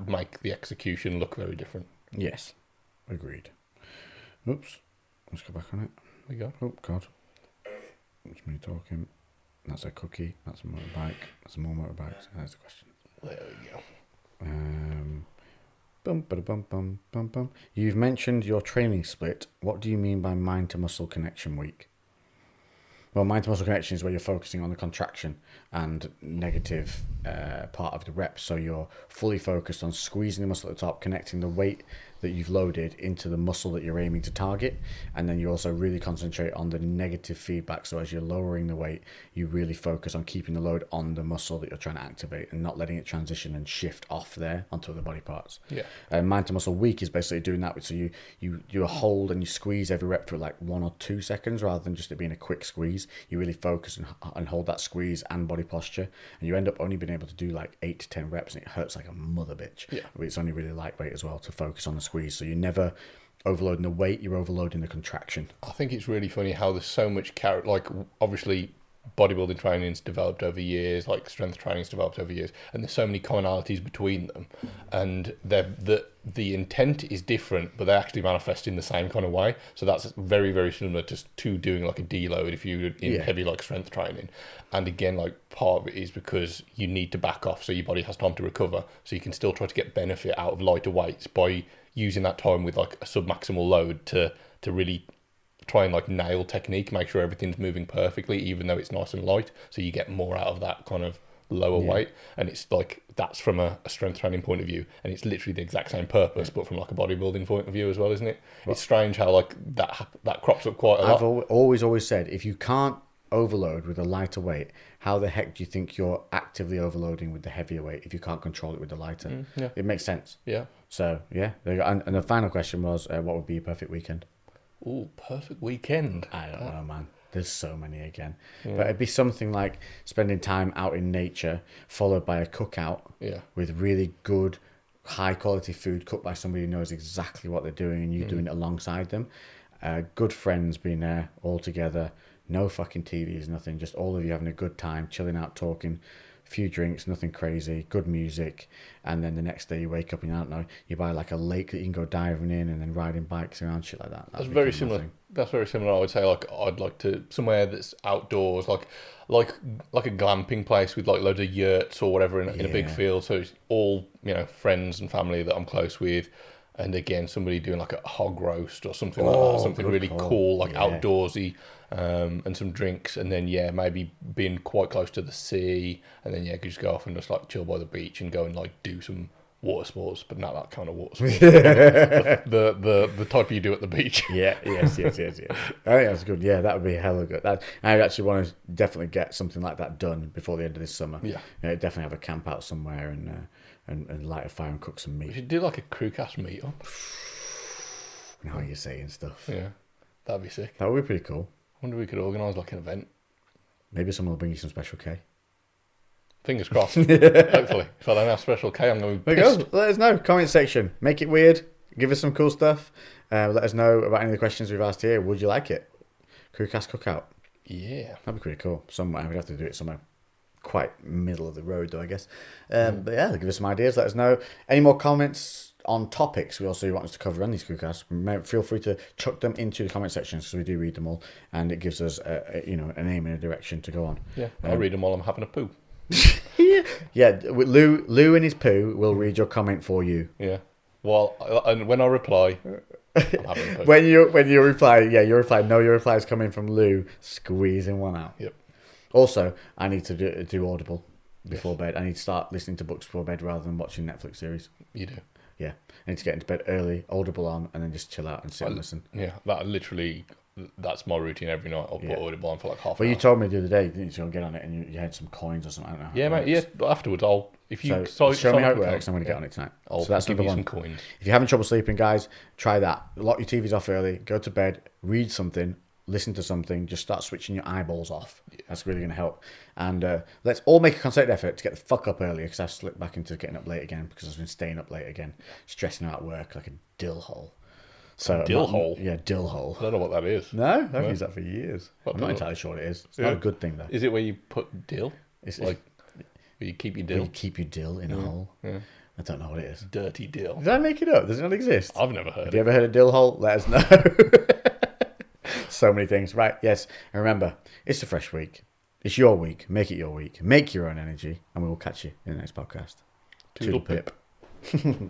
B: make the execution look very different.
A: Yes, agreed. Oops, let's go back on it.
B: There you go.
A: Oh God, it's me talking. That's a cookie. That's a motorbike. That's more motorbikes. There's the question.
B: There we go.
A: Bum. You've mentioned your training split. What do you mean by mind to muscle connection week? Well, mind to muscle connection is where you're focusing on the contraction and negative part of the reps. So you're fully focused on squeezing the muscle at the top, connecting the weight that you've loaded into the muscle that you're aiming to target. And then you also really concentrate on the negative feedback. So as you're lowering the weight, you really focus on keeping the load on the muscle that you're trying to activate and not letting it transition and shift off there onto other body parts.
B: Yeah.
A: Mind to muscle week is basically doing that. So you hold and you squeeze every rep for like 1 or 2 seconds rather than just it being a quick squeeze. You really focus and hold that squeeze and body posture, and you end up only being able to do like 8 to 10 reps, and it hurts like a mother bitch.
B: Yeah.
A: It's only really lightweight as well to focus on the squeeze, so you're never overloading the weight, you're overloading the contraction.
B: I think it's really funny how there's so much like obviously bodybuilding training's developed over years, like strength training's developed over years, and there's so many commonalities between them, and the intent is different, but they actually manifest in the same kind of way. So that's very, very similar to doing like a deload if you're in heavy like strength training. And again, like part of it is because you need to back off so your body has time to recover, so you can still try to get benefit out of lighter weights by using that time with like a submaximal load to really try and like nail technique, make sure everything's moving perfectly, even though it's nice and light, so you get more out of that kind of lower weight. And it's like that's from a strength training point of view, and it's literally the exact same purpose, but from like a bodybuilding point of view as well, isn't it? It's strange how like that crops up quite a lot.
A: I've always said, if you can't overload with a lighter weight, how the heck do you think you're actively overloading with the heavier weight if you can't control it with the lighter? It makes sense. So there you go. And the final question was, what would be your perfect weekend?
B: Oh, perfect weekend.
A: I don't know, man. There's so many again. But it'd be something like spending time out in nature, followed by a cookout with really good, high quality food cooked by somebody who knows exactly what they're doing and you doing it alongside them. Good friends being there all together. No fucking TVs, nothing. Just all of you having a good time, chilling out, talking. Few drinks, nothing crazy, good music, and then the next day you wake up and I don't know, you buy like a lake that you can go diving in and then riding bikes around, shit like that.
B: That's very similar. That's very similar. I would say like I'd like to somewhere that's outdoors, like a glamping place with like loads of yurts or whatever in a big field. So it's all friends and family that I'm close with. And again, somebody doing like a hog roast or something like that, something really cool, like outdoorsy, and some drinks, and then maybe being quite close to the sea, and then could just go off and just like chill by the beach and go and like do some water sports, but not that kind of water sports, the type you do at the beach.
A: Yes. I think that's good. Yeah, that would be hella good. I actually want to definitely get something like that done before the end of this summer. Definitely have a camp out somewhere and light a fire and cook some meat.
B: We should do like a CREWCast meetup.
A: Now you're saying stuff.
B: Yeah, that'd be sick.
A: That would be pretty cool.
B: I wonder if we could organise like an event.
A: Maybe someone will bring you some Special K.
B: Fingers crossed. Hopefully. If I don't have Special K, I'm going to be pissed.
A: There you go. Let us know. Comment section. Make it weird. Give us some cool stuff. Let us know about any of the questions we've asked here. Would you like it? CREWCast cookout.
B: Yeah.
A: That'd be pretty cool. Somewhere. We'd have to do it somewhere quite middle of the road, though, I guess. But yeah, give us some ideas. Let us know. Any more comments on topics we also want us to cover on these CREWCasts? Feel free to chuck them into the comment section because we do read them all, and it gives us a an aim and a direction to go on.
B: Yeah, I'll read them while I'm having a poo.
A: Yeah, Lou and his poo will read your comment for you.
B: Yeah. Well, and when I reply, I'm having a poo.
A: When you reply, your reply is coming from Lou squeezing one out.
B: Yep.
A: Also, I need to do Audible before bed. I need to start listening to books before bed rather than watching Netflix series.
B: You do.
A: Yeah, I need to get into bed early, Audible on, and then just chill out and sit and listen.
B: Yeah, that's my routine every night. I'll put Audible on for like half an
A: Well,
B: hour.
A: you told me the other day, didn't you, to go get on it and you had some coins or something. I don't know.
B: Yeah, mate. Yeah, but afterwards
A: Show me how it works. I'm going to get on it tonight.
B: I'll
A: So that's
B: give
A: number
B: you
A: one.
B: some coins.
A: If you're having trouble sleeping, guys, try that. Lock your TVs off early. Go to bed. Read something. Listen to something. Just start switching your eyeballs off. Yeah. That's really going to help. And let's all make a concerted effort to get the fuck up earlier, because I've slipped back into getting up late again because I've been staying up late again, stressing out at work like a dill hole. So
B: Dill hole?
A: Yeah, dill hole.
B: I don't know what that is.
A: No, I've used that for years.
B: What
A: I'm not
B: dill?
A: entirely sure what it is. It's not a good thing though.
B: Is it where you put dill?
A: It's
B: Like, where you keep your
A: where
B: dill?
A: you keep your dill in a hole.
B: Yeah.
A: I don't know what it is.
B: Dirty dill.
A: Did I make it up? Does it not exist?
B: I've never heard
A: Have
B: it.
A: you ever heard of dill hole? Let us know. So many things. Right, yes. And remember, it's a fresh week. It's your week. Make it your week. Make your own energy. And we will catch you in the next podcast.
B: Toodle
A: Toodle pip.